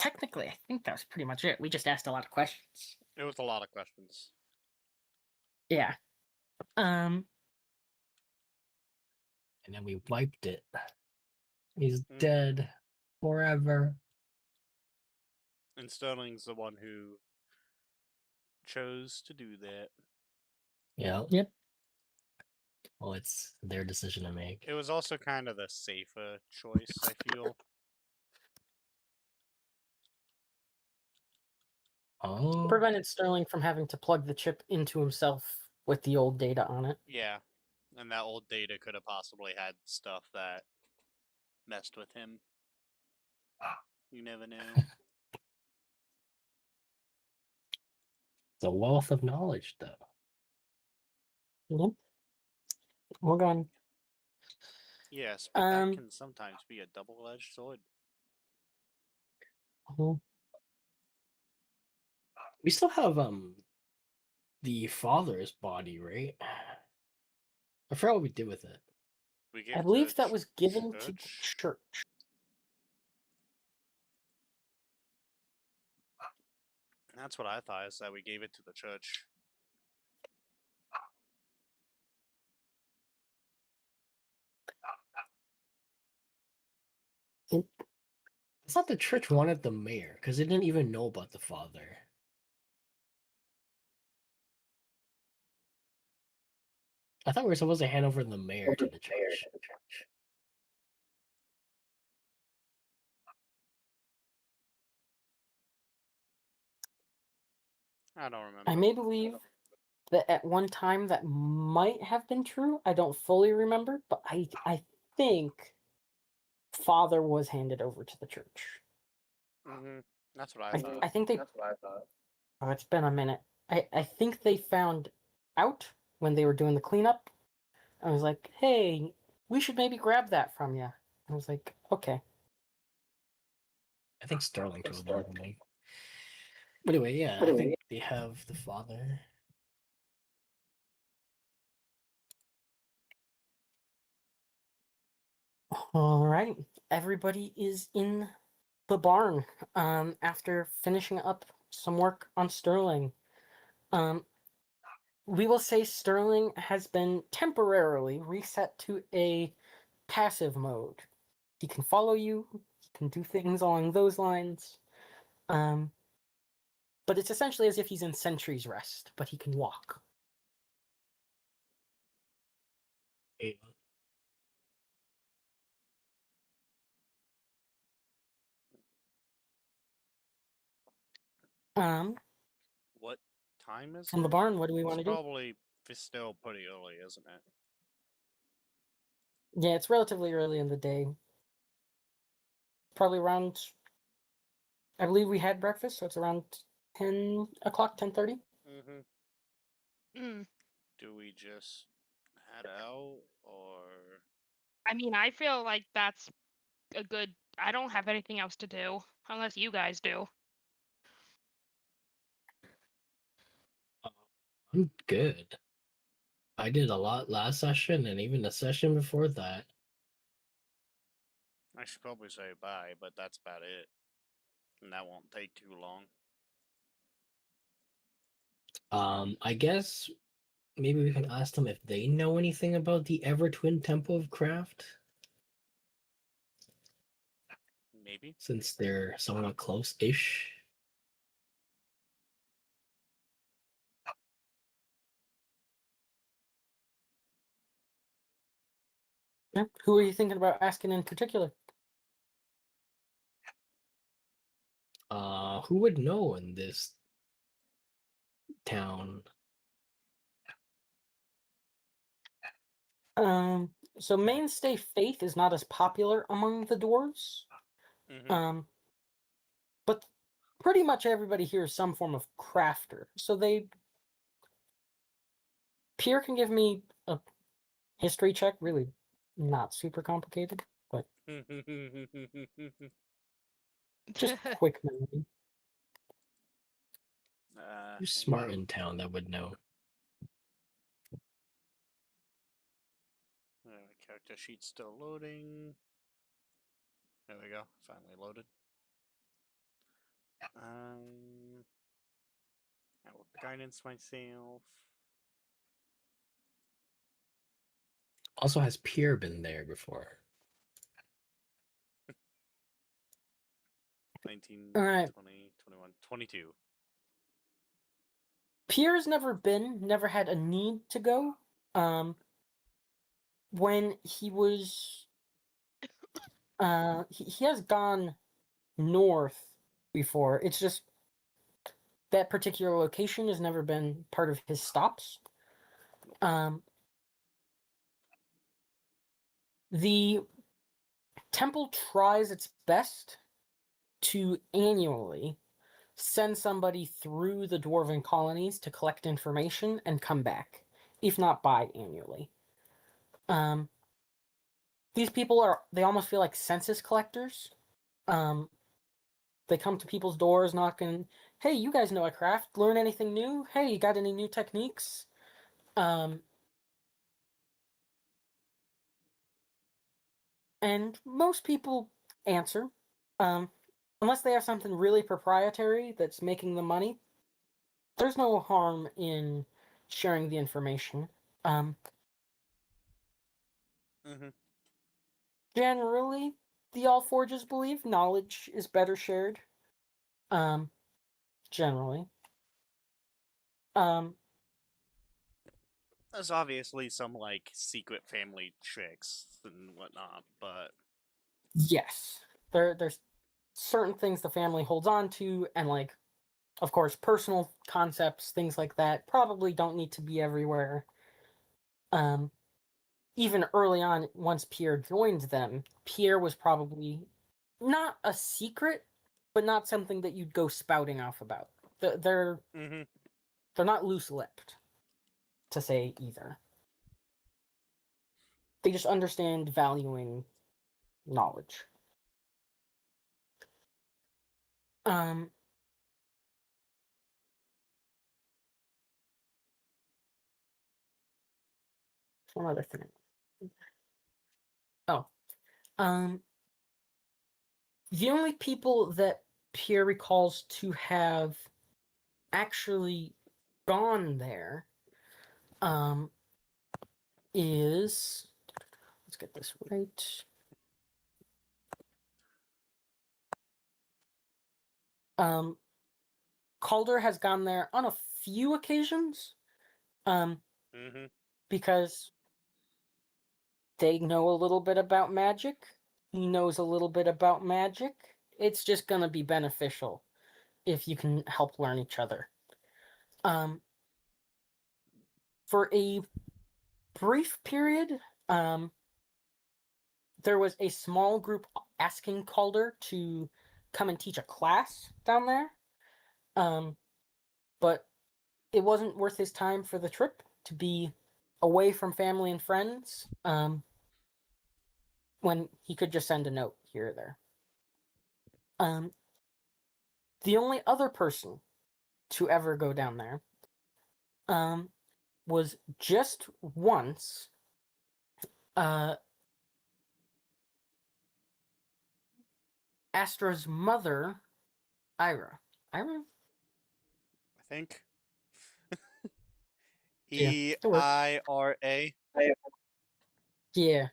technically, I think that was pretty much it. We just asked a lot of questions. It was a lot of questions. Yeah. And then we wiped it. He's dead forever. And Sterling's the one who chose to do that. Yeah. Yep. Well, it's their decision to make. It was also kind of the safer choice, I feel. Oh. Prevented Sterling from having to plug the chip into himself with the old data on it. Yeah. And that old data could have possibly had stuff that messed with him. You never know. It's a wealth of knowledge, though. Yep. We're going. Yes, but that can sometimes be a double-edged sword. We still have the father's body, right? I forgot what we did with it. We gave I it to believe the that was given to the church. church. That's what I thought, is that we gave it to the church. I thought the church wanted the mayor because they didn't even know about the father. I thought we were supposed to hand over the mayor to the church. I don't remember. I may believe that at one time that might have been true. I don't fully remember, but I think father was handed over to the church. That's what I thought. I think they. That's what I thought. Oh, it's been a minute. I think they found out when they were doing the cleanup. I was like, hey, we should maybe grab that from you. I was like, okay. I think Sterling told them. But anyway, yeah, I think they have the father. All right. Everybody is in the barn after finishing up some work on Sterling. We will say Sterling has been temporarily reset to a passive mode. He can follow you, he can do things along those lines. But it's essentially as if he's in Sentry's Rest, but he can walk. What time is From it? the barn, what do we want to It's do? probably still pretty early, isn't it? Yeah, it's relatively early in the day. Probably around, I believe we had breakfast, so it's around 10 o'clock, 10:30. Do we just head out, or? I mean, I feel like that's a good. I don't have anything else to do unless you guys do. I'm good. I did a lot last session and even the session before that. I should probably say bye, but that's about it. And that won't take too long. I guess maybe we can ask them if they know anything about the Ever Twin Temple of Craft. Maybe. Since they're somewhat close-ish. Yeah. Who are you thinking about asking in particular? Who would know in this town? So mainstay faith is not as popular among the dwarves. But pretty much everybody here is some form of crafter. So Pierre can give me a history check, really not super complicated, but just quick memory. Who's smart in town that would know? Character sheet's still loading. There we go. Finally loaded. I will guidance myself. Also, has Pierre been there before? 19, All right. 20, 21, 22. Pierre's never had a need to go. When he was, he has gone north before. It's just that particular location has never been part of his stops. The temple tries its best to annually send somebody through the dwarven colonies to collect information and come back, if not biannually. These people they almost feel like census collectors. They come to people's doors knocking, hey, you guys know a craft, learn anything new? Hey, you got any new techniques? And most people answer. Unless they have something really proprietary that's making them money, there's no harm in sharing the information. Mm-hmm. Generally, the Allforges believe knowledge is better shared. Generally. There's obviously some like secret family tricks and whatnot, but Yes. There's certain things the family holds on to, and like, of course, personal concepts, things like that, probably don't need to be everywhere. Even early on, once Pierre joined them, Pierre was probably not a secret, but not something that you'd go spouting off about. They're mm-hmm. they're not loose-lipped, to say either. They just understand valuing knowledge. Um, one other thing. Oh, um, the only people that Pierre recalls to have actually gone there, is, let's get this right. Calder has gone there on a few occasions, Mm-hmm. because they know a little bit about magic. He knows a little bit about magic. It's just gonna be beneficial if you can help learn each other. For a brief period, there was a small group asking Calder to come and teach a class down there. But it wasn't worth his time for the trip to be away from family and friends, when he could just send a note here or there. The only other person to ever go down there, was just once, uh, Astra's mother, Ira. Ira? I think Yeah, it works. EIRA. Yeah.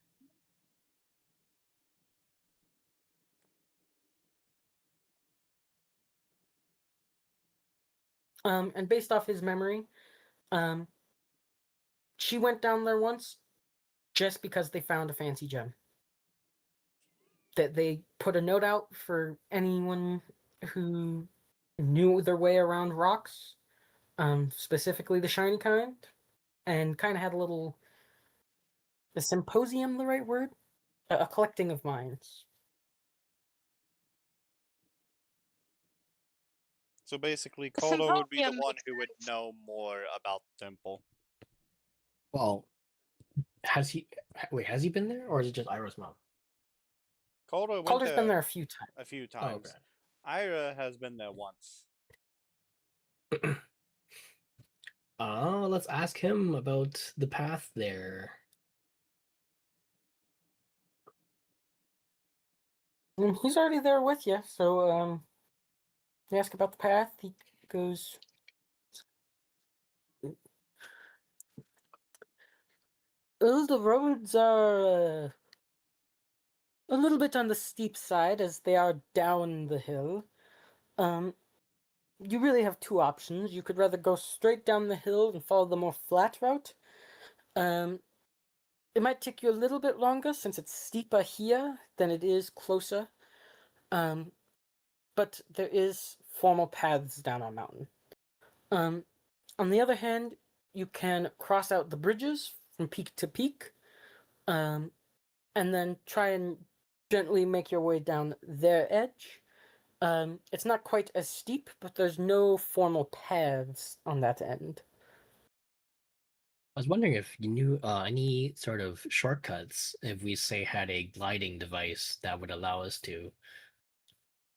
And based off his memory, um, she went down there once just because they found a fancy gem. That they put a note out for anyone who knew their way around rocks, specifically the shiny kind, and kind of had a symposium, the right word? A collecting of minds. So basically, A Kodo would be the symposium one makes who would sense. know more about the temple. Well, has he been there, or is it just Ira's mom? Kodo went Calder's been there there a few times. a few Oh, times. Ira has been there once. okay. Let's ask him about the path there. He's already there with you, so You ask about the path. He goes, "Oh, the roads are a little bit on the steep side as they are down the hill. Um, you really have two options. You could rather go straight down the hill and follow the more flat route. Um, it might take you a little bit longer since it's steeper here than it is closer. Um, but there is formal paths down our mountain. Um, on the other hand, you can cross out the bridges from peak to peak, and then try and gently make your way down their edge. It's not quite as steep, but there's no formal paths on that end. I was wondering if you knew any sort of shortcuts if we say had a gliding device that would allow us to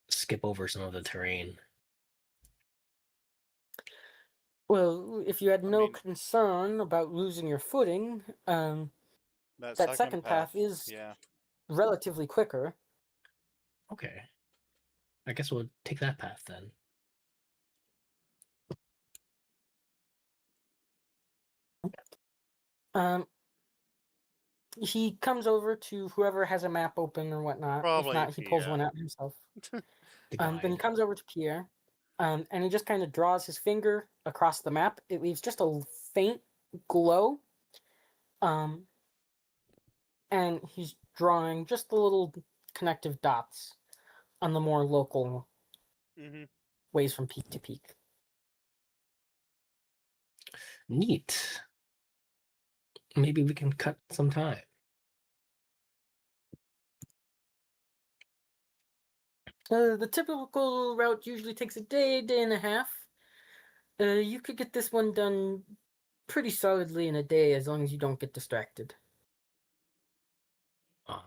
skip over some of the terrain. Well, if you had I no mean- concern about losing your footing, that second path is yeah. relatively quicker. Okay. I guess we'll take that path then. Um, he comes over to whoever has a map open or whatnot. If Probably not, he pulls Pia. one out himself. The Then he guide. comes over to Pierre, and he just kind of draws his finger across the map. It leaves just a faint glow. And he's drawing just the little connective dots on the more local Mm-hmm. ways from peak to peak. Neat. Maybe we can cut some time. The typical route usually takes a day, day and a half. You could get this one done pretty solidly in a day as long as you don't get distracted.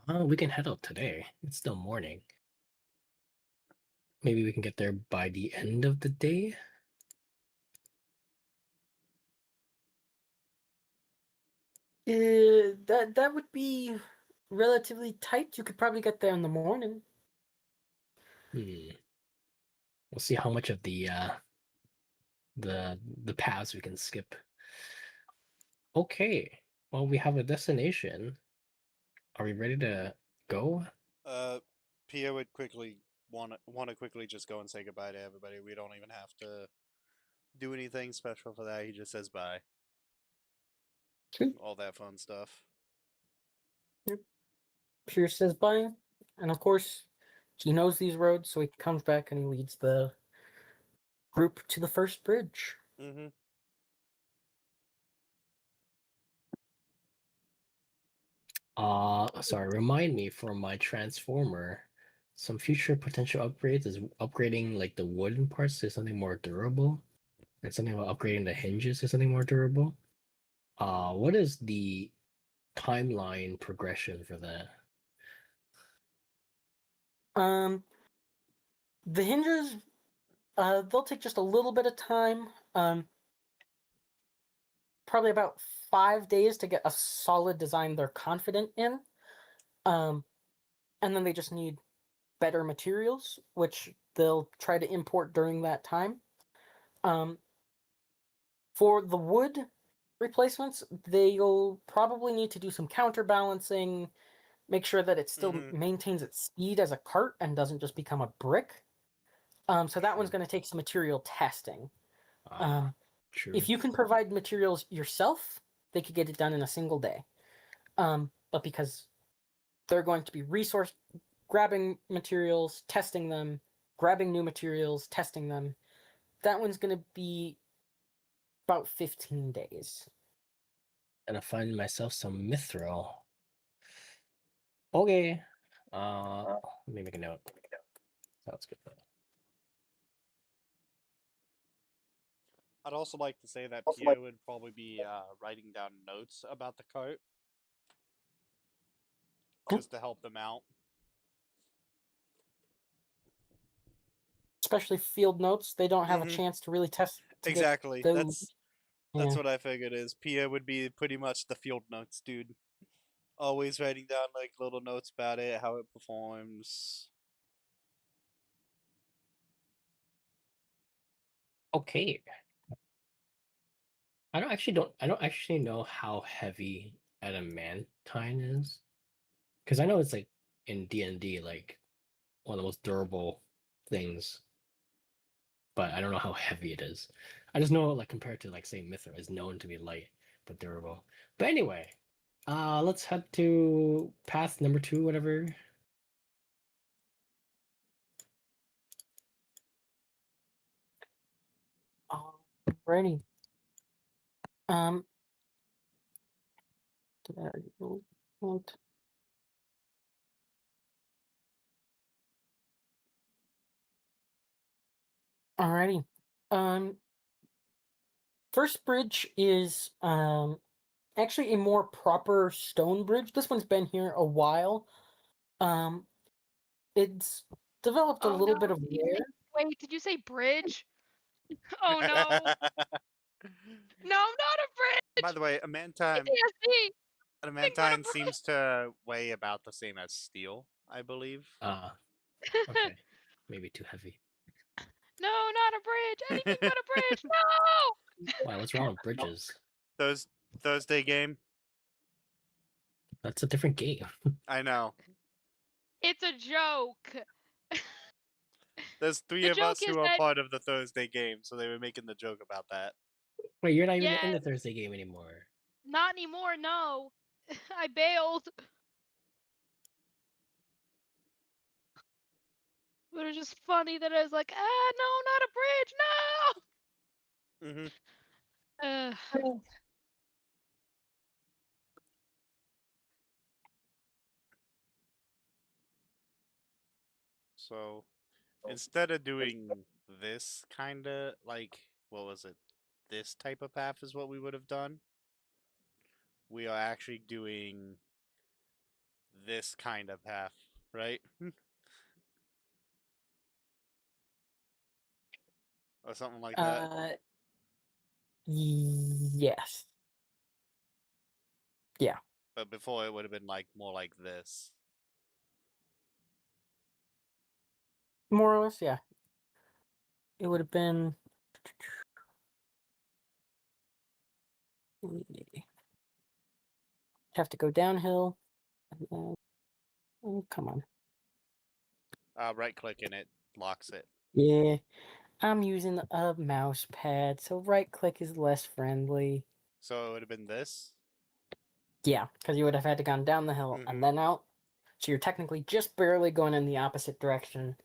We can head out today. It's still morning. Maybe we can get there by the end of the day. That would be relatively tight. You could probably get there in the morning. We'll see how much of the paths we can skip. Okay. Well, we have a destination. Are we ready to go? Pia would quickly want to quickly just go and say goodbye to everybody. We don't even have to do anything special for that. He just says bye. Sure. All that fun stuff. Pierce says bye, and of course, he knows these roads, so he comes back and he leads the group to the first bridge. Mm-hmm. Sorry, remind me for my transformer. Some future potential upgrades is upgrading like the wooden parts to something more durable. And something about upgrading the hinges to something more durable. What is the timeline progression for that? The hinges, they'll take just a little bit of time. Probably about 5 days to get a solid design they're confident in. And then they just need better materials, which they'll try to import during that time. For the wood replacements, they'll probably need to do some counterbalancing, make sure that it still maintains its speed as a cart and doesn't just become a brick. So that one's True. going to take some material testing. True. If you can provide materials yourself, they could get it done in a single day. But because they're going to be resource grabbing materials, testing them, grabbing new materials, testing them, that one's going to be about 15 days. And I find myself some mithril. Okay. Let me make a note. Sounds good. I'd also like to say that Pia would probably be writing down notes about the cart just to help them out. Especially field notes, they don't have a Mhm. chance to really test. To Exactly. get those. That's Yeah. what I figured is Pia would be pretty much the field notes dude. Always writing down like little notes about it, how it performs. Okay. I don't actually know how heavy adamantine is. Because I know it's like in D&D like one of the most durable things, but I don't know how heavy it is. I just know like compared to like say Mithril is known to be light but durable. But anyway, let's head to path number 2, whatever. Alrighty. Did I already go out? Alrighty. First bridge is actually a more proper stone bridge. This one's been here a while. It's developed a Oh little no! bit of Did you say, wear. wait, did you say bridge? Oh no! No, not a By bridge! the way, PTSD! Think about adamantine a seems to weigh about the same as steel, I believe. bridge! Okay. Maybe too heavy. No, not a bridge! Anything but a bridge! No! Why, what's wrong with bridges? Those Thursday game. That's a different game. I know. It's a joke. There's 3 The of joke us is who are that part of the Thursday game, so they were making the joke about that. Wait, you're not even in yes, the Thursday game anymore. not anymore. No, I bailed. But it's just funny that I was like, no, not a hmm bridge. No. So instead of doing this kind of like, what was it? This type of path is what we would have done. We are actually doing this kind of path, right? Or something like that. Yes. Yeah. But before it would have been like more like this. More or less, yeah. It would have been. Have to go downhill. Oh, come on. Right click and it locks it. Yeah. I'm using a mouse pad, so right click is less friendly. So it would have been this. Yeah, because you would have had to gone down the hill and Mhm. then out. So you're technically just barely going in the opposite direction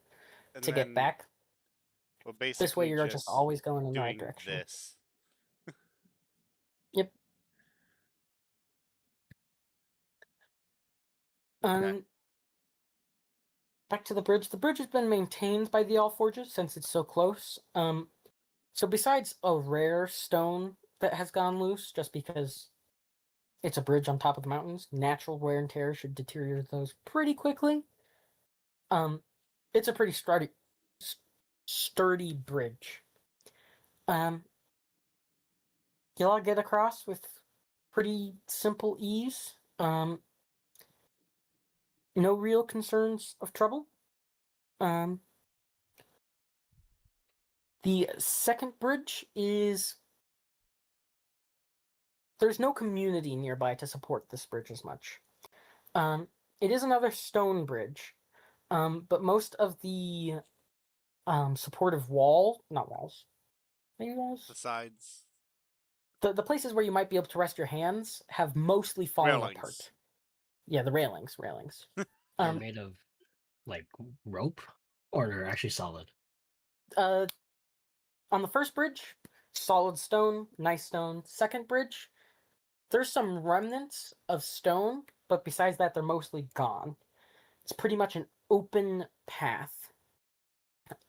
And to get then back. we're This way basically you're just just always going in the right doing direction. this. Yep. Okay. Back to the bridge. The bridge has been maintained by the All Forges since it's so close. So besides a rare stone that has gone loose, just because it's a bridge on top of the mountains, natural wear and tear should deteriorate those pretty quickly. It's a pretty sturdy bridge. You'll all get across with pretty simple ease. No real concerns of trouble. Um, the second bridge is there's no community nearby to support this bridge as much. It is another stone bridge, but most of the supportive not walls, maybe walls. The sides. The places where you might be able to rest your hands have mostly fallen Railings. apart. Yeah, the railings. They're made of like rope, or they're actually solid. On the first bridge, solid stone, nice stone. Second bridge, there's some remnants of stone, but besides that, they're mostly gone. It's pretty much an open path.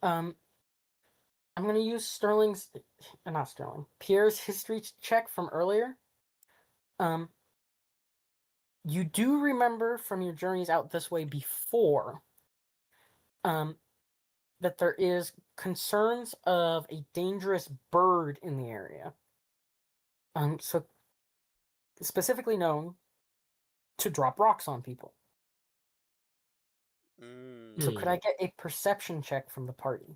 I'm gonna use Pierre's history check from earlier. You do remember from your journeys out this way before, that there is concerns of a dangerous bird in the area. So specifically known to drop rocks on people. So could I get a perception check from the party?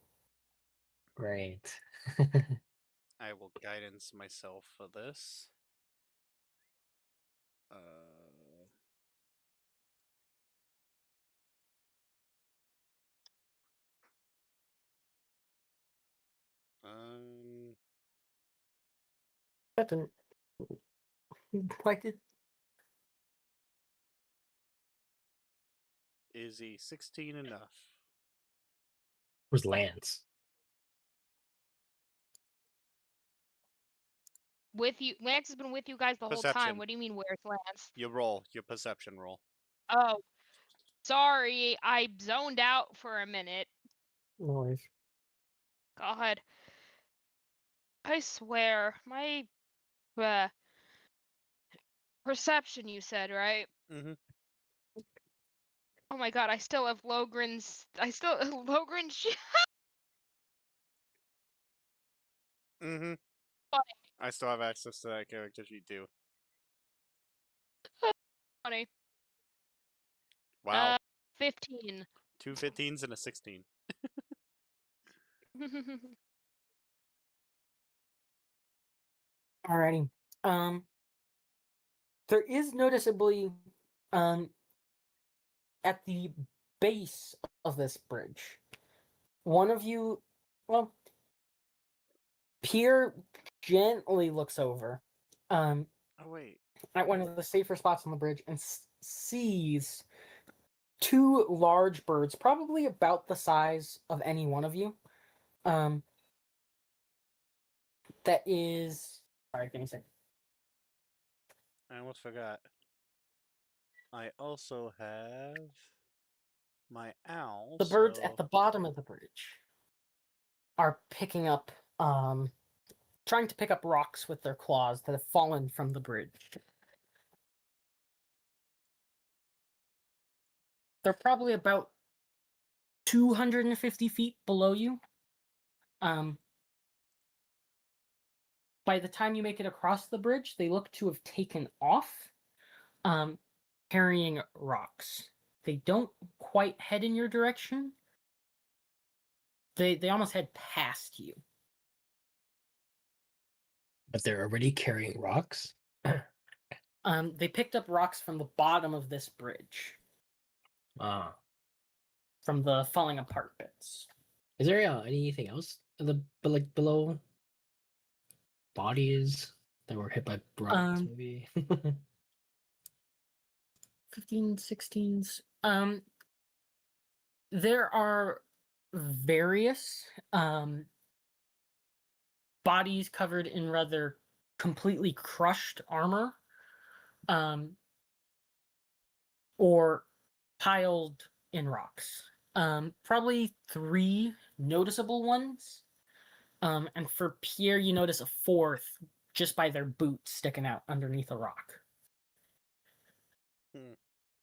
Right. I will guidance myself for this. Um, That didn't. Why did? is a 16 enough? Where's Lance? With you, Lance has been with you guys the whole time. Perception. What do you mean, where's Lance? Your perception roll. Oh, sorry, I zoned out for a minute. Noise. God, I swear, my perception. You said, right? Mm-hmm. Oh my God, I still have Logren's. Logren's. Mm-hmm. Funny. I still have access to that character sheet too. Funny. Wow. 15. 2 15s and a 16. Alrighty. There is noticeably, at the base of this bridge, one of you, well, Pierre gently looks over, Oh wait. at one of the safer spots on the bridge and sees two large birds, probably about the size of any one of you. That is. Sorry, give me a second. I almost forgot. I also have my owl. The birds so... at the bottom of the bridge are picking up, trying to pick up rocks with their claws that have fallen from the bridge. They're probably about 250 feet below you. By the time you make it across the bridge, they look to have taken off, carrying rocks. They don't quite head in your direction. They almost head past you. But they're already carrying rocks. They picked up rocks from the bottom of this bridge, Ah. from the falling apart bits. Is there anything else but like below bodies that were hit by rocks? Maybe. 15, 16s. There are various bodies covered in rather completely crushed armor, or piled in rocks. Probably three noticeable ones. And for Pierre, you notice a fourth just by their boot sticking out underneath a rock.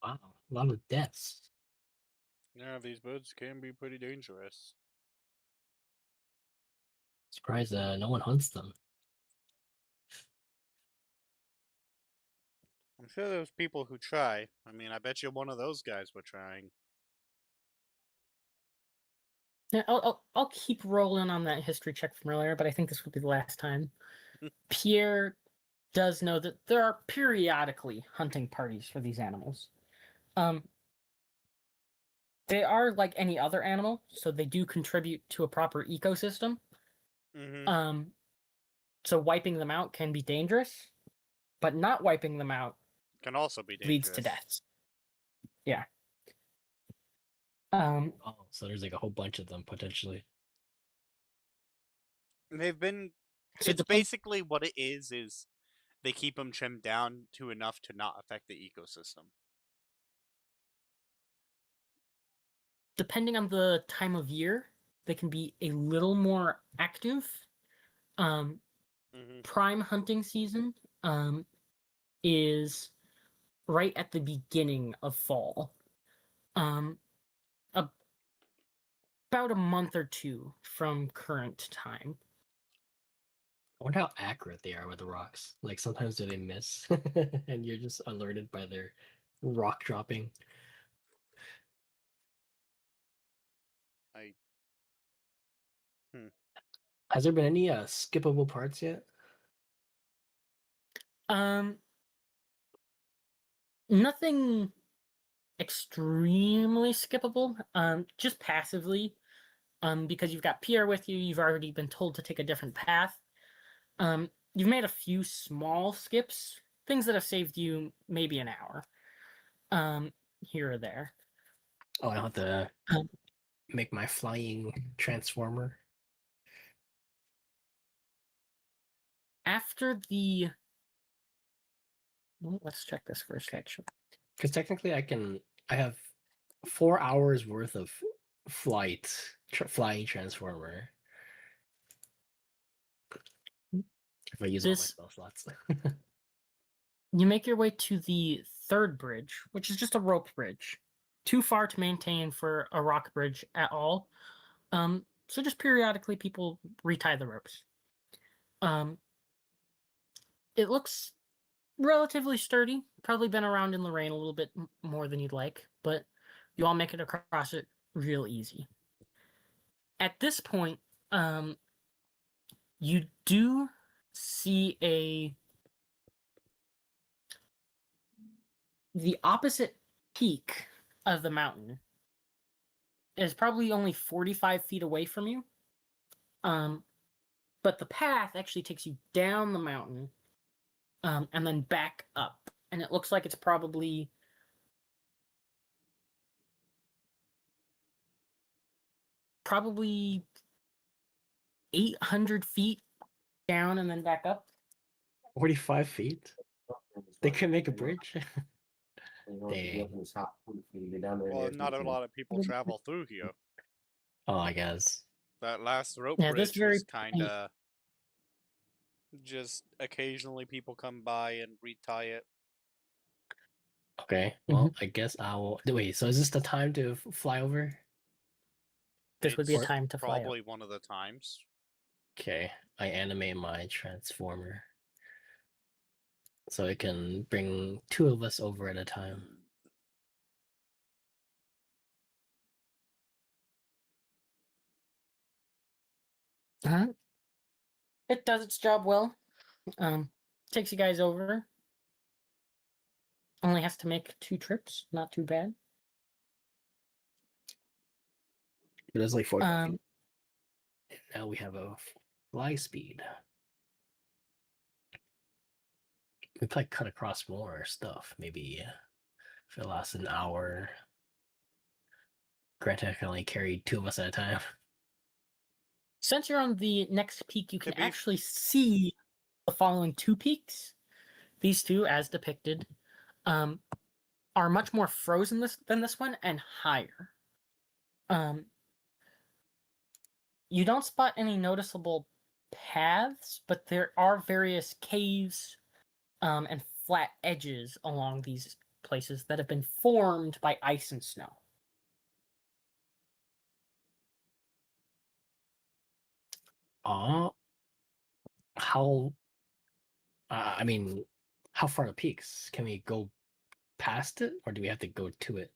Wow, a lot of deaths. Yeah, these birds can be pretty dangerous. Surprised no one hunts them. I'm sure there's people who try. I mean, I bet you one of those guys were trying. Yeah, I'll keep rolling on that history check from earlier, but I think this would be the last time. Pierre does know that there are periodically hunting parties for these animals. They are like any other animal, so they do contribute to a proper ecosystem. Mm-hmm. So wiping them out can be dangerous, but not wiping them out Can also be dangerous. leads to death. Yeah. Um, Oh, so there's like a whole bunch of them potentially. They've been. So It's depend- basically what it is they keep them trimmed down to enough to not affect the ecosystem. Depending on the time of year, they can be a little more active. Mm-hmm. Prime hunting season is right at the beginning of fall. About a month or two from current time. I wonder how accurate they are with the rocks. Like sometimes do they miss, and you're just alerted by their rock dropping. I. Has there been any skippable parts yet? Nothing extremely skippable. Just passively. Because you've got Pierre with you, you've already been told to take a different path. You've made a few small skips, things that have saved you maybe an hour. Here or there. Oh, I don't have to Um, make my flying transformer. After the let's check this first actually. Because technically, I have 4 hours worth of flying transformer if I use all my This spell slots. you make your way to the third bridge, which is just a rope bridge. Too far to maintain for a rock bridge at all. So just periodically people retie the ropes. It looks relatively sturdy. Probably been around in the rain a little bit more than you'd like, but you all make it across it real easy. At this point, you do see the opposite peak of the mountain is probably only 45 feet away from you. But the path actually takes you down the mountain, and then back up. And it looks like it's probably 800 feet down and then back up. 45 feet? They can make a bridge? Dang. Well, not a lot of people travel through here. Oh, I guess. That last rope Yeah, this bridge very was kind of just occasionally people come by and retie it. Okay, well, I guess I will. Wait, so is this the time to fly over? This would be a It's time to fly up. probably one of the times. Okay, I animate my transformer so it can bring 2 of us over at a time. Uh-huh. It does its job well. Takes you guys over. Only has to make 2 trips. Not too bad. But it's like 45 Um, feet. Now we have a fly speed. We probably cut across more stuff. Maybe if it lasts an hour. Granted, I can only carry 2 of us at a time. Since you're on the next peak, you To can be actually see the following 2 peaks. These 2, as depicted, are much more frozen than this one and higher. You don't spot any noticeable paths, but there are various caves and flat edges along these places that have been formed by ice and snow. Uh, how? I mean, how far are the peaks? Can we go past it, or do we have to go to it?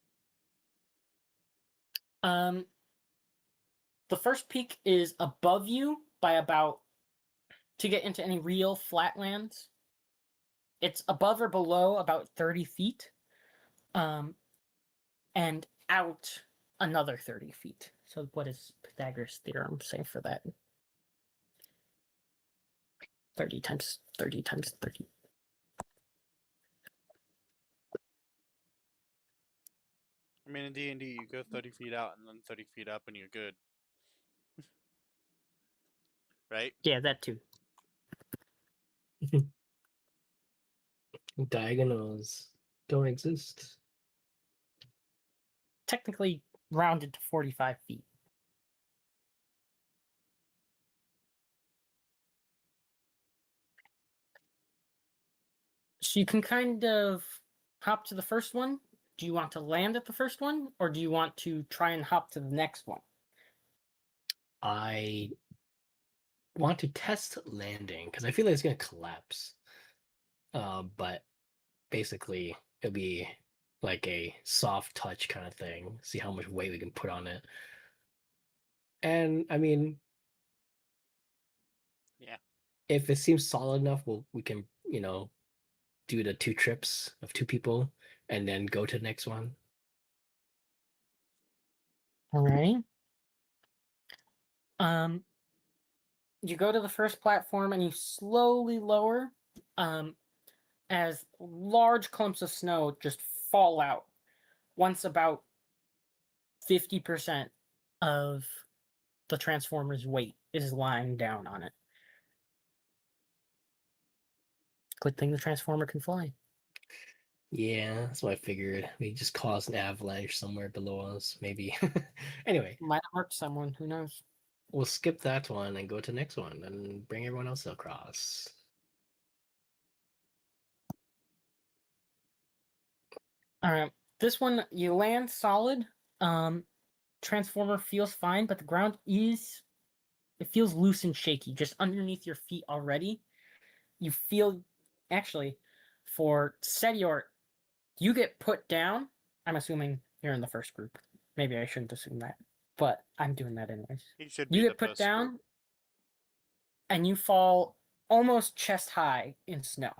Um, the first peak is above you by about, to get into any real flatlands, it's above or below about 30 feet, and out another 30 feet. So what does Pythagoras' theorem say for that? 30 times 30 times 30. I mean, in D&D, you go 30 feet out and then 30 feet up and you're good. Right? Yeah, that too. Diagonals don't exist. Technically rounded to 45 feet. So you can kind of hop to the first one. Do you want to land at the first one, or do you want to try and hop to the next one? I want to test landing because I feel like it's gonna collapse. But basically, it'll be like a soft touch kind of thing. See how much weight we can put on it. And I mean, if it seems solid enough, we can do the 2 trips of 2 people and then go to the next one. All right. You go to the first platform and you slowly lower, as large clumps of snow just fall out once about 50% of the transformer's weight is lying down on it. Good thing the transformer can fly. Yeah, that's what I figured. We just caused an avalanche somewhere below us, maybe. Anyway, Might hurt someone, who knows? we'll skip that one and go to the next one and bring everyone else across. All right. This one, you land solid. Transformer feels fine, but the ground it feels loose and shaky just underneath your feet already. You feel, actually, for Setior, you get put down. I'm assuming you're in the first group. Maybe I shouldn't assume that, but I'm doing that anyways. He should You be the get put first down, group. and you fall almost chest high in snow,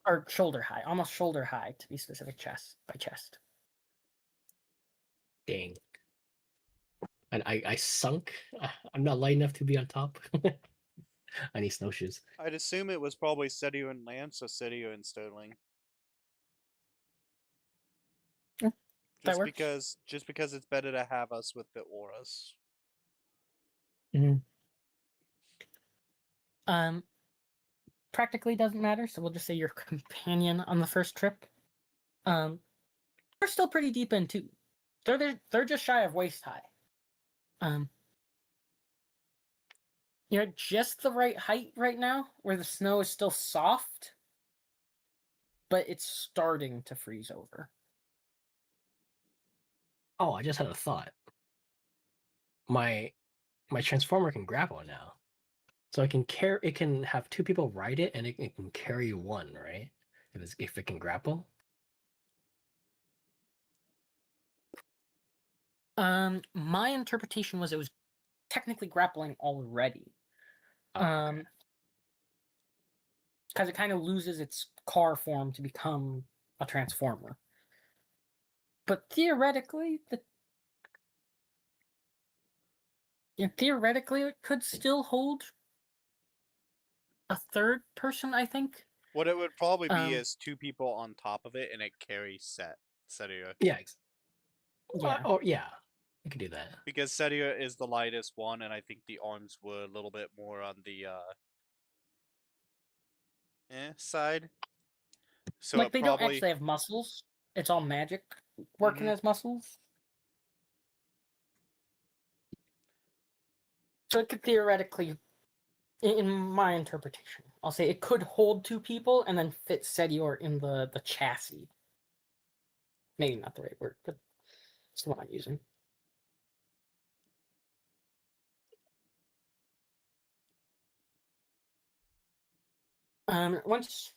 or shoulder high, almost shoulder high to be specific, chest by chest. Dang. And I sunk. I'm not light enough to be on top. I need snowshoes. I'd assume it was probably Sedio and Lance or Sedio and Sterling. Yeah, that works. Just because it's better to have us with the auras. Mhm. Practically doesn't matter, so we'll just say your companion on the first trip. They're still pretty deep in too. They're just shy of waist high. You're at just the right height right now, where the snow is still soft, but it's starting to freeze over. Oh, I just had a thought. My transformer can grapple now. So it can have 2 people ride it and it can carry 1, right? If it can grapple. My interpretation was it was technically grappling already. Oh, okay. Because it kind of loses its car form to become a transformer. But theoretically, it could still hold a third person, I think. What it would probably be Um, is 2 people on top of it and it carries Sedio. Yeah. yeah. Or yeah, you can do that. Because Sedio is the lightest one, and I think the arms were a little bit more on the side. So Like, it they don't probably actually have muscles. It's all magic working Mhm. as muscles. So it could theoretically, in my interpretation, I'll say it could hold 2 people and then fit Sedior in the chassis. Maybe not the right word, but it's the one I'm using. Once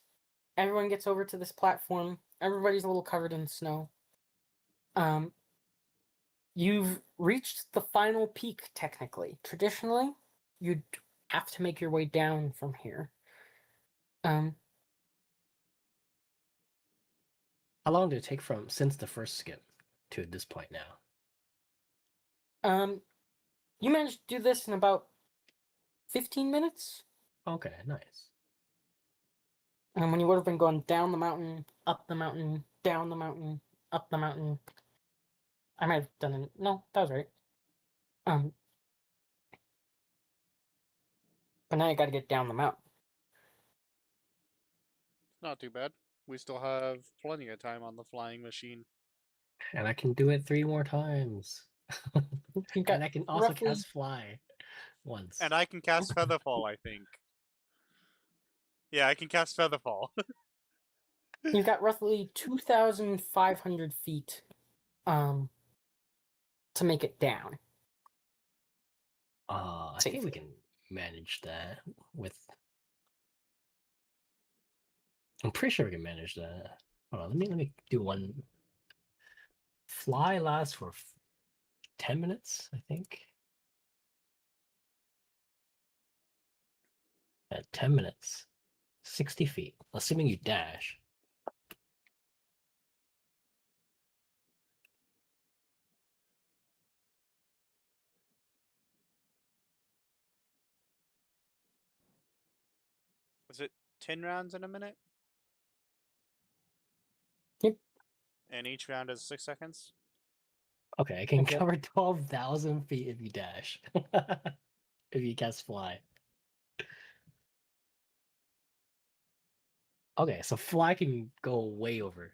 everyone gets over to this platform, everybody's a little covered in snow. Um, you've reached the final peak, technically. Traditionally, you'd have to make your way down from here. Um, How long did it take from since the first skip to this point now? you managed to do this in about 15 minutes. Okay, nice. And when you would have been going down the mountain, up the mountain, down the mountain, up the mountain. I might have done it. No, that was right. Um, but now you got to get down the mountain. it's not too bad. We still have plenty of time on the flying machine. And I can do it 3 more times. You've got And I can also roughly cast fly once. And I can cast Featherfall, I think. Yeah, I can cast Featherfall. you've got roughly 2,500 feet to make it down. I think we Safely. can manage that with. I'm pretty sure we can manage that. Hold on, let me do one. Fly lasts for 10 minutes, I think. At 10 minutes, 60 feet, assuming you dash. Was it 10 rounds in a minute? Yep. And each round is 6 seconds? Okay, I can Okay. cover 12,000 feet if you dash. If you cast fly. Okay, so fly can go way over.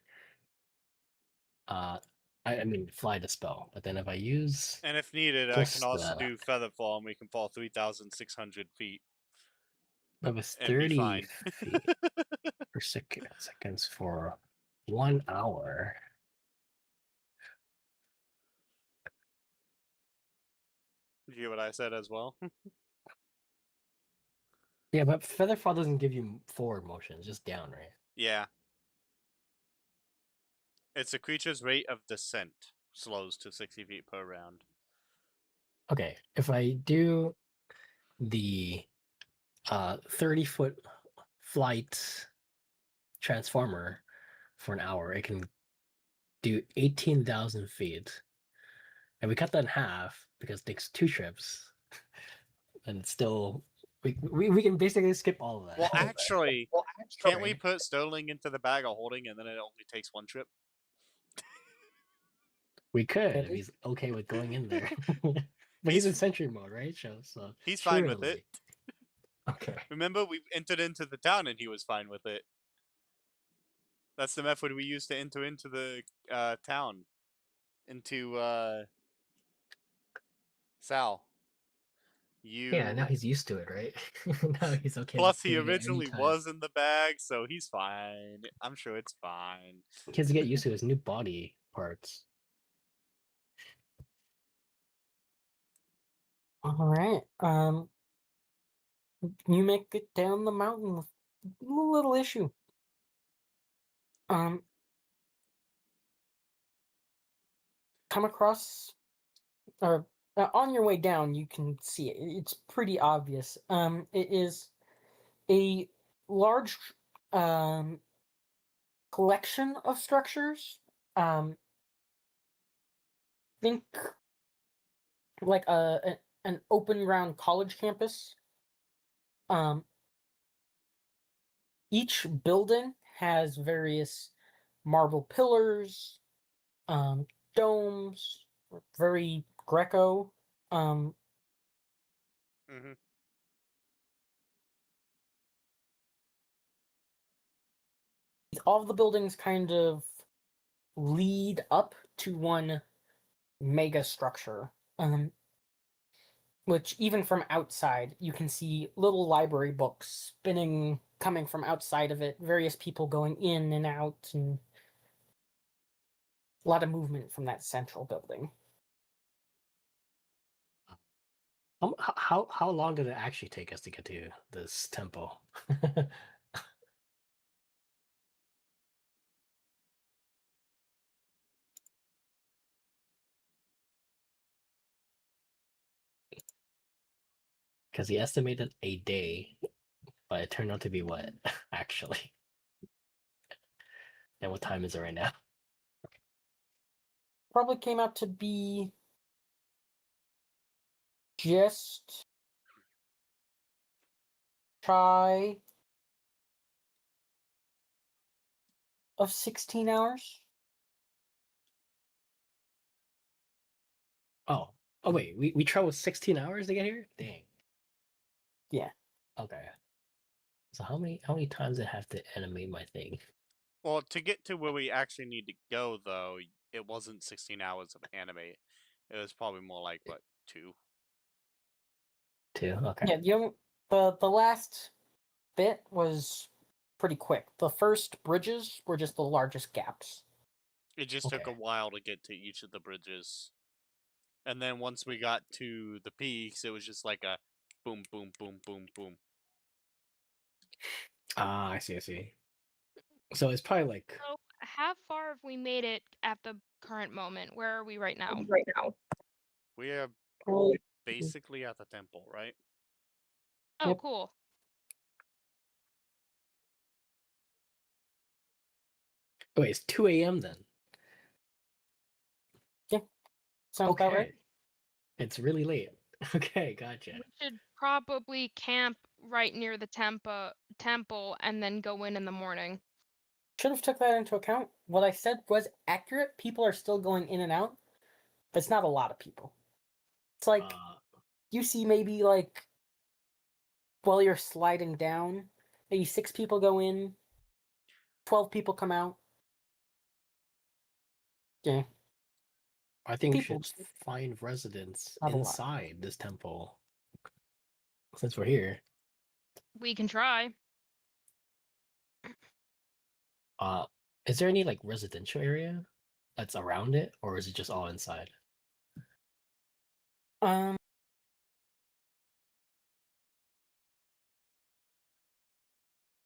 I mean fly the spell, but then if I use And if needed, I can just also do feather fall, and we can fall 3,600 feet that was and be 30 fine. feet per seconds for 1 hour. Did you hear what I said as well? Yeah, but feather fall doesn't give you forward motion, it's just down, right? Yeah. It's a creature's rate of descent slows to 60 feet per round. Okay, if I do the 30-foot flight transformer for an hour, it can do 18,000 feet. And we cut that in half because it takes 2 trips. And it's still we can basically skip all of that. Well, actually, can't we Right? put Sterling into the bag of holding and then it only takes 1 trip? We could Could if we? he's okay with going in there. But he's He's in sentry mode, right? So he's fine with it. surely. Okay. Remember, we entered into the town and he was fine with it. That's the method we used to enter into the town, into Sal. Yeah, now You he's used to it, right? Now he's okay with plus he doing it originally anytime. was in the bag, so he's fine. I'm sure it's fine. He has to get used to his new body parts. All right. You make it down the mountain with a little issue. Um, come across, or on your way down, you can see it. It's pretty obvious. It is a large um collection of structures. Think like an open ground college campus. Um, each building has various marble pillars, domes, very Greco. Um, Hmm. all the buildings kind of lead up to one mega structure. Which even from outside, you can see little library books spinning, coming from outside of it, various people going in and out, and a lot of movement from that central building. How long did it actually take us to get to this temple? Because he estimated a day, but it turned out to be what, actually? And what time is it right now? Probably came out to be just shy of 16 hours. Oh, wait, we traveled 16 hours to get here? Dang. Yeah. Okay. So how many times did I have to animate my thing? Well, to get to where we actually need to go, though, it wasn't 16 hours of anime. It was probably more like, what, 2? 2? Okay. Yeah, the last bit was pretty quick. The first bridges were just the largest gaps. It just took a Okay. while to get to each of the bridges. And then once we got to the peaks, it was just like a boom, boom, boom, boom, boom. Ah, I see. So it's probably like So, how far have we made it at the current moment? Where are we right now? We are Oh, basically at the temple, right? Oh, Yep. cool. Wait, it's 2 a.m. then. Sounds about right. Okay. It's really late. Okay, gotcha. We should probably camp right near the temple and then go in the morning. Should have took that into account. What I said was accurate. People are still going in and out, but it's not a lot of people. It's like you see maybe like while you're sliding down, maybe 6 people go in, 12 people come out. Yeah, I think we people, should find residents Not a lot. inside this temple. Since we're here. We can try. Is there any like residential area that's around it, or is it just all inside?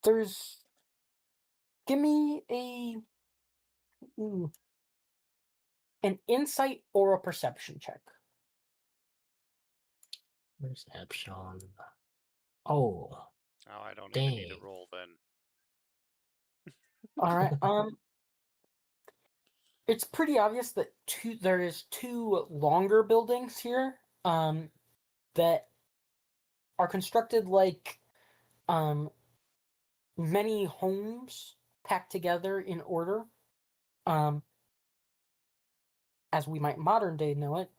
There's. Give me an insight or a perception check. Perception. Oh, Oh, I don't even need to dang. roll then. All right. It's pretty obvious that there is 2 longer buildings here. That are constructed like many homes packed together in order. As we might modern day know it,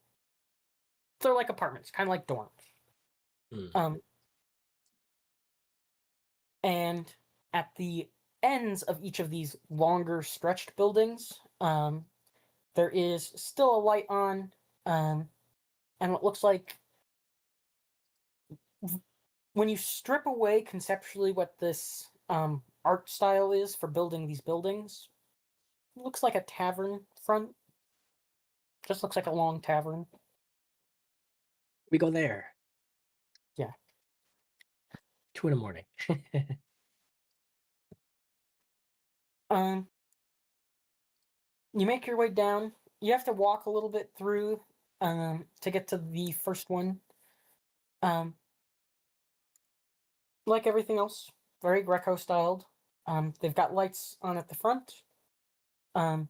they're like apartments, kind of like dorms. And at the ends of each of these longer stretched buildings, there is still a light on, and what looks like when you strip away conceptually what this art style is for building these buildings, it looks like a tavern front. Just looks like a long tavern. We go there. Yeah. 2 in the morning. You make your way down. You have to walk a little bit through to get to the first one. Like everything else, very Greco styled. They've got lights on at the front. There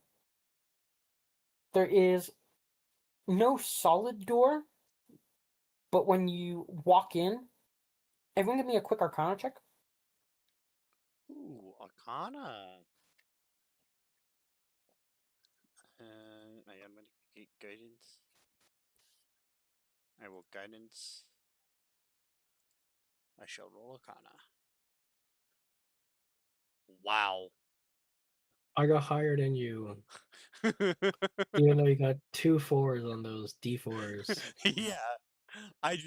is no solid door, but when you walk in, everyone give me a quick Arcana check. Ooh, Arcana. I am gonna get guidance. I will guidance. I shall roll Arcana. Wow. I got higher than you, even though you got 2 4s on those D4s. Yeah. I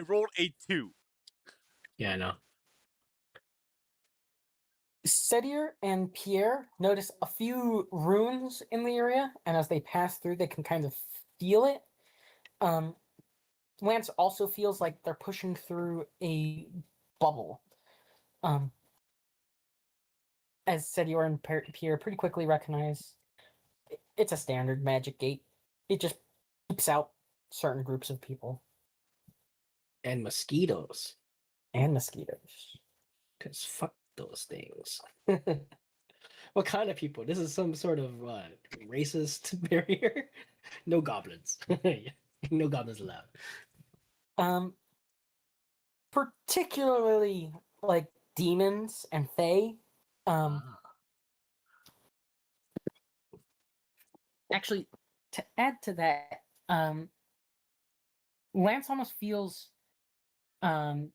rolled a 2. Yeah, I know. Setier and Pierre notice a few runes in the area, and as they pass through, they can kind of feel it. Lance also feels like they're pushing through a bubble. As Setior and Pierre pretty quickly recognize, it's a standard magic gate. It just keeps out certain groups of people. And mosquitoes. And mosquitoes. Because fuck those things. What kind of people? This is some sort of racist barrier? No goblins. No goblins allowed. Particularly like demons and fae. Actually, to add to that, Lance almost feels when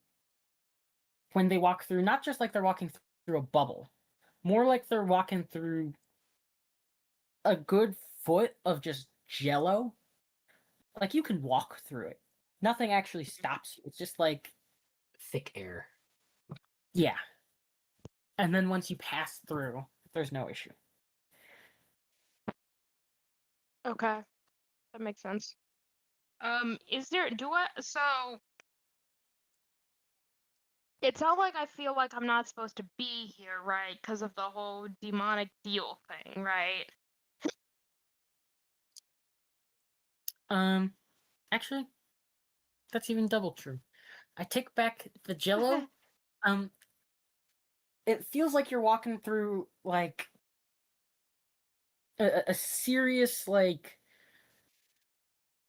they walk through, not just like they're walking through a bubble, more like they're walking through a good foot of just jello. Like you can walk through it. Nothing actually stops you. It's just like thick air. Yeah. And then once you pass through, there's no issue. Okay, that makes sense. Is there so it's not like I feel like I'm not supposed to be here, right? Because of the whole demonic deal thing, right? Actually, that's even double true. I take back the jello. It feels like you're walking through like a serious, like,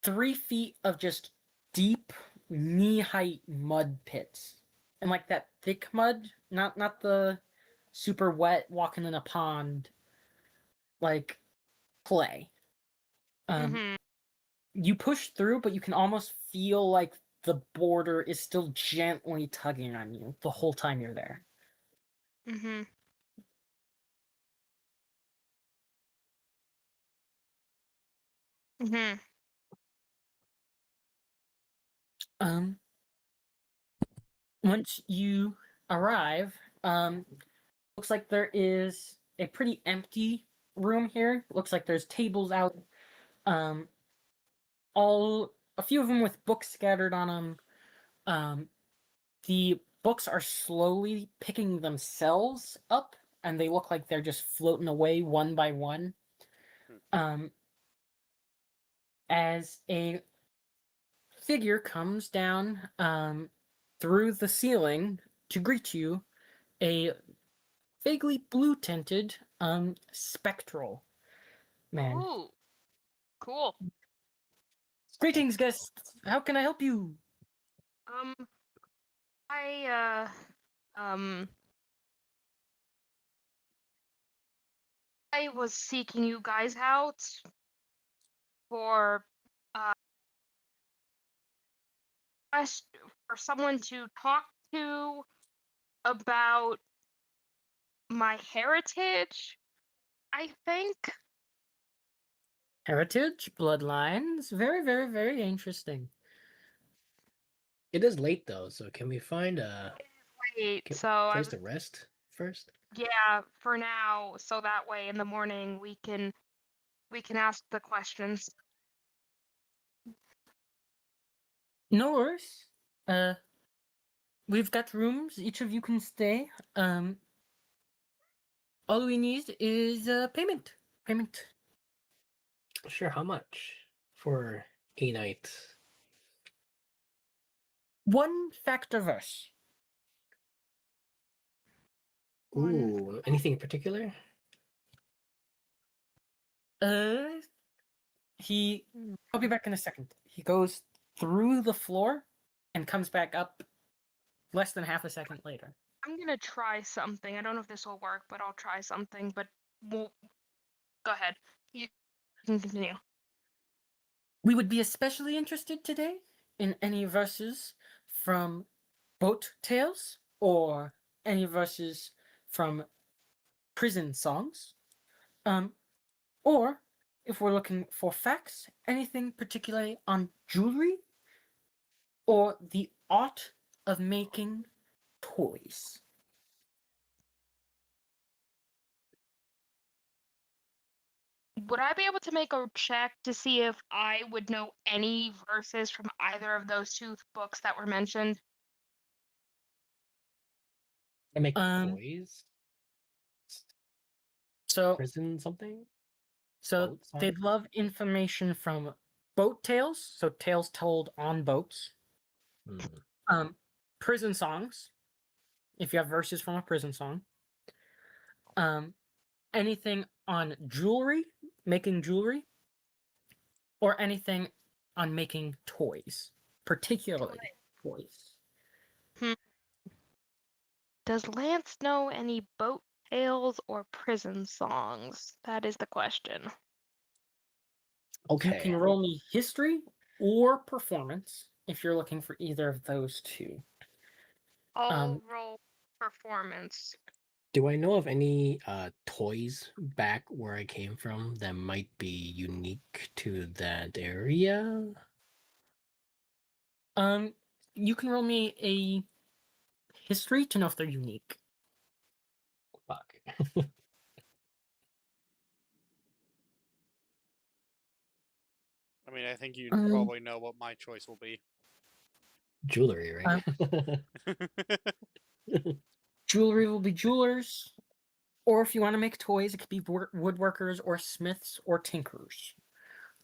3 feet of just deep, knee-height mud pits. And, like, that thick mud, not the super wet walking in a pond, like, clay. Mhm. You push through, but you can almost feel like the border is still gently tugging on you the whole time you're there. Mhm. Mhm. Um, Once you arrive, looks like there is a pretty empty room here. Looks like there's tables out, um, all a few of them with books scattered on them. The books are slowly picking themselves up, and they look like they're just floating away one by one. Um, as a figure comes down through the ceiling to greet you, a vaguely blue tinted spectral man. Ooh, cool. Greetings, guests. How can I help you? Um, I um, I was seeking you guys out for uh us for someone to talk to about my heritage, I think. Heritage, bloodlines. Very, very, very interesting. It is late though, so can we find a Wait, ca- so I place was to rest first? yeah, for now, so that way in the morning we can ask the questions. No worries. Uh, we've got rooms. Each of you can stay. All we need is payment. Payment. Sure, how much for a night? One factor verse. One Ooh, anything in particular? Uh, he. Mm, I'll be back in a second. He goes through the floor and comes back up less than half a second later. I'm gonna try something. I don't know if this will work, but I'll try something. But we'll go ahead. You can continue. We would be especially interested today in any verses from Boat Tales or any verses from prison songs. Um, or if we're looking for facts, anything particularly on jewelry or the art of making toys. Would I be able to make a check to see if I would know any verses from either of those two books that were mentioned? I make Um, toys? so Prison something? so Boat they'd songs? love information from boat tales, so tales told on boats. Hmm. Um, prison songs, if you have verses from a prison song. Um, anything on jewelry, making jewelry, or anything on making toys, particularly toys. Hmm. Does Lance know any boat tales or prison songs? That is the question. You can Okay. roll me history or performance if you're looking for either of those two. I'll Um, roll performance. Do I know of any toys back where I came from that might be unique to that area? um, you can roll me a history to know if they're unique. Fuck. I mean, I think you'd Um, probably know what my choice will be. Jewelry, um, right? jewelry will be jewelers, or if you want to make toys, it could be woodworkers or smiths or tinkers.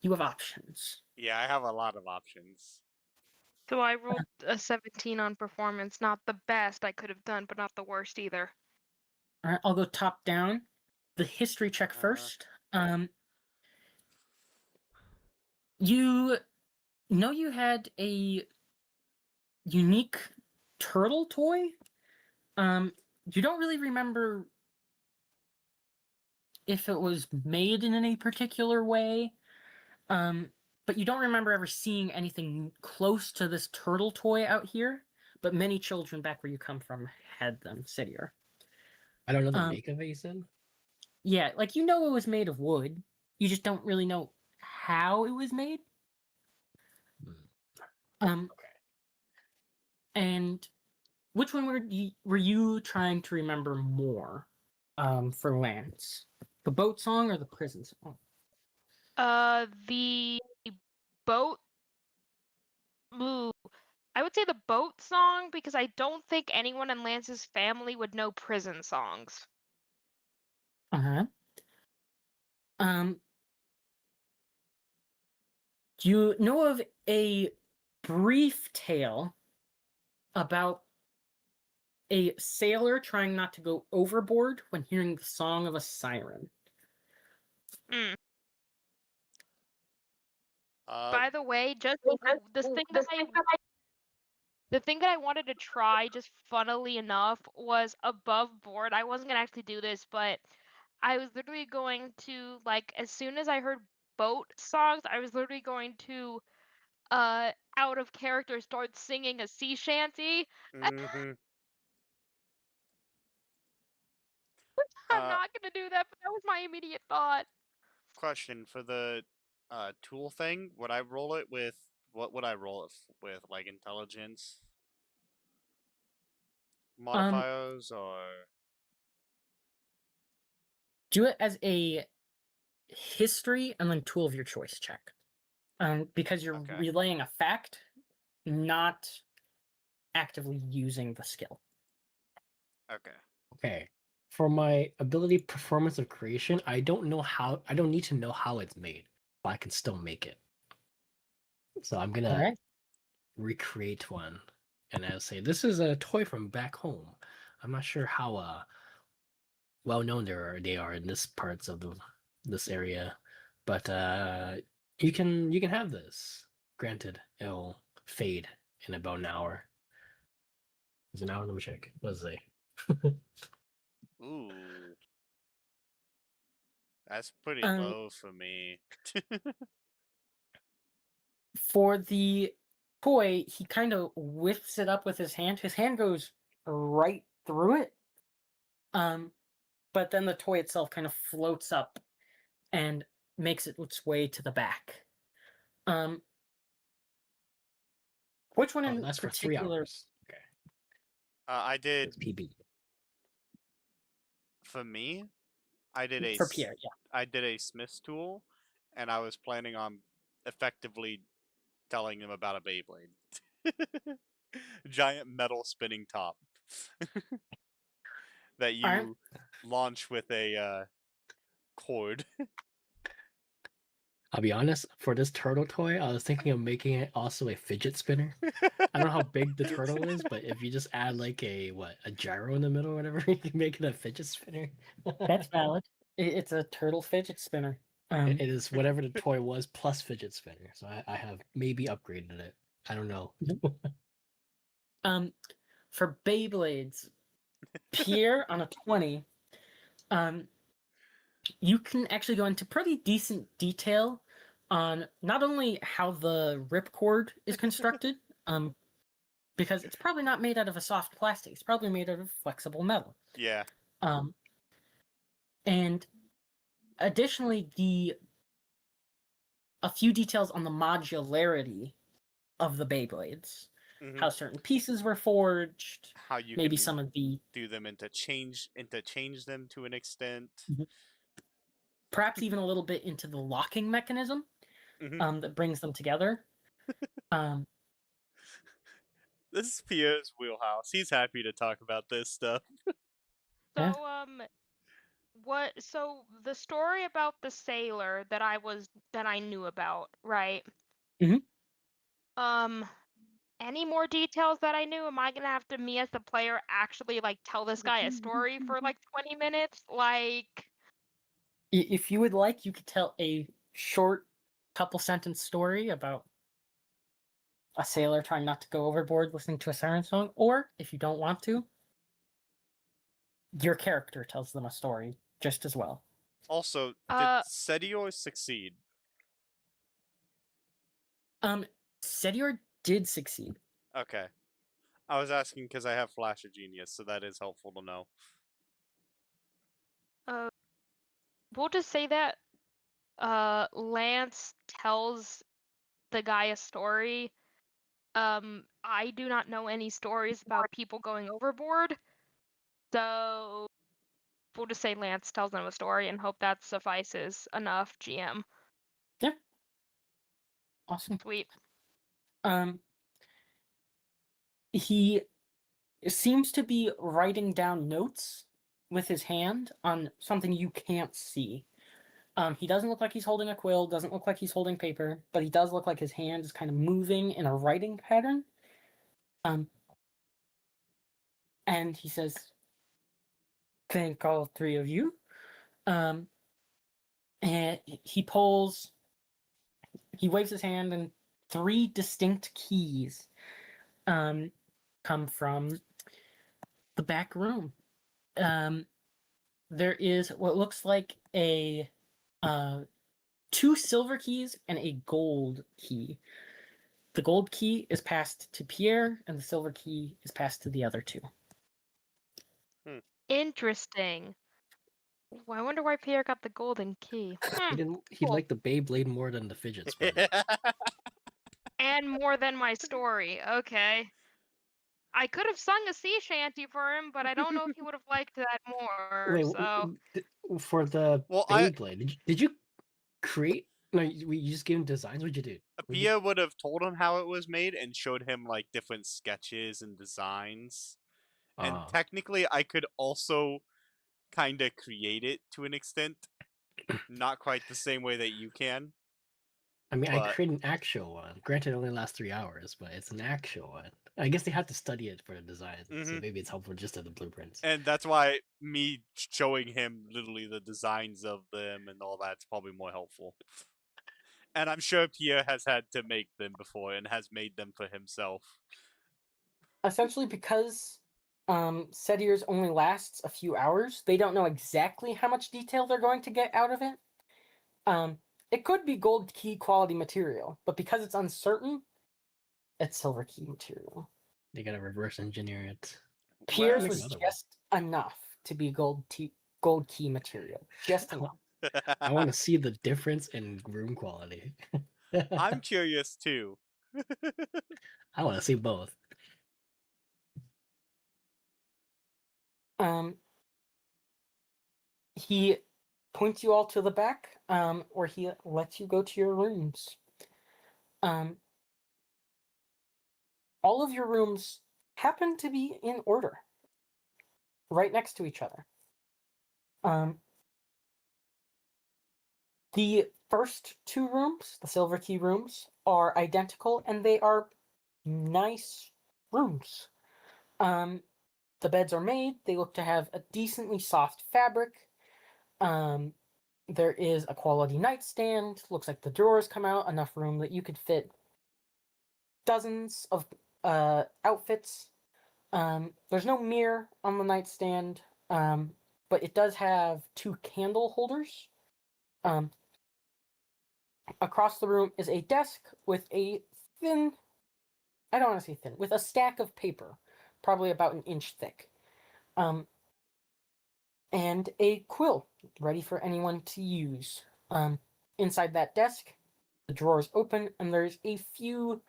You have options. Yeah, I have a lot of options. So I rolled a 17 on performance. Not the best I could have done, but not the worst either. All right, I'll go top down. The history check Uh, first. You know you had a unique turtle toy. You don't really remember if it was made in any particular way. But you don't remember ever seeing anything close to this turtle toy out here. But many children back where you come from had them, said here. I don't know the Um, make of it, you said? Yeah, like you know it was made of wood. You just don't really know how it was made. Um, Okay. and which one were you trying to remember more? For Lance, the boat song or the prison song? The boat. Ooh, I would say the boat song because I don't think anyone in Lance's family would know prison songs. Uh huh. Um, do you know of a brief tale about a sailor trying not to go overboard when hearing the song of a siren? Mm. Uh, By the way, just the thing that I wanted to try, just funnily enough, was above board. I wasn't gonna actually do this, but I was literally going to like as soon as I heard boat songs, I was literally going to out of character start singing a sea shanty. mm-hmm. I'm Uh, not gonna do that, but that was my immediate thought. question for the tool thing. Would I roll it with what would I roll it with? Like intelligence Um, modifiers or do it as a history and then tool of your choice check. Because you're okay. relaying a fact, not actively using the skill. Okay. Okay. For my ability performance of creation, I don't need to know how it's made, but I can still make it. So I'm All gonna right. recreate one. And I'll say, this is a toy from back home. I'm not sure how well known they are in this parts of this area. But you can have this. Granted, it'll fade in about an hour. Is it an hour? Let me check. What does it say? Ooh, that's pretty Um, low for me. for the toy, he kind of whips it up with his hand. His hand goes right through it. But then the toy itself kind of floats up and makes its way to the back. Um, which one Oh, in that's for three particular hours. Okay. I did It's PB. for me. I did for Pierre? Yeah. I did a Smith's tool, and I was planning on effectively telling him about a Beyblade. Giant metal spinning top that All right. you launch with a cord. I'll be honest, for this turtle toy, I was thinking of making it also a fidget spinner. I don't know how big the turtle is, but if you just add like a gyro in the middle or whatever, you can make it a fidget spinner. That's valid. It's a turtle fidget spinner. It is whatever the toy was plus fidget spinner. So I have maybe upgraded it. I don't know. um, for Beyblades, Pierre on a 20, um, you can actually go into pretty decent detail on not only how the ripcord is constructed, because it's probably not made out of a soft plastic, it's probably made out of flexible metal. Yeah. Um, and additionally, a few details on the modularity of the Beyblades, Hmm. how certain pieces were forged, How you maybe can some of the do them interchange them to an extent. perhaps even a little bit into the locking mechanism Hmm. that brings them together. Um, This is Pierre's wheelhouse. He's happy to talk about this stuff. yeah. So so the story about the sailor that I knew about, right? Mhm. Um any more details that I knew? Am I gonna have to, me as the player, actually like tell this guy a story for like 20 minutes? Like, If you would like, you could tell a short couple sentence story about a sailor trying not to go overboard listening to a siren song, or if you don't want to, your character tells them a story just as well. Also, did Uh, Sedior succeed? Sedior did succeed. Okay. I was asking because I have Flash of Genius, so that is helpful to know. we'll just say that Lance tells the guy a story. I do not know any stories about people going overboard, so we'll just say Lance tells them a story and hope that suffices enough, GM. Yeah. Awesome. Sweet. He seems to be writing down notes with his hand on something you can't see. He doesn't look like he's holding a quill, doesn't look like he's holding paper, but he does look like his hand is kind of moving in a writing pattern. And he says, "Thank all three of you." And he waves his hand, and three distinct keys come from the back room. There is what looks like a two silver keys and a gold key. The gold key is passed to Pierre, and the silver key is passed to the other two. Interesting. I wonder why Pierre got the golden key. He Cool. liked the Beyblade more than the fidget spinner. And more than my story. Okay. I could have sung a sea shanty for him, but I don't know if he would have liked that more. Wait, So for the Well, Beyblade, did you create? No, you just gave him designs. What'd you do? Pia would have told him how it was made and showed him like different sketches and designs. And Ah. technically, I could also kind of create it to an extent. Not quite the same way that you can. I mean, I But- created an actual one. Granted, it only lasts 3 hours, but it's an actual one. I guess they had to study it for the design, so Mhm. maybe it's helpful just to the blueprints. And that's why me showing him literally the designs of them and all that's probably more helpful. And I'm sure Pierre has had to make them before and has made them for himself. Essentially, because Sedier's only lasts a few hours, they don't know exactly how much detail they're going to get out of it. It could be gold key quality material, but because it's uncertain, it's silver key material. They gotta reverse engineer it. Pierre's Make was another one. just enough to be gold key material. Just enough. I want to see the difference in room quality. I'm curious too. I want to see both. He points you all to the back, where he lets you go to your rooms. All of your rooms happen to be in order, right next to each other. The first two rooms, the silver key rooms, are identical, and they are nice rooms. The beds are made. They look to have a decently soft fabric. There is a quality nightstand. Looks like the drawers come out enough room that you could fit dozens of outfits. There's no mirror on the nightstand, but it does have two candle holders. Across the room is a desk with a thin, I don't want to say thin, with a stack of paper, probably about an inch thick. And a quill ready for anyone to use. Inside that desk, the drawers open, and there's a few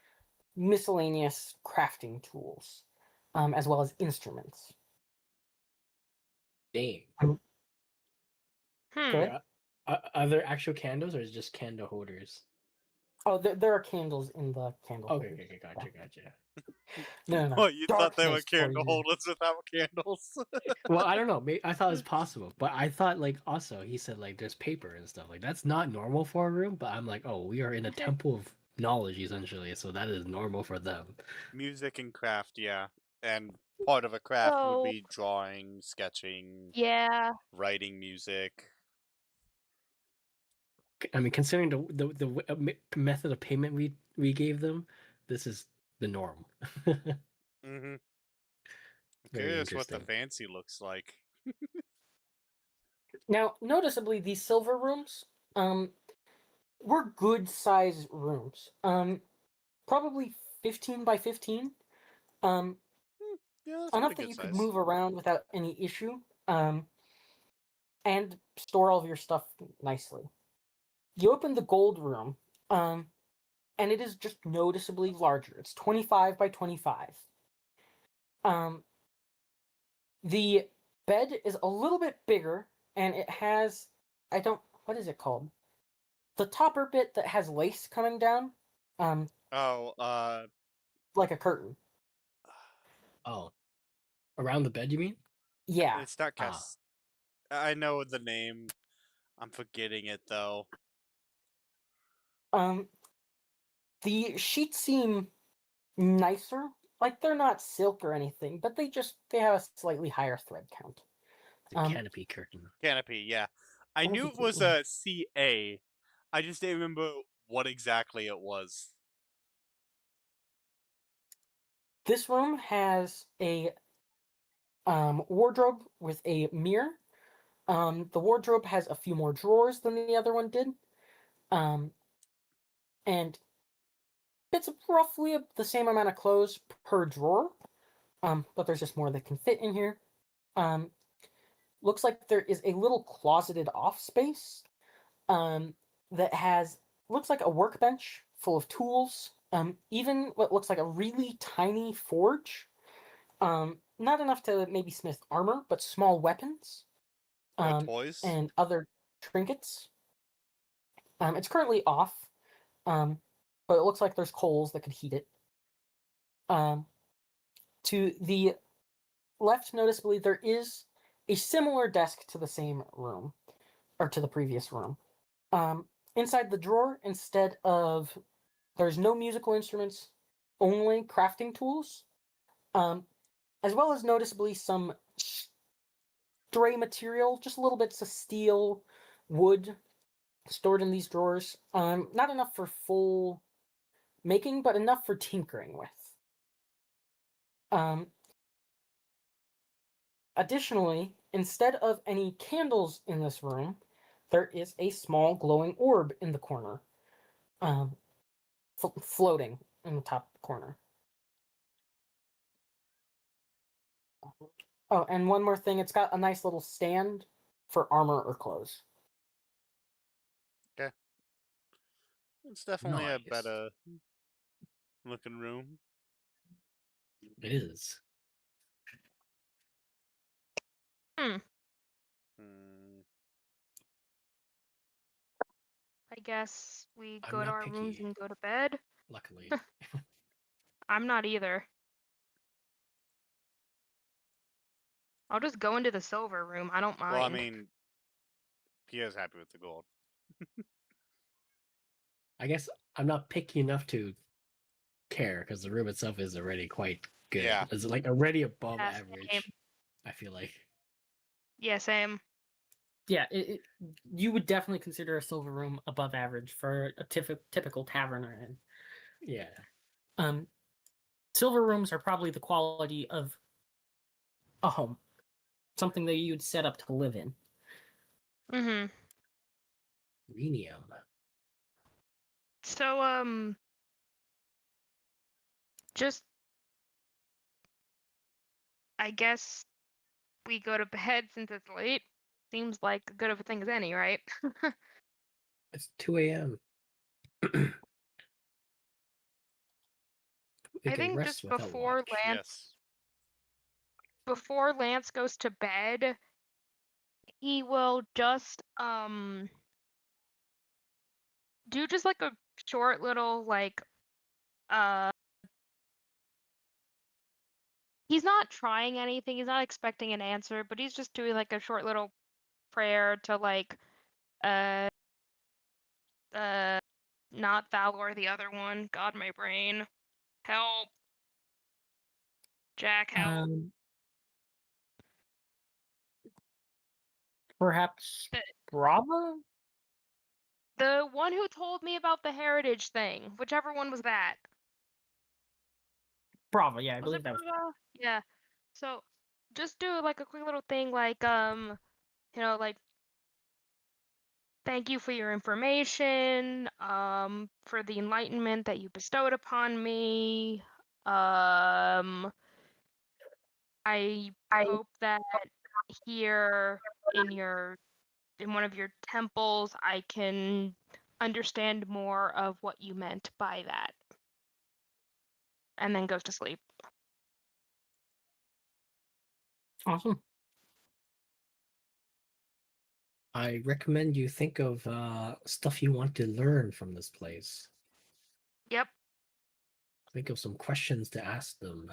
miscellaneous crafting tools, as well as instruments. Dang. Hmm. Good. Are there actual candles or is it just candle holders? Oh, there are candles in the candle Okay, holders. okay, gotcha. No. Well, you thought they were Darkness for candle you. holders without candles. Well, I don't know. I thought it was possible, but I thought like also he said like there's paper and stuff like that's not normal for a room. But I'm like, oh, we are in a temple of knowledge essentially, so that is normal for them. Music and craft, yeah. And part of a craft would So be drawing, sketching, yeah, writing music. I mean, considering the method of payment we gave them, this is the norm. Mm-hmm. Very Curious what the interesting. fancy looks like. Now, noticeably, these silver rooms, were good size rooms. Probably 15 by 15. Um, Yeah, that's enough pretty that good you could size. move around without any issue. And store all of your stuff nicely. You open the gold room, and it is just noticeably larger. It's 25 by 25. Um, the bed is a little bit bigger, and it has, I don't, what is it called? The topper bit that has lace coming down, Oh, like a curtain. Oh, around the bed, you mean? Yeah. it's not Ah, cast. I know the name. I'm forgetting it though. Um, the sheets seem nicer. Like they're not silk or anything, but they have a slightly higher thread count. the canopy curtain. Canopy, yeah. I knew Canopy it was curtain. a CA. I just didn't remember what exactly it was. This room has a wardrobe with a mirror. The wardrobe has a few more drawers than the other one did. And it's roughly the same amount of clothes per drawer. But there's just more that can fit in here. Um, looks like there is a little closeted off space that has looks like a workbench full of tools. Even what looks like a really tiny forge. Not enough to maybe smith armor, but small weapons. No toys. And other trinkets. It's currently off, but it looks like there's coals that could heat it. To the left, noticeably, there is a similar desk to the same room, or to the previous room. Inside the drawer, instead of there's no musical instruments, only crafting tools, as well as noticeably some stray material, just little bits of steel, wood stored in these drawers. Not enough for full making, but enough for tinkering with. Um, Additionally, instead of any candles in this room, there is a small glowing orb in the corner, um, floating in the top corner. Oh, and one more thing, it's got a nice little stand for armor or clothes. Okay. It's definitely a Nice. better looking room. It is. Hmm. Hmm. I guess we I'm go to not our rooms picky, and go to bed. luckily. I'm not either. I'll just go into the silver room. I don't mind. Well, I mean, Pierre's happy with the gold. I guess I'm not picky enough to care because the room itself is already quite good. Yeah. It's like already above Yeah, same. average. I feel like. Yeah, same. Yeah, you would definitely consider a silver room above average for a typical taverner. And Yeah. silver rooms are probably the quality of a home, something that you'd set up to live in. Mm-hmm. Rhenium. So, just I guess we go to bed since it's late. Seems like as good of a thing as any, right? It's 2 a.m. We I can think rest just without watch. Yes. before Lance goes to bed, he will just do just like a short little like uh he's not trying anything, he's not expecting an answer, but he's just doing like a short little prayer to like uh uh not Valor the other one. God, my brain. Help. Jack, help. Um, perhaps Uh, Brava? The one who told me about the heritage thing, whichever one was that. Bravo, yeah, I Was believe it that was. Bravo? Yeah. So just do like a quick little thing like like thank you for your information, for the enlightenment that you bestowed upon me. I hope that here in one of your temples I can understand more of what you meant by that. And then goes to sleep. Awesome. I recommend you think of stuff you want to learn from this place. Yep. Think of some questions to ask them.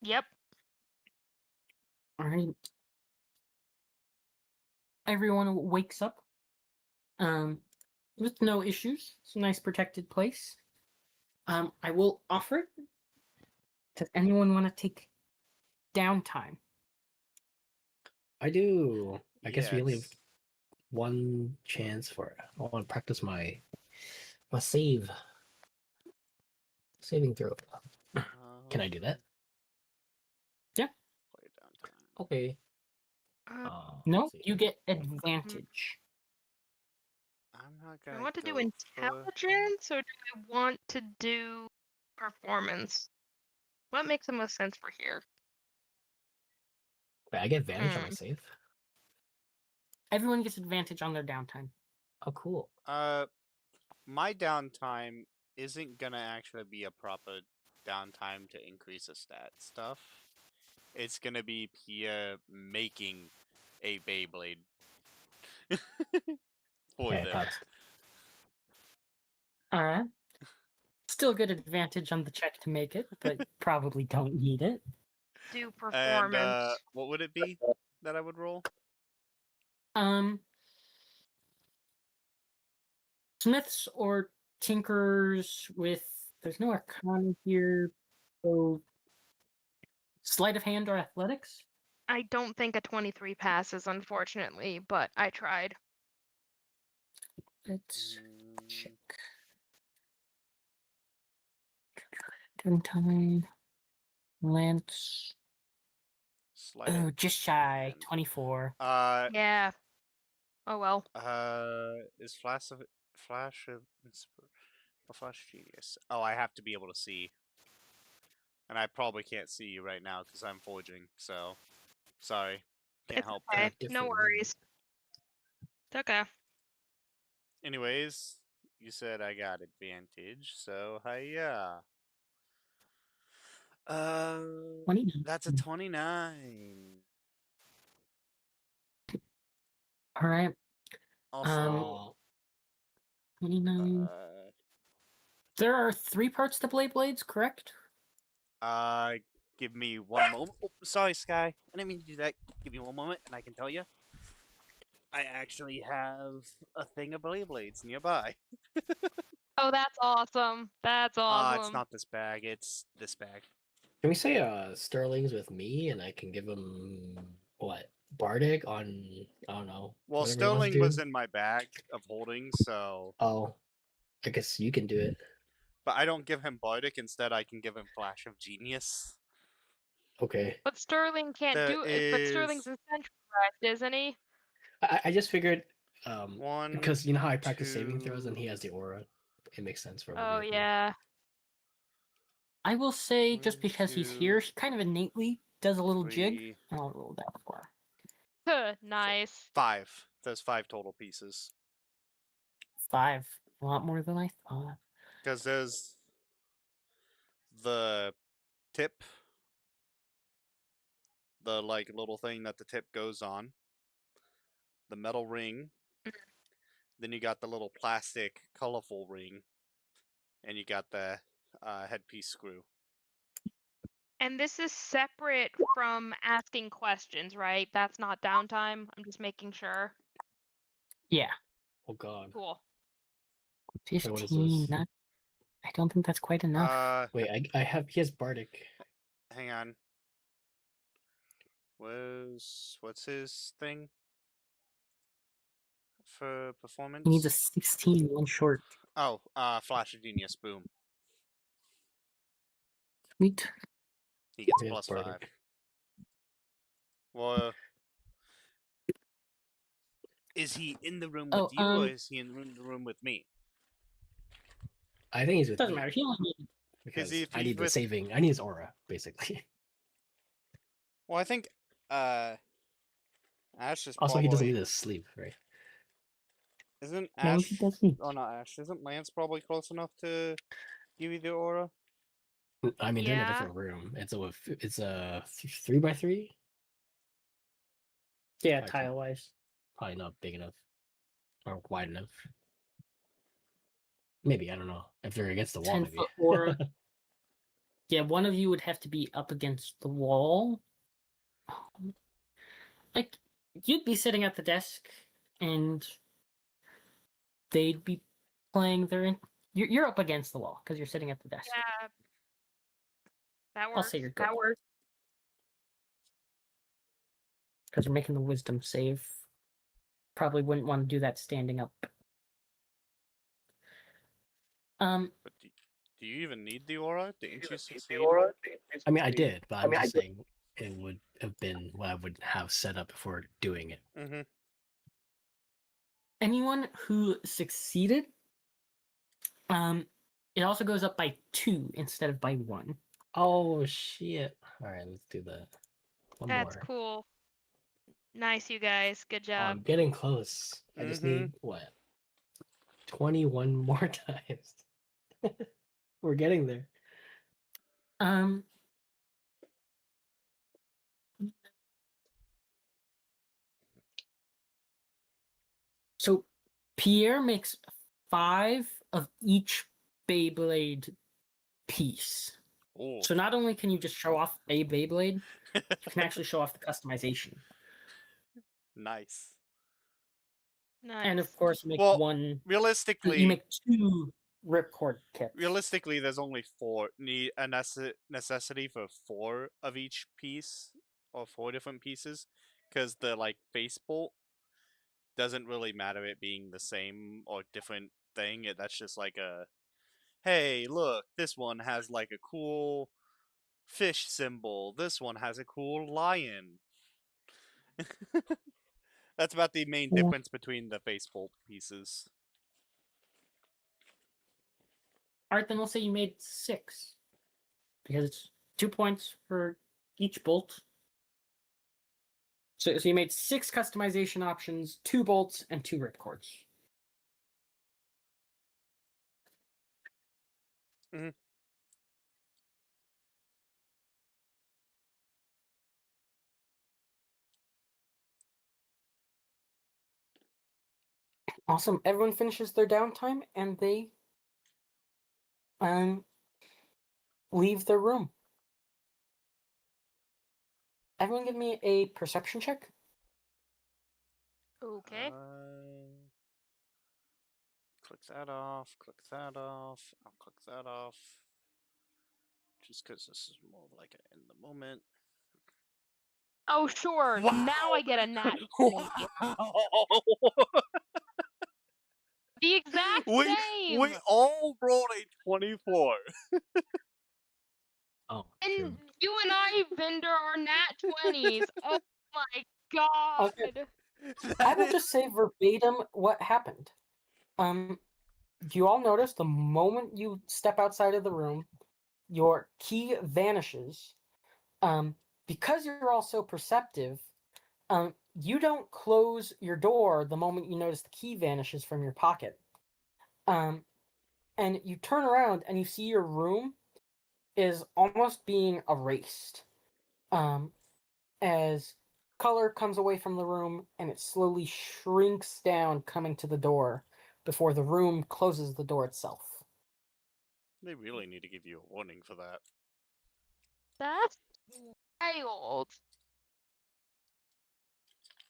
Yep. All right. Everyone wakes up. With no issues. It's a nice protected place. I will offer it. Does anyone want to take downtime? I do. I guess we only have Yes. one chance for it. I want to practice my saving throw. Can I do that? Yeah. Play downtime. Okay. No, let's see. you get advantage. I'm not Do gonna I want to do go for. intelligence or do I want to do performance? What makes the most sense for here? Wait, I get advantage on my Hmm. save. Everyone gets advantage on their downtime. Oh, cool. My downtime isn't gonna actually be a proper downtime to increase a stat stuff. It's gonna be Pia making a Beyblade for Okay, them. pass. All right. Still get advantage on the check to make it, but probably don't need it. Do And performance. what would it be that I would roll? Smiths or tinkers with there's no arcana here, so sleight of hand or athletics. I don't think a 23 passes, unfortunately, but I tried. Let's Mm, check. Downtime. Lance. Sleight of Just shy. hand. 24. Yeah. Oh well. Is Flash of a Flash Genius? Oh, I have to be able to see, and I probably can't see you right now because I'm forging. So, sorry, can't It's help okay. that. No Different worries. It's okay. Anyways, you said I got advantage, so hiya. 29. That's a 29. All right. Also, 29. There are 3 parts to Blade Blades, correct? give me one moment. Oh, sorry, Sky. I didn't mean to do that. Give me one moment, and I can tell you. I actually have a thing of Beyblades nearby. Oh, that's awesome. That's It's awesome. not this bag. It's this bag. Can we say Sterling's with me and I can give him what? Bardic on I don't know. Well, Whatever he wants to Sterling was do. in my bag of holding, so. Oh, I guess you can do it. But I don't give him Bardic. Instead, I can give him Flash of Genius. Okay. But Sterling can't There do it. But Sterling's is in Central West, isn't he? I just figured one, because you know how I practice saving throws and two, he has the aura. It makes sense for him to be Oh with me. yeah. I will say, just 1, because he's 2, here, he kind of innately does a little jig. 3, I'll roll that for. Nice. 5. There's 5 total pieces. 5. A lot more than I thought. Because there's the tip, the like little thing that the tip goes on, the metal ring, then you got the little plastic colorful ring, and you got the headpiece screw. And this is separate from asking questions, right? That's not downtime. I'm just making sure. Yeah. Oh god. Cool. Wait, what is 15. this? Not. I don't think that's quite enough. Wait, I have he has Bardic. Hang on. What's his thing? for performance? He needs a 16 one short. Oh, Flash of Genius, boom. Sweet. He gets He has plus bardic. 5. Well, is he in the room with Oh, you, or is he in the room with me? I think he's with doesn't you, matter. He only needs because if I he's need the with- saving. I need his aura, basically. Well, I think Ash is Also, he doesn't probably need his sleep, right? isn't No, Ash he doesn't. or not Ash? Isn't Lance probably close enough to give you the aura? I mean, they're in a Yeah. different room. It's a 3x3. Yeah, Probably tile wise. Probably not big enough or wide enough. Maybe, I don't know. If they're against the wall, 10 maybe. foot aura. Yeah, one of you would have to be up against the wall. Like, you'd be sitting at the desk, and they'd be playing their. You're up against the wall because you're sitting at the desk. Yeah. That works. I'll say you're good. That works. Because you're making the wisdom save. Probably wouldn't want to do that standing up. But do you even need the aura? Didn't you succeed? I mean, I did, but I'm just saying it would have been what I would have set up before doing it. Mm-hmm. Anyone who succeeded, it also goes up by 2 instead of by 1. Oh shit! All right, let's do that. One That's more. cool. Nice, you guys. Good Oh, I'm job. getting close. I just need what? 21 more times. We're getting there. So Pierre makes 5 of each Beyblade piece. Oh, So not only can you just show off a Beyblade, you can actually show off the customization. nice. Nice. And of course, you make Well, you Realistically, make 2 ripcord kits. realistically, there's only necessity for 4 of each piece, or 4 different pieces, because the face bolt doesn't really matter it being the same or different thing. That's just like a, hey, look, this one has a cool fish symbol. This one has a cool lion. That's about the main difference between the face bolt pieces. Alright, then we'll say you made 6. Because it's 2 points for each bolt. So you made 6 customization options, 2 bolts, and 2 ripcords. Mm-hmm. Awesome. Everyone finishes their downtime and they leave their room. Everyone give me a perception check. Okay. Click that off. Click that off. I'll click that off. Just because this is more of like an in the moment. Oh, sure. Wow! Now I get a nat 20. The exact same. We all rolled a 24. Oh, And true. you and I, Vendor, are nat 20s. Oh my god. Okay. I will just say verbatim what happened. You all notice the moment you step outside of the room, your key vanishes. Because you're all so perceptive, you don't close your door the moment you notice the key vanishes from your pocket. And you turn around and you see your room is almost being erased. As color comes away from the room and it slowly shrinks down, coming to the door before the room closes the door itself. They really need to give you a warning for that. That's wild.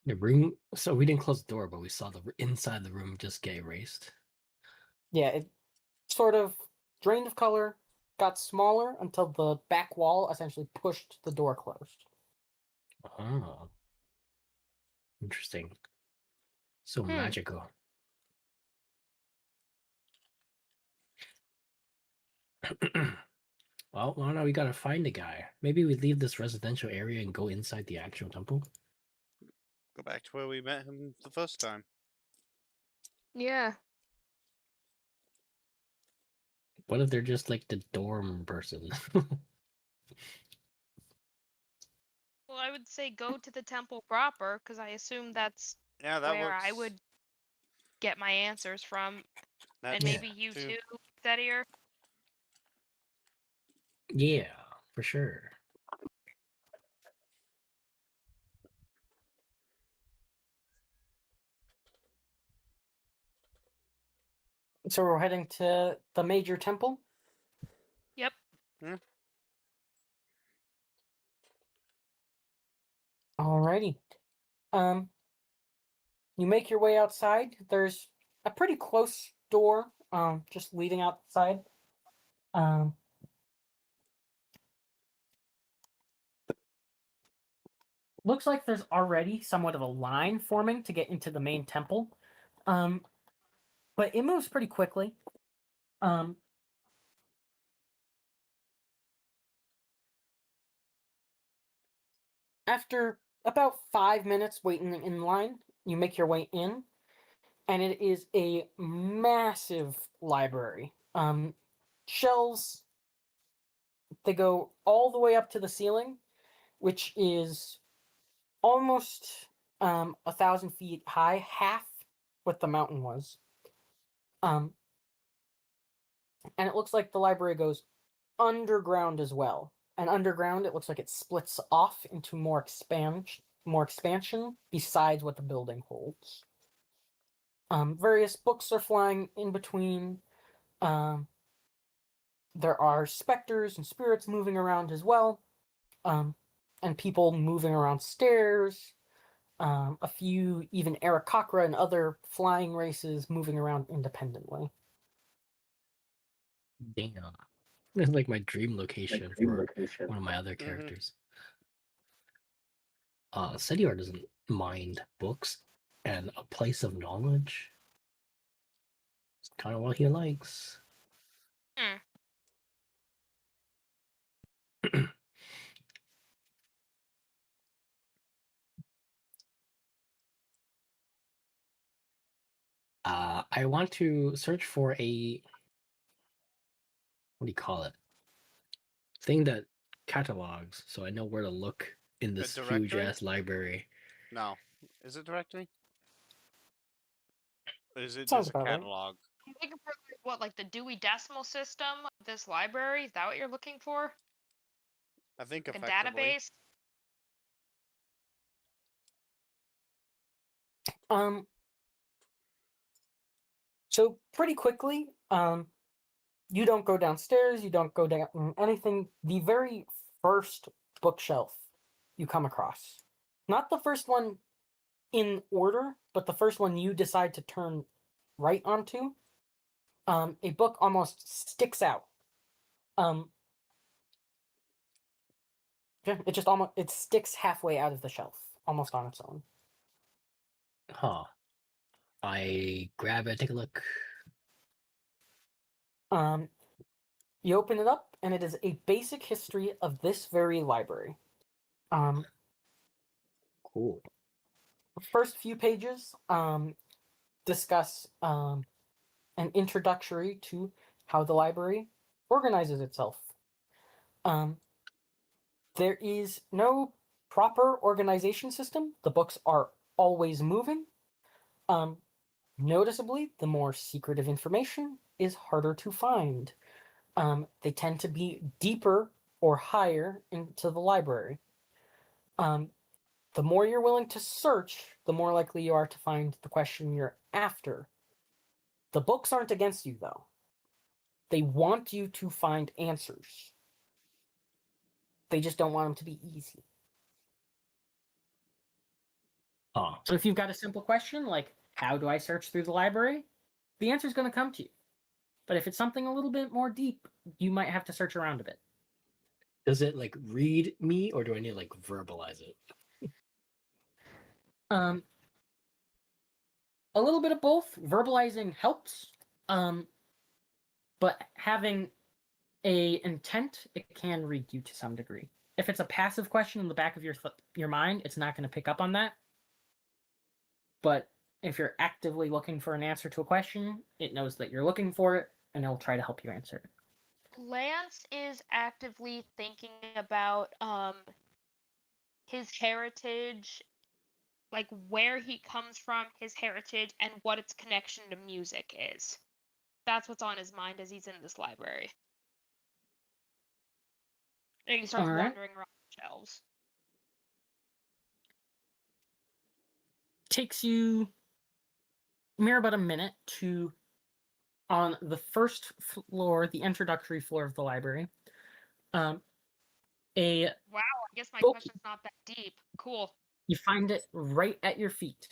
The room. So we didn't close the door, but we saw the inside the room just get erased. Yeah, it sort of drained of color, got smaller until the back wall essentially pushed the door closed. Oh, interesting. So magical. Well, no, we gotta find the guy. Maybe we leave this residential area and go inside the actual temple. Go back to where we met him the first time. Yeah. What if they're just like the dorm person? Well, I would say go to the temple proper, because I assume that's Yeah, that where works. I would get my answers from, That and maybe you too. too, Steadier. Yeah, for sure. So we're heading to the major temple. Yep. Alrighty. You make your way outside. There's a pretty close door, just leading outside. Um, looks like there's already somewhat of a line forming to get into the main temple. But it moves pretty quickly. After about 5 minutes waiting in line, you make your way in, and it is a massive library. Shelves, they go all the way up to the ceiling, which is almost 1,000 feet high, half what the mountain was. And it looks like the library goes underground as well. And underground, it looks like it splits off into more expansion besides what the building holds. Various books are flying in between. Um, there are specters and spirits moving around as well, and people moving around stairs. A few even Arakakra and other flying races moving around independently. Damn. It's like my dream location for one of my other characters. Senior doesn't mind books and a place of knowledge. It's kind of what he likes. Hmm. I want to search for a, what do you call it? Thing that catalogs, so I know where to look in this huge directory? ass library. No. Is it directory? Or is it Sounds just a about right. catalog? I'm looking for what, like the Dewey Decimal System of this library? Is that what you're looking for? I think Like a effectively. database? Um, so pretty quickly, you don't go downstairs, you don't go down anything. The very first bookshelf you come across, not the first one in order, but the first one you decide to turn right onto, a book almost sticks out. It just almost it sticks halfway out of the shelf, almost on its own. Huh. I grab it, take a look. Um, you open it up, and it is a basic history of this very library. Cool. First few pages discuss an introductory to how the library organizes itself. There is no proper organization system. The books are always moving. Noticeably, the more secretive information is harder to find. They tend to be deeper or higher into the library. The more you're willing to search, the more likely you are to find the question you're after. The books aren't against you, though. They want you to find answers. They just don't want them to be easy. Huh. So if you've got a simple question like, how do I search through the library? The answer is going to come to you. But if it's something a little bit more deep, you might have to search around a bit. Does it like read me or do I need to like verbalize it? Um, a little bit of both. Verbalizing helps, but having a intent, it can read you to some degree. If it's a passive question in the back of your mind, it's not going to pick up on that. But if you're actively looking for an answer to a question, it knows that you're looking for it, and it'll try to help you answer it. Lance is actively thinking about his heritage, like where he comes from, his heritage, and what its connection to music is. That's what's on his mind as he's in this library. And he starts Alright. wandering around the shelves. Takes you mere about a minute to, on the first floor, the introductory floor of the library, a Wow, I guess my book. question's not that deep. Cool. You find it right at your feet.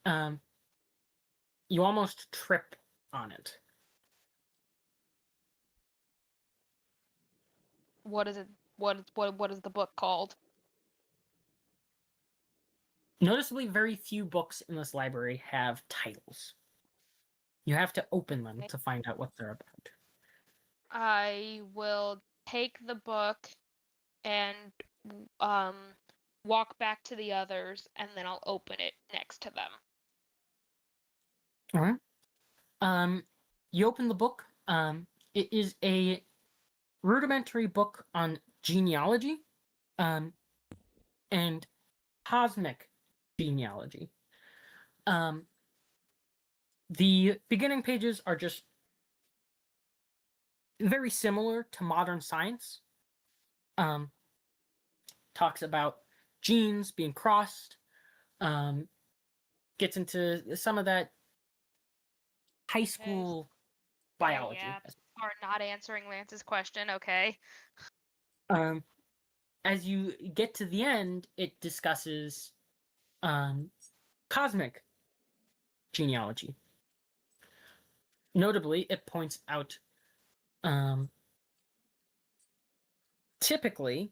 You almost trip on it. What is it? What is the book called? Noticeably, very few books in this library have titles. You have to open them to find out what they're about. I will take the book and walk back to the others, and then I'll open it next to them. All right. You open the book. It is a rudimentary book on genealogy, and cosmic genealogy. The beginning pages are just very similar to modern science. Talks about genes being crossed. Gets into some of that high school biology. Yeah, are not answering Lance's question. Okay. As you get to the end, it discusses cosmic genealogy. Notably, it points out typically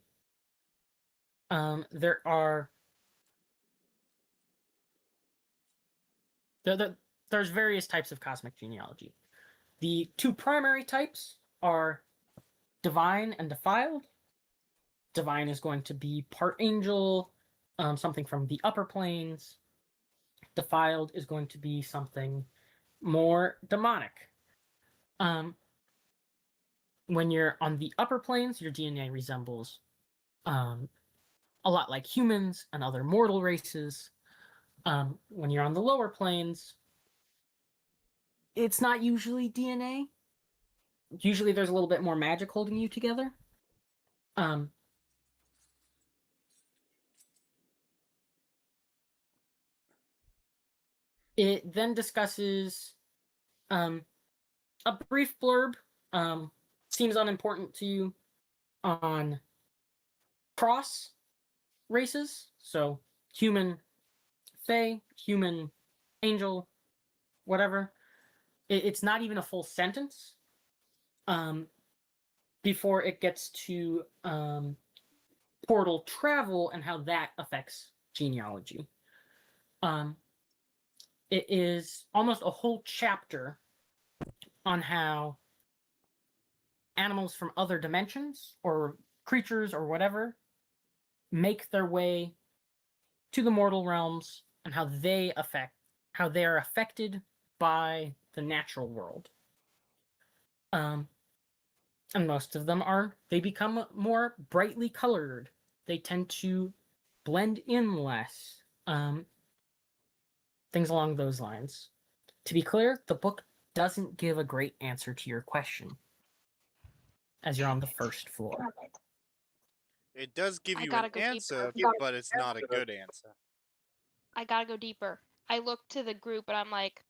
there's various types of cosmic genealogy. The two primary types are divine and defiled. Divine is going to be part angel, something from the upper planes. Defiled is going to be something more demonic. When you're on the upper planes, your DNA resembles a lot like humans and other mortal races. When you're on the lower planes, it's not usually DNA. Usually there's a little bit more magic holding you together. It then discusses a brief blurb, seems unimportant to you, on cross races. So human fae, human angel, whatever. It's not even a full sentence before it gets to portal travel and how that affects genealogy. It is almost a whole chapter on how animals from other dimensions or creatures or whatever make their way to the mortal realms and how they are affected by the natural world. And most of them they become more brightly colored. They tend to blend in less. Things along those lines. To be clear, the book doesn't give a great answer to your question, as you're on the first floor. It does give I you gotta an go answer, deeper. but it's not a good answer. I gotta go deeper. I look to the group and I'm like,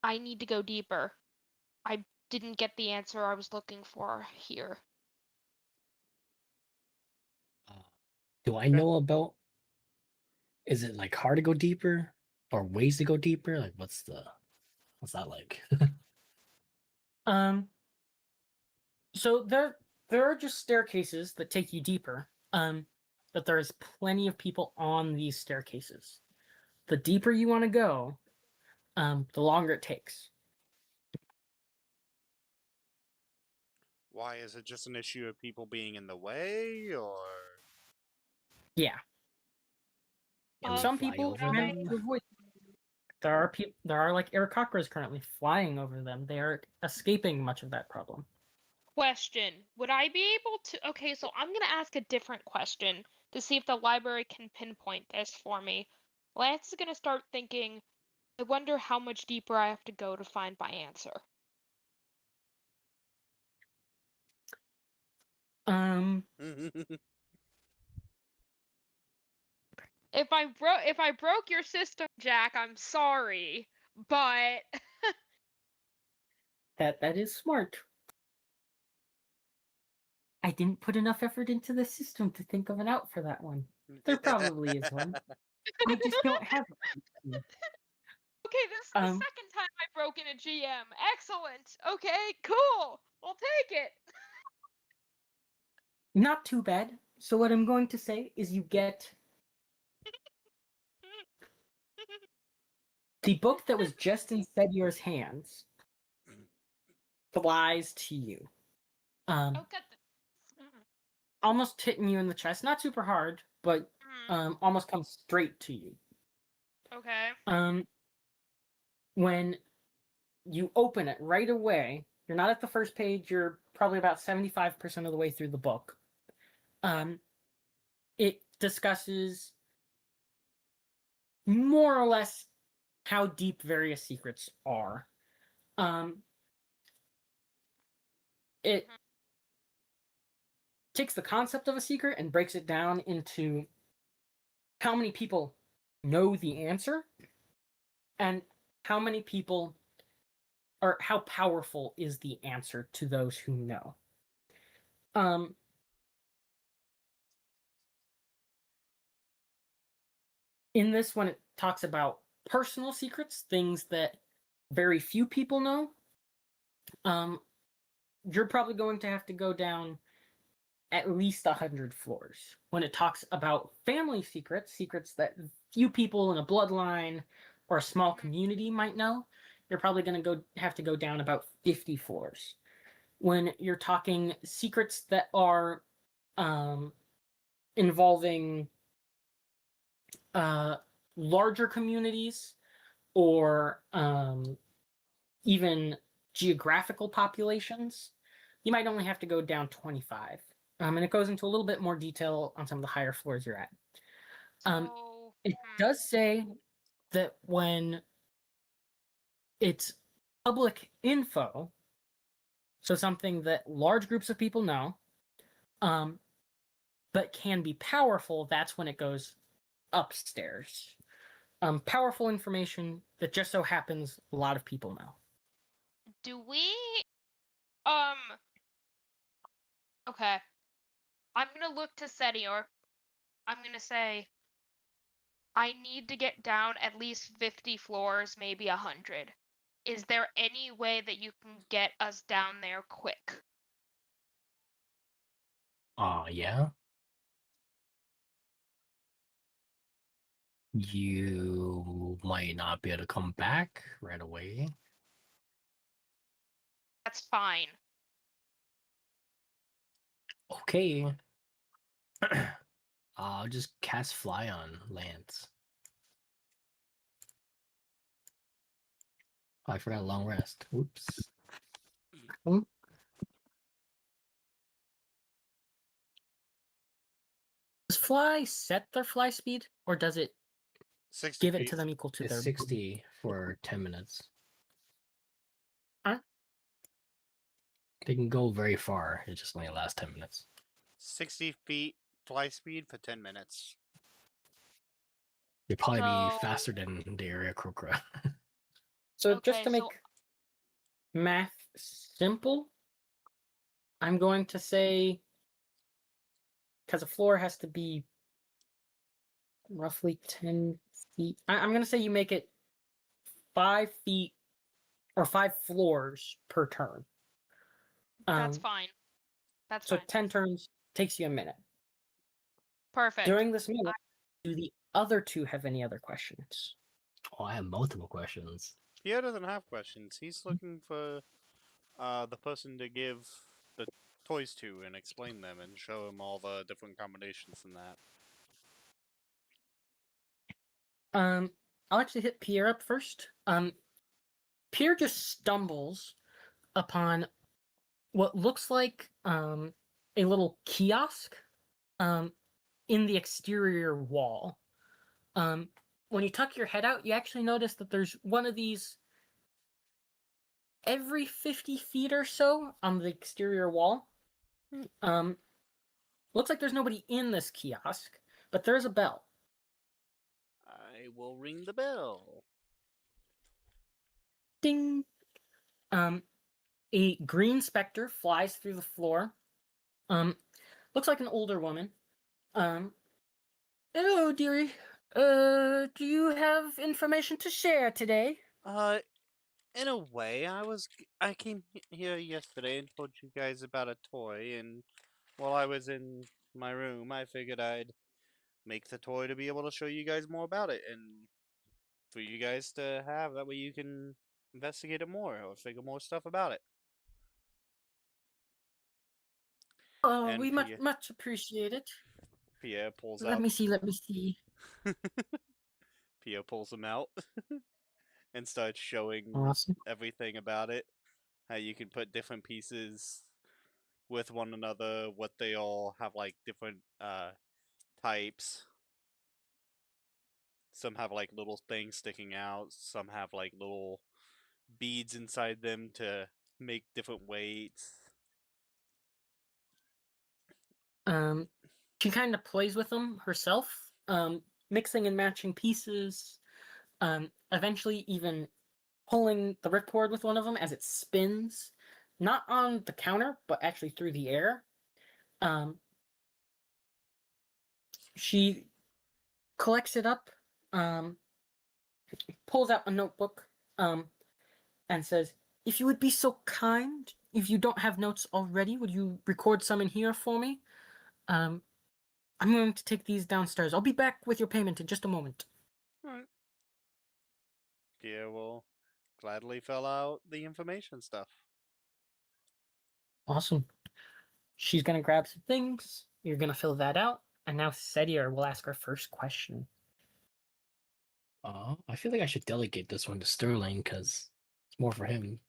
I need to go deeper. I didn't get the answer I was looking for here. Do I know about? Is it like hard to go deeper, or ways to go deeper? Like, what's that like? So there are just staircases that take you deeper. But there is plenty of people on these staircases. The deeper you want to go, the longer it takes. Why is it just an issue of people being in the way, or Yeah, And they some fly people over manage them. to avoid. There are like aircockers currently flying over them. They are escaping much of that problem. Question. Would I be able to... Okay, so I'm going to ask a different question to see if the library can pinpoint this for me. Lance is going to start thinking, I wonder how much deeper I have to go to find my answer. If I broke your system, Jack, I'm sorry, but That is smart. I didn't put enough effort into the system to think of an out for that one. There probably is one. I just don't have it. okay, this is the second time I broke in a GM. Excellent. Okay, cool. I'll take it. Not too bad. So what I'm going to say is you get the book that was just in Fedior's hands flies to you. Oh, got the... Almost hitting you in the chest. Not super hard, but almost comes straight to you. Okay. When you open it right away, you're not at the first page, you're probably about 75% of the way through the book. It discusses more or less how deep various secrets are. It takes the concept of a secret and breaks it down into how many people know the answer and how many people, or how powerful is the answer to those who know. In this one, it talks about personal secrets, things that very few people know. You're probably going to have to go down at least 100 floors. When it talks about family secrets, secrets that few people in a bloodline or a small community might know, you're probably going to have to go down about 50 floors. When you're talking secrets that are involving larger communities or even geographical populations, you might only have to go down 25. And it goes into a little bit more detail on some of the higher floors you're at. It does say that when it's public info, so something that large groups of people know, but can be powerful, that's when it goes upstairs. Powerful information that just so happens a lot of people know. Do we... Okay. I'm gonna look to Senior. I'm gonna say, I need to get down at least 50 floors, maybe 100. Is there any way that you can get us down there quick? Yeah. You might not be able to come back right away. That's fine. Okay. I'll just cast Fly on Lance. Oh, I forgot long rest. Oops. Does Fly set their fly speed, or does it 60 give it feet. to them equal to It's their 60 for 10 minutes. Huh? They can go very far. It just only lasts 10 minutes. 60 feet fly speed for 10 minutes. You'd probably be So- faster than the area Krokra. So Okay, just to make so- math simple, I'm going to say, because a floor has to be roughly 10 feet. I'm going to say you make it 5 feet or 5 floors per turn. That's fine. That's So fine. 10 turns takes you a minute. Perfect. During this minute, do the other two have any other questions? Oh, I have multiple questions. Pierre doesn't have questions. He's looking for the person to give the toys to and explain them and show him all the different combinations and that. I'll actually hit Pierre up first. Pierre just stumbles upon what looks like a little kiosk in the exterior wall. When you tuck your head out, you actually notice that there's one of these every 50 feet or so on the exterior wall. Looks like there's nobody in this kiosk, but there's a bell. I will ring the bell. Ding! A green specter flies through the floor. Looks like an older woman. Hello, dearie. Do you have information to share today? In a way, I came here yesterday and told you guys about a toy, and while I was in my room, I figured I'd make the toy to be able to show you guys more about it, and for you guys to have. That way you can investigate it more or figure more stuff about it. Oh, And we much appreciate it. Pierre pulls Let out. me see. Let me see. Pierre pulls them out and starts showing Awesome. everything about it. How you can put different pieces with one another, what they all have like different types. Some have like little things sticking out, some have like little beads inside them to make different weights. She kind of plays with them herself, mixing and matching pieces. Eventually, even pulling the ripcord with one of them as it spins, not on the counter, but actually through the air. She collects it up, pulls out a notebook, and says, "If you would be so kind, if you don't have notes already, would you record some in here for me? I'm going to take these downstairs. I'll be back with your payment in just a moment." Alright. Pierre will gladly fill out the information stuff. Awesome. She's gonna grab some things. You're gonna fill that out, and now Setier will ask our first question. I feel like I should delegate this one to Sterling because it's more for him.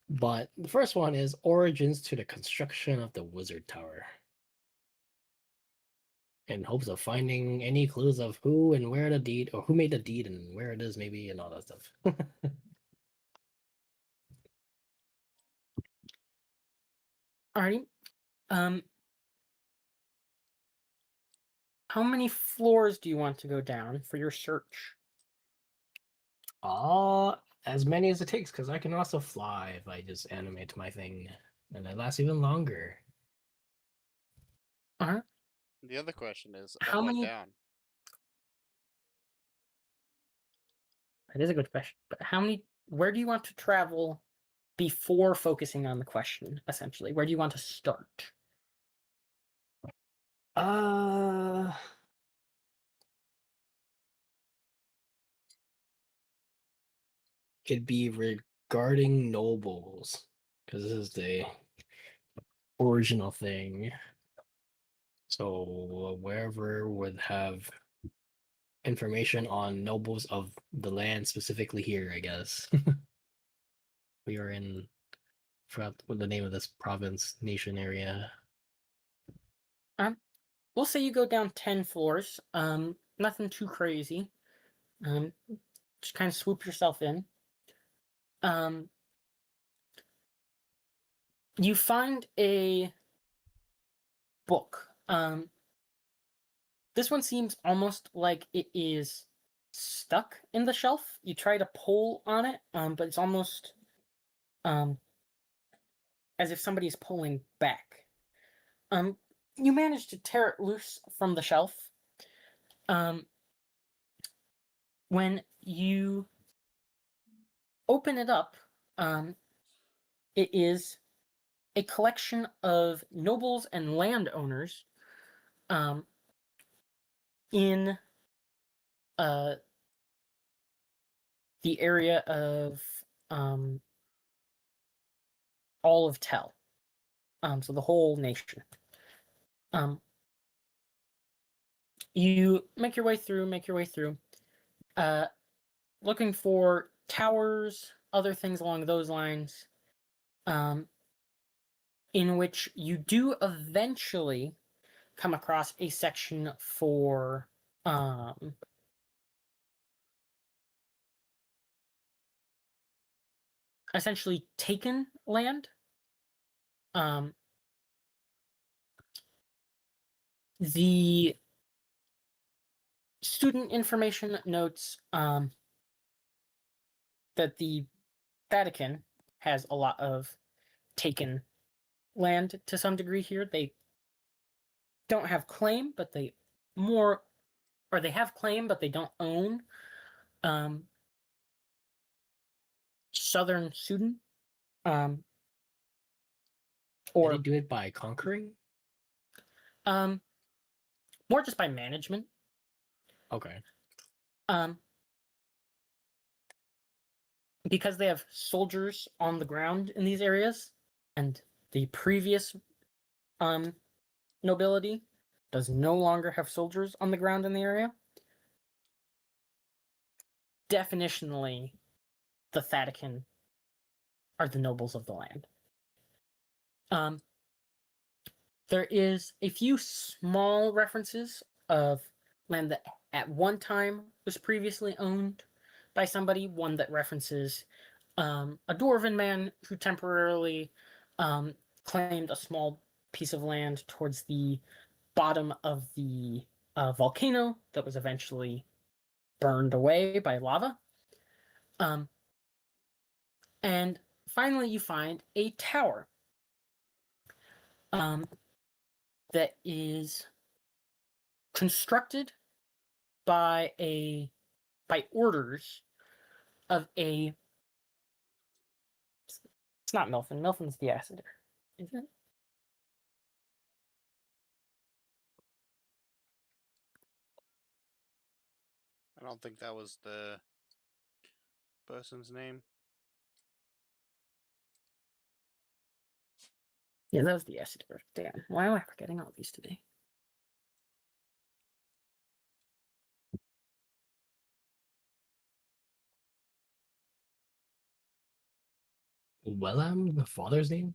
But the first one is origins to the construction of the wizard tower. In hopes of finding any clues of who and where the deed, or who made the deed and where it is, maybe, and all that stuff. Alrighty. How many floors do you want to go down for your search? As many as it takes, because I can also fly if I just animate my thing, and it lasts even longer. Uh-huh. The other question is, How up or many? down? That is a good question. But how many? Where do you want to travel before focusing on the question? Essentially, where do you want to start? Uh, could be regarding nobles, because this is the original thing. So wherever would have information on nobles of the land, specifically here, I guess. We are in, forgot what the name of this province, nation area. We'll say you go down 10 floors. Nothing too crazy. Just kind of swoop yourself in. You find a book. This one seems almost like it is stuck in the shelf. You try to pull on it, but it's almost as if somebody is pulling back. You manage to tear it loose from the shelf. When you open it up, it is a collection of nobles and landowners in the area of all of Tel. So the whole nation. You make your way through, looking for towers, other things along those lines, in which you do eventually come across a section for essentially taken land. The student information notes that the Vatican has a lot of taken land to some degree here. They don't have claim, but they have claim, but they don't own southern Sudan. Did Or they do it by conquering? more just by management. Okay. Because they have soldiers on the ground in these areas, and the previous nobility does no longer have soldiers on the ground in the area. Definitionally, the Vatican are the nobles of the land. There is a few small references of land that at one time was previously owned by somebody. One that references a dwarven man who temporarily claimed a small piece of land towards the bottom of the volcano that was eventually burned away by lava. And finally, you find a tower that is constructed by orders of a. It's not Milfin. Milfin's the Acider, is it? I don't think that was the person's name. Yeah, that was the Acider. Damn, why am I forgetting all these today? Wellam, the father's name?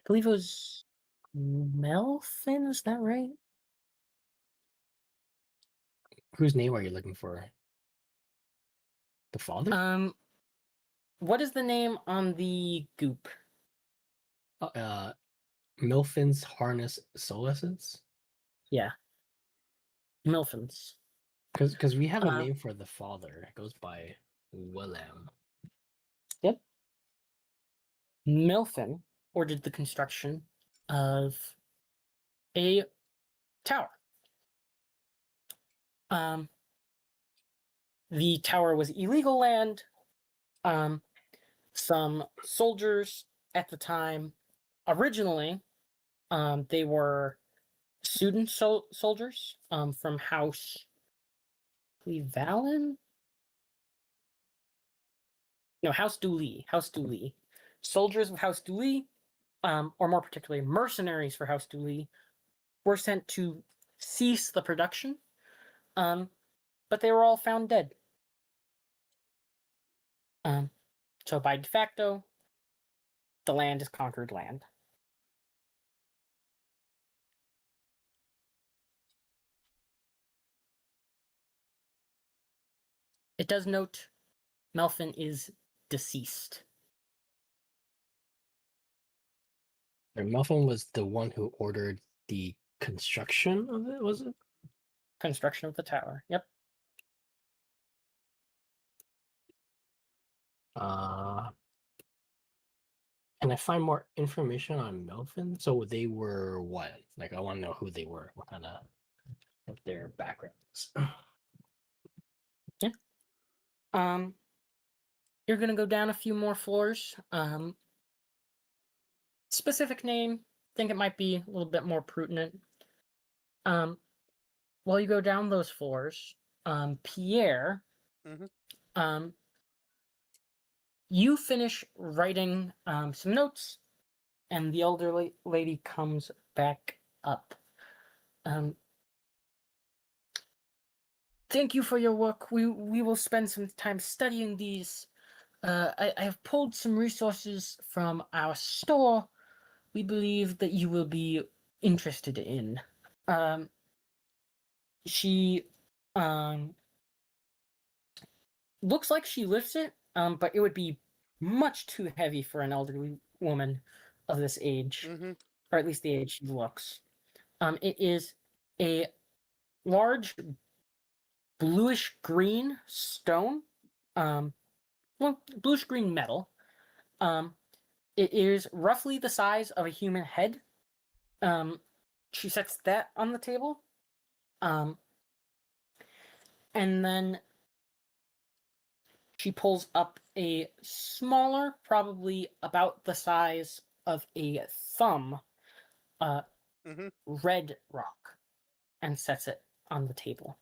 I believe it was Melfin. Is that right? Whose name are you looking for? The father? What is the name on the goop? Milfin's Harness Soul Essence? Yeah, Milfin's. Because we have a name for the father. It goes by Wellam. Yep. Milfin ordered the construction of a tower. The tower was illegal land. Some soldiers at the time, originally, they were student soldiers from House Valen? No, House Dooley. House Dooley. Soldiers of House Dooley, or more particularly mercenaries for House Dooley, were sent to cease the production, but they were all found dead. So by de facto, the land is conquered land. It does note Melfin is deceased. And Milfin was the one who ordered the construction of it, was it? Construction of the tower. Yep. Can I find more information on Melvin? So they were what? Like, I want to know who they were. What kind of what their backgrounds? Yeah. You're gonna go down a few more floors. Specific name. Think it might be a little bit more pertinent. While you go down those floors, Pierre, Mhm. you finish writing some notes, and the elderly lady comes back up. Thank you for your work. We will spend some time studying these. I have pulled some resources from our store. We believe that you will be interested in. Um, she looks like she lifts it, but it would be much too heavy for an elderly woman of this age, Mm-hmm. or at least the age she looks. It is a large bluish green stone, well, bluish green metal. Um, it is roughly the size of a human head. Um, she sets that on the table. Um, and then she pulls up a smaller, probably about the size of a thumb, uh, Mm-hmm. red rock, and sets it on the table.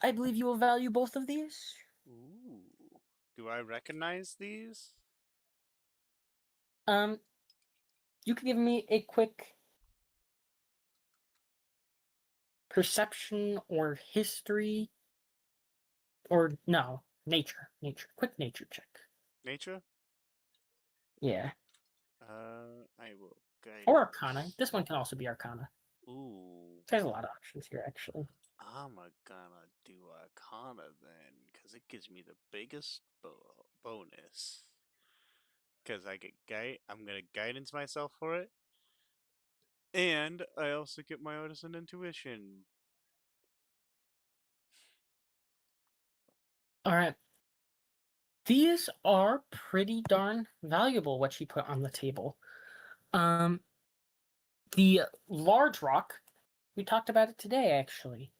I believe you will value both of these. Ooh. Do I recognize these? Um, you can give me a quick perception or history, or no, nature, quick nature check. Nature? Yeah, I will or Arcana. guidance. This one can also be Arcana. Ooh. There's a lot of options here, actually. I'm gonna do Arcana then, because it gives me the biggest bonus. Because I get I'm gonna guidance myself for it, and I also get my artisan intuition. All right. These are pretty darn valuable, what she put on the table. The large rock, we talked about it today, actually,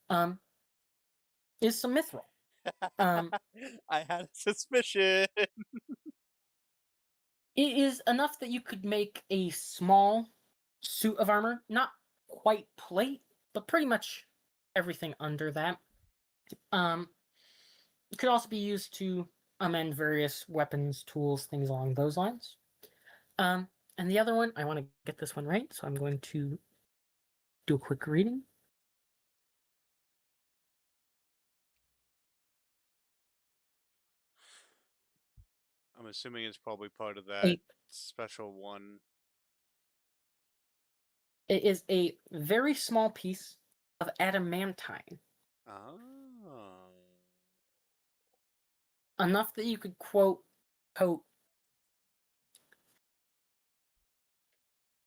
um, is some mithril. Um, I had a suspicion. it is enough that you could make a small suit of armor, not quite plate, but pretty much everything under that. It could also be used to amend various weapons, tools, things along those lines. Um, and the other one, I want to get this one right, so I'm going to do a quick reading. I'm assuming it's probably part of that A, special one. it is a very small piece of adamantine, Oh. enough that you could quote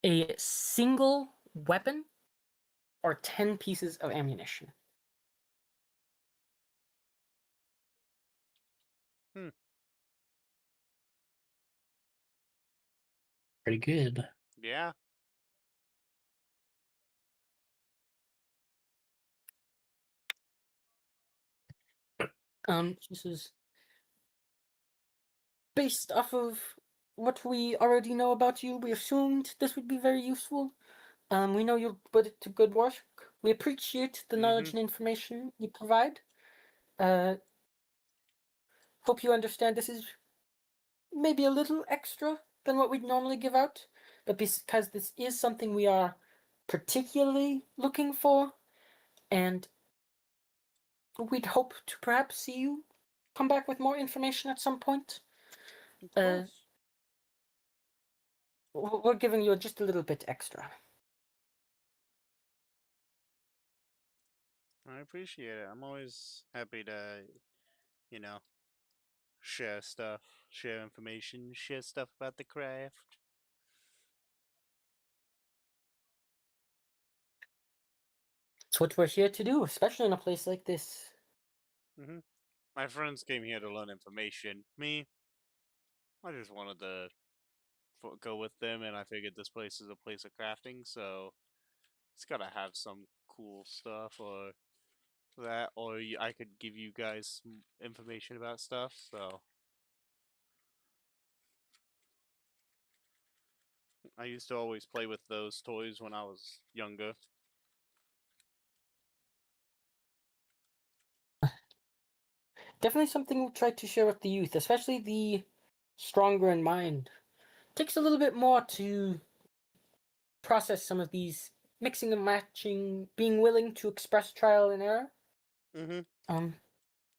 a single weapon or 10 pieces of ammunition. Hmm. Pretty good. Yeah. This is based off of what we already know about you. We assumed this would be very useful. We know you'll put it to good work. We appreciate the knowledge Mm-hmm. and information you provide. Uh, Hope you understand this is maybe a little extra than what we'd normally give out, but because this is something we are particularly looking for, and we'd hope to perhaps see you come back with more information at some point. Of Uh, course. we're giving you just a little bit extra. I appreciate it. I'm always happy to, you know, share stuff, share information, share stuff about the craft. It's what we're here to do, especially in a place like this. Mm-hmm. My friends came here to learn information. Me, I just wanted to go with them, and I figured this place is a place of crafting, so it's gotta have some cool stuff or that, or I could give you guys some information about stuff. So I used to always play with those toys when I was younger. definitely something we'll try to share with the youth, especially the stronger in mind. Takes a little bit more to process some of these mixing and matching, being willing to express trial and error. Mm-hmm. Um,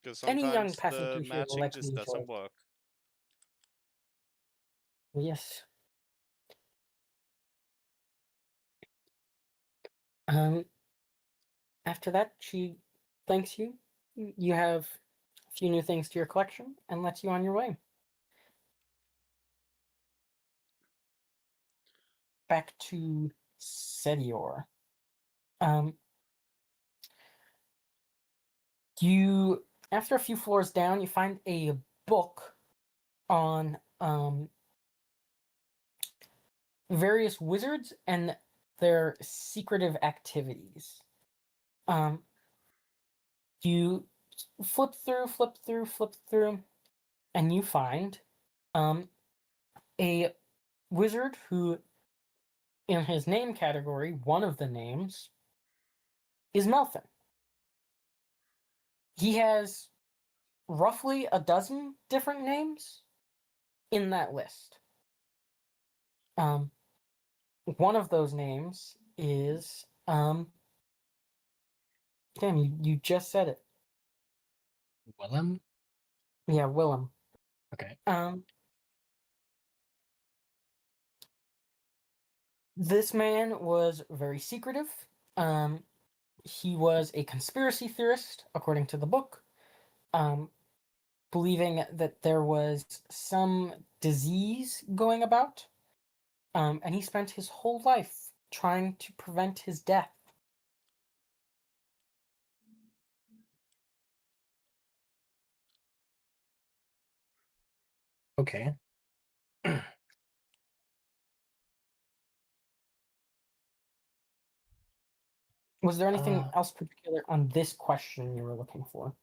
Because any young sometimes passing the through here will matching likely just enjoy doesn't it. work. Yes. Um, after that, she thanks you. You have a few new things to your collection and lets you on your way. Back to Sedior. Um, you after a few floors down, you find a book on various wizards and their secretive activities. Um, you flip through, and you find a wizard who, in his name category, one of the names is Melfin. He has roughly a dozen different names in that list. One of those names is damn, you just said it. Willem? Yeah, Willem. Okay. This man was very secretive. Um, he was a conspiracy theorist, according to the book, believing that there was some disease going about, and he spent his whole life trying to prevent his death. Okay. Was there anything Uh, else particular on this question you were looking for?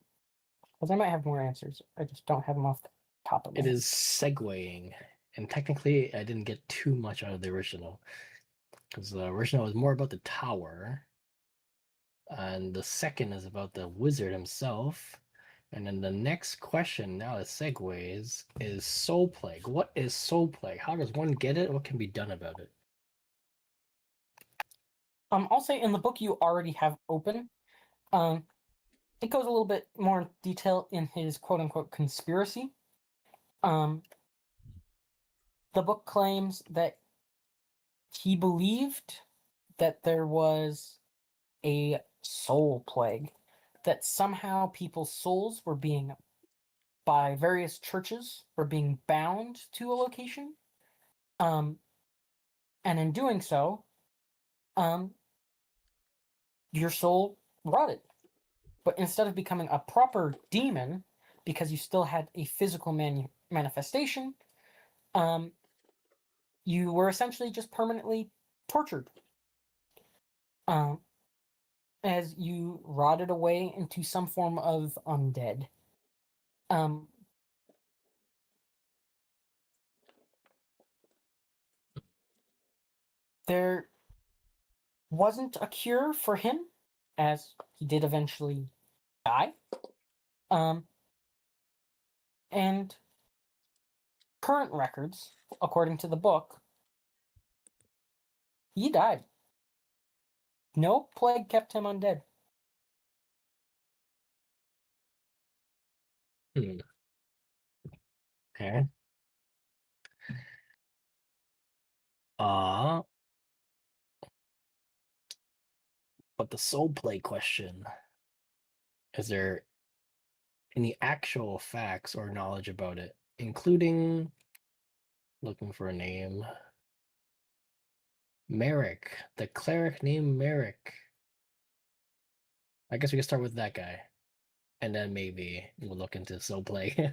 Because I might have more answers. I just don't have them off the top of my it head. is segueing, and technically, I didn't get too much out of the original because the original was more about the tower, and the second is about the wizard himself. And then the next question, now it segues, is Soul Plague. What is Soul Plague? How does one get it? What can be done about it? I'll say in the book you already have open. It goes a little bit more in detail in his quote unquote conspiracy. Um, the book claims that he believed that there was a soul plague, that somehow people's souls were being, by various churches, were being bound to a location. Um, and in doing so, um, your soul rotted. But instead of becoming a proper demon, because you still had a physical manifestation, um, you were essentially just permanently tortured um, as you rotted away into some form of undead. Um, there wasn't a cure for him, as he did eventually die. Um, and current records, according to the book, he died. No plague kept him undead. Hmm. Okay. Uh, but the Soul Plague question, is there any actual facts or knowledge about it, including looking for a name? Merrick, the cleric named Merrick. I guess we can start with that guy, and then maybe we'll look into Soul Plague.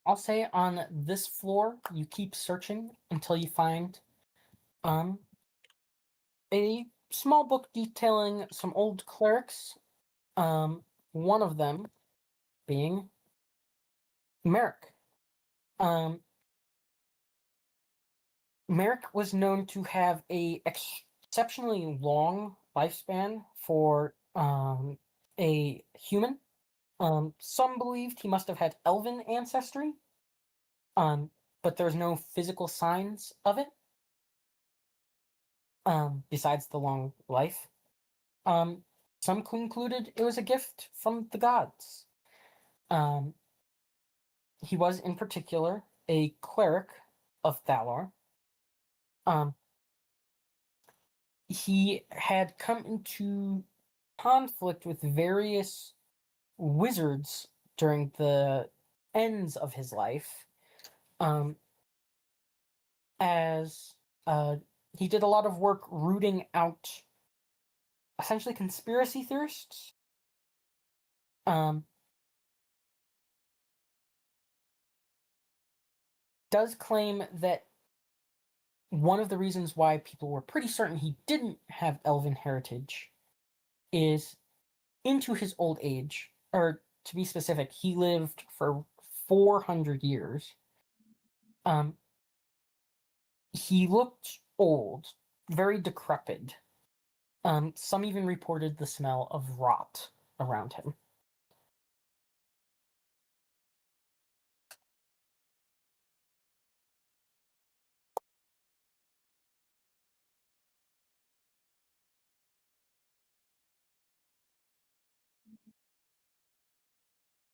I'll say on this floor, you keep searching until you find um, a small book detailing some old clerics. One of them being Merrick. Um, Merrick was known to have a exceptionally long lifespan for a human. Some believed he must have had elven ancestry, but there's no physical signs of it, besides the long life. Some concluded it was a gift from the gods. He was, in particular, a cleric of Thalor. He had come into conflict with various wizards during the ends of his life, as he did a lot of work rooting out essentially conspiracy theorists. Does claim that one of the reasons why people were pretty certain he didn't have elven heritage is into his old age, or to be specific, he lived for 400 years. He looked old, very decrepit. Some even reported the smell of rot around him.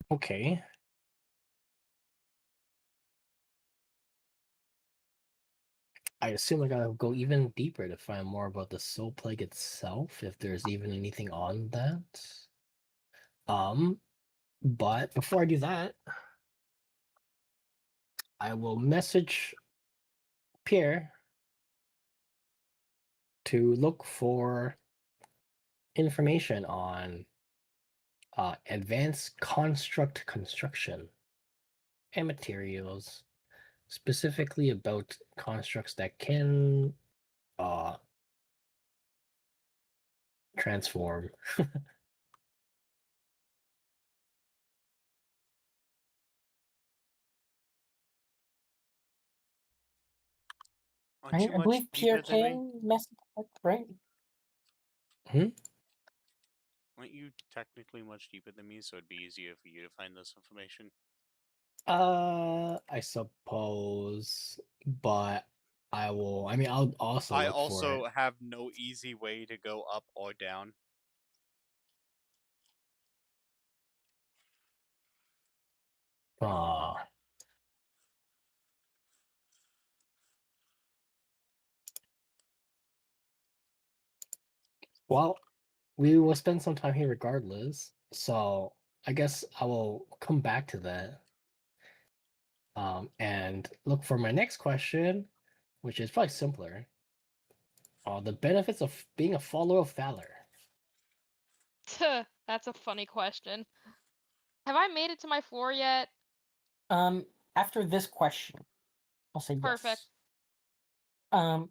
Okay. I assume I gotta go even deeper to find more about the soul plague itself, if there's even anything on that. But before I do that, I will message Pierre to look for information on advanced construct construction and materials, specifically about constructs that can transform. Aren't you I much believe Pierre deeper than me? can mess it up, right? Aren't you technically much deeper than me, so it'd be easier for you to find this information? I suppose, but I will. I mean, I'll also I look for it. also have no easy way to go up or down. Ah, well, we will spend some time here regardless. So I guess I will come back to that. And look for my next question, which is probably simpler. The benefits of being a follower of Valor. That's a funny question. Have I made it to my floor yet? After this question, I'll say Perfect. yes.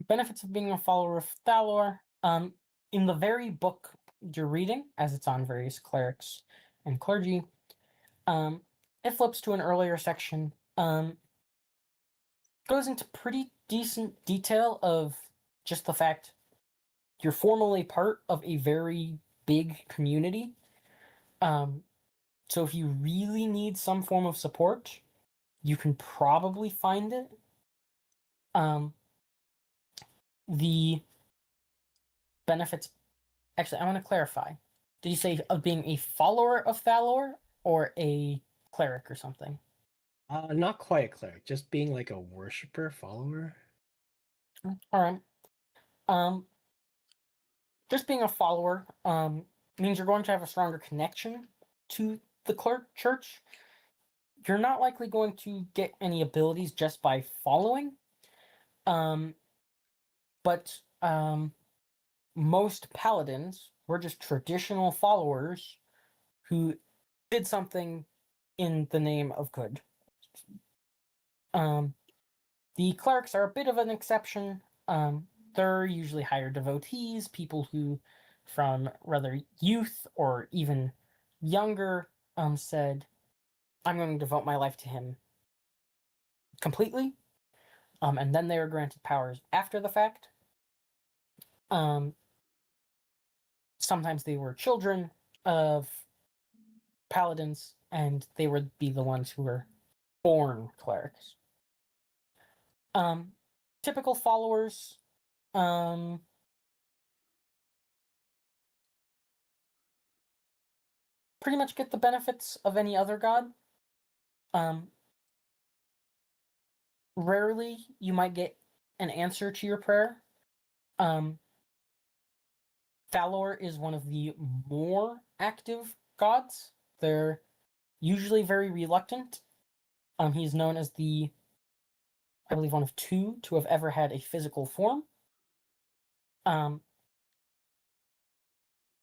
Benefits of being a follower of Thalor. In the very book you're reading, as it's on various clerics and clergy, it flips to an earlier section. Goes into pretty decent detail of just the fact you're formally part of a very big community. So if you really need some form of support, you can probably find it. The benefits. Actually, I want to clarify. Did you say of being a follower of Thalor or a cleric or something? Not quite a cleric, just being like a worshiper, follower. All right. Just being a follower means you're going to have a stronger connection to the clerk church. You're not likely going to get any abilities just by following. But most paladins were just traditional followers who did something in the name of good. The clerics are a bit of an exception. They're usually higher devotees, people who, from rather youth or even younger, said, I'm going to devote my life to him completely. And then they are granted powers after the fact. Sometimes they were children, of paladins, and they would be the ones who were born clerics. Typical followers, pretty much get the benefits of any other god. Rarely you might get an answer to your prayer. Thalor is one of the more active gods. They're usually very reluctant. He's known as I believe, one of two to have ever had a physical form.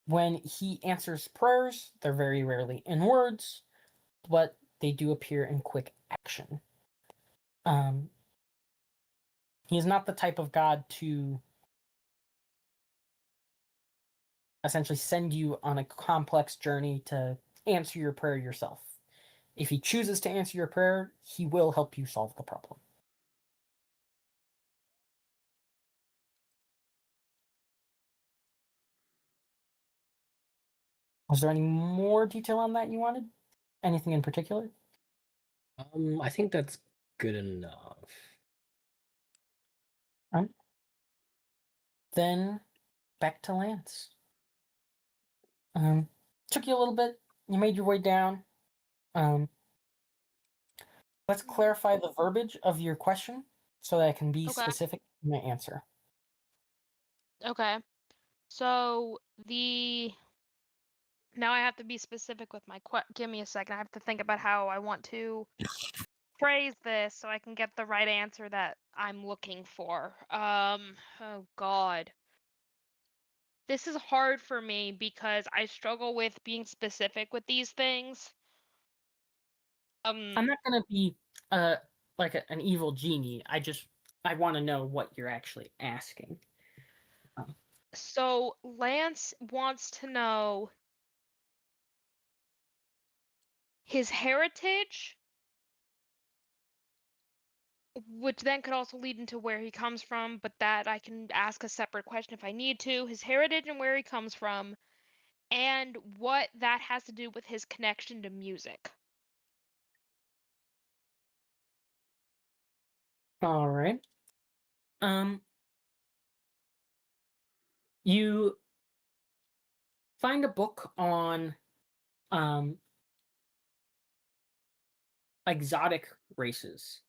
When he answers prayers, they're very rarely in words, but they do appear in quick action. He is not the type of god to essentially send you on a complex journey to answer your prayer yourself. If he chooses to answer your prayer, he will help you solve the problem. Was there any more detail on that you wanted? Anything in particular? I think that's good enough. Then back to Lance. Took you a little bit. You made your way down. Let's clarify the verbiage of your question so that I can be Okay. specific in my answer. Okay. So now I have to be specific with my give me a second. I have to think about how I want to phrase this so I can get the right answer that I'm looking for. Oh God. This is hard for me because I struggle with being specific with these things. I'm not gonna be like an evil genie. I want to know what you're actually asking. So Lance wants to know his heritage, which then could also lead into where he comes from, but that I can ask a separate question if I need to. His heritage and where he comes from, and what that has to do with his connection to music. All right. You find a book on exotic races.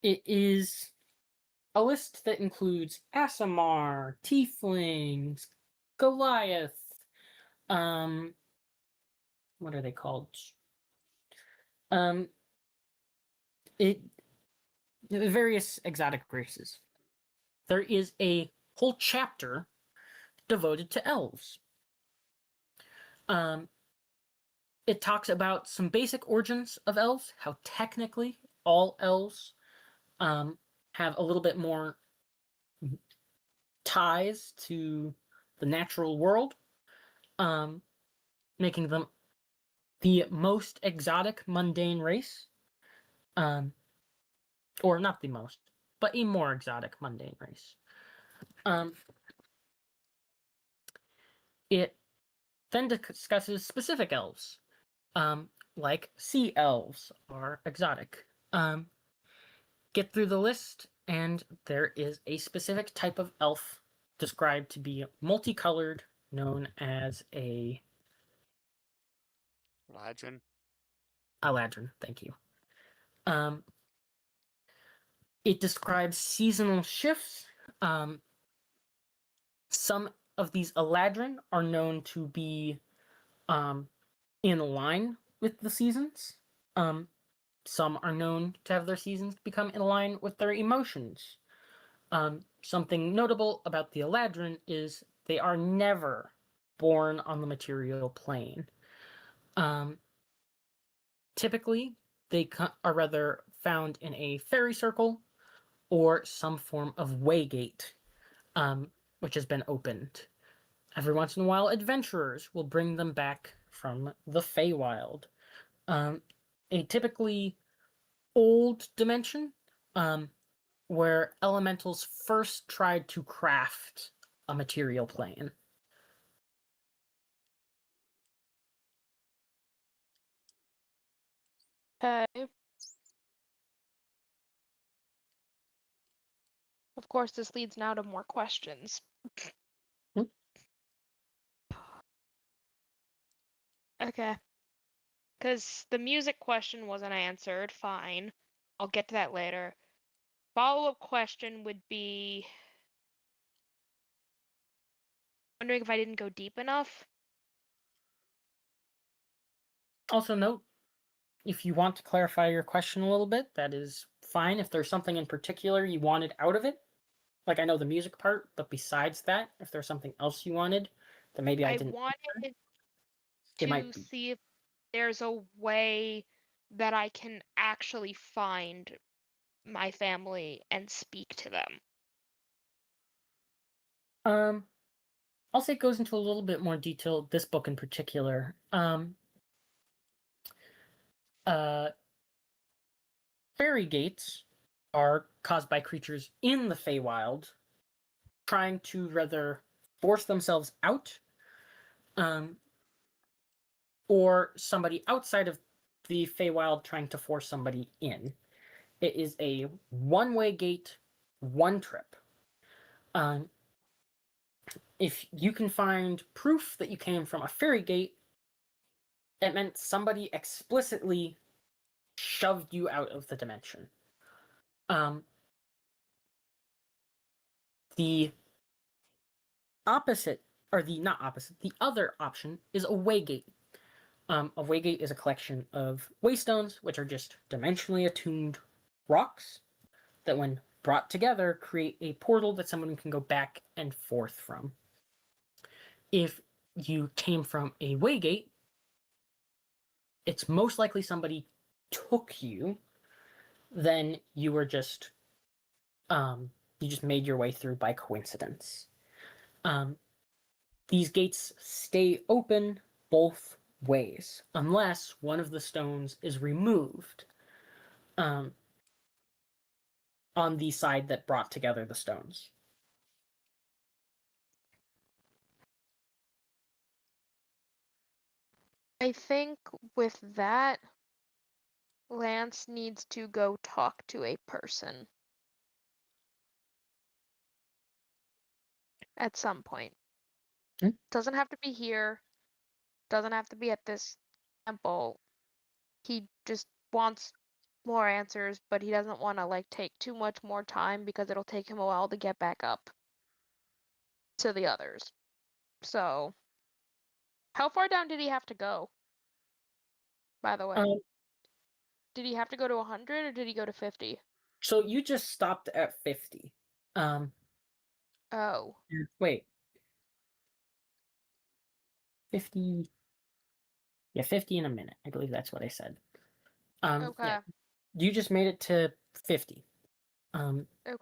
It is a list that includes Asimar, Tieflings, Goliath, what are they called? It various exotic races. There is a whole chapter devoted to elves. It talks about some basic origins of elves, how technically all elves have a little bit more ties to the natural world, making them the most exotic mundane race. Or not the most, but a more exotic mundane race. It then discusses specific elves, like sea elves are exotic. Get through the list, and there is a specific type of elf described to be multicolored, known as a Ladrin. Aladrin. Thank you. It describes seasonal shifts. Some of these Aladrin are known to be in line with the seasons. Some are known to have their seasons become in line with their emotions. Something notable about the Aladrin is they are never born on the material plane. Typically, they are rather found in a fairy circle or some form of waygate, which has been opened. Every once in a while, adventurers will bring them back from the Feywild. A typically old dimension, where elementals first tried to craft a material plane. Okay. Of course, this leads now to more questions. Hmm? Okay. Because the music question wasn't answered. Fine. I'll get to that later. Follow-up question would be wondering if I didn't go deep enough. Also note, if you want to clarify your question a little bit, that is fine. If there's something in particular you wanted out of it, like I know the music part, but besides that, if there's something else you wanted that maybe I I didn't, wanted it might to be. see if there's a way that I can actually find my family and speak to them. I'll say it goes into a little bit more detail. This book in particular. Uh, Fairy gates are caused by creatures in the Feywild trying to rather force themselves out, um, or somebody outside of the Feywild trying to force somebody in. It is a one-way gate, one trip. Um, if you can find proof that you came from a fairy gate, it meant somebody explicitly shoved you out of the dimension. Um, the opposite, or the not opposite, the other option is a waygate. A waygate is a collection of waystones, which are just dimensionally attuned rocks that, when brought together, create a portal that someone can go back and forth from. If you came from a waygate, it's most likely somebody took you, then you were just you just made your way through by coincidence. Um, these gates stay open both ways unless one of the stones is removed um, on the side that brought together the stones. I think with that, Lance needs to go talk to a person at some point. Hmm? Doesn't have to be here, doesn't have to be at this temple. He just wants more answers, but he doesn't want to like take too much more time because it'll take him a while to get back up to the others. So, how far down did he have to go? By the way, Um, did he have to go to 100 or did he go to 50? so you just stopped at 50. Oh, Wait, 50. Yeah, 50 in a minute. I believe that's what I said. Yeah, okay, you just made it to 50. Um, okay.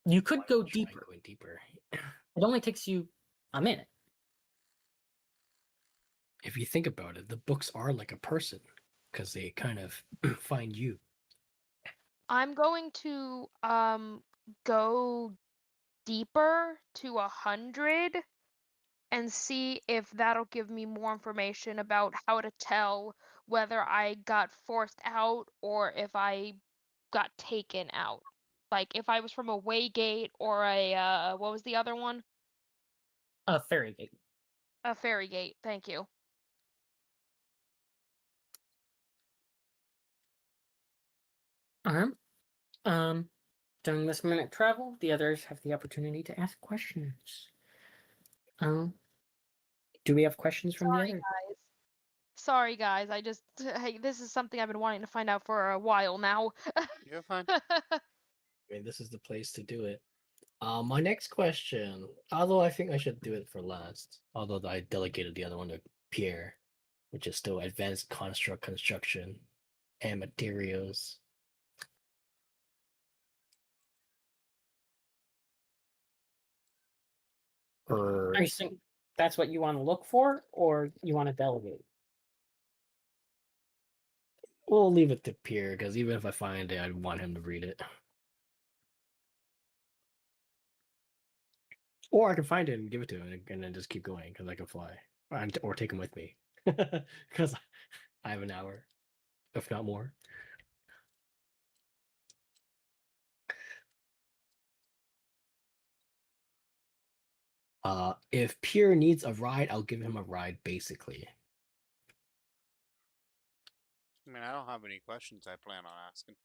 you could Why go not try deeper. going deeper? It only takes you a minute. If you think about it, the books are like a person because they kind of find you. I'm going to go deeper to 100 and see if that'll give me more information about how to tell whether I got forced out or if I got taken out. Like if I was from a waygate or a what was the other one? A fairy gate. A fairy gate. Thank you. Uh-huh. Um, During this minute travel, the others have the opportunity to ask questions. Um, do we have questions from the Sorry, others? guys. Sorry, guys. I just hey, this is something I've been wanting to find out for a while now. You're fine. I mean, this is the place to do it. My next question, although I think I should do it for last, although I delegated the other one to Pierre, which is still advanced construct construction and materials. Or I think that's what you want to look for, or you want to delegate. we'll leave it to Pierre because even if I find it, I'd want him to read it. Or I can find it and give it to him and then just keep going because I can fly, or take him with me. Because I have an hour, if not more. If Pierre needs a ride, I'll give him a ride, basically. I mean, I don't have any questions I plan on asking.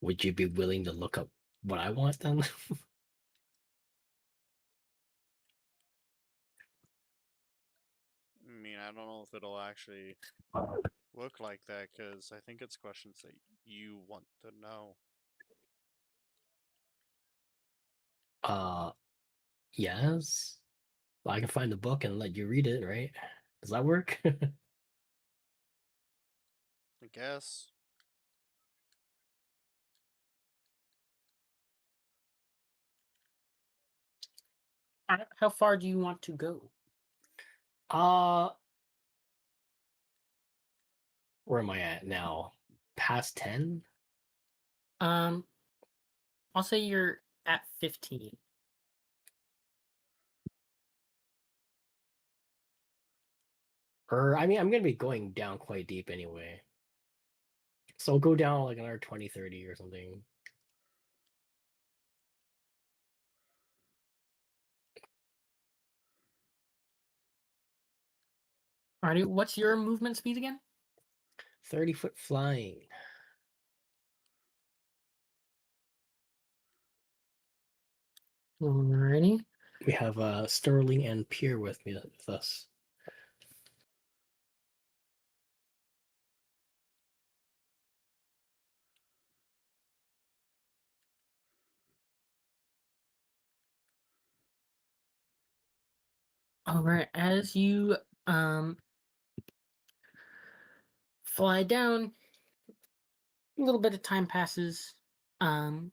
Would you be willing to look up what I want then? I mean, I don't know if it'll actually look like that because I think it's questions that you want to know. Yes. Well, I can find the book and let you read it, right? Does that work? I guess. How far do you want to go? uh, where am I at now? Past 10? Um, I'll say you're at 15. Or, I mean, I'm gonna be going down quite deep anyway. So I'll go down like another 20, 30 or something. Alrighty, what's your movement speed again? 30-foot flying. Alrighty. We have Sterling and Pier with me with us. Alright, as you fly down, a little bit of time passes. And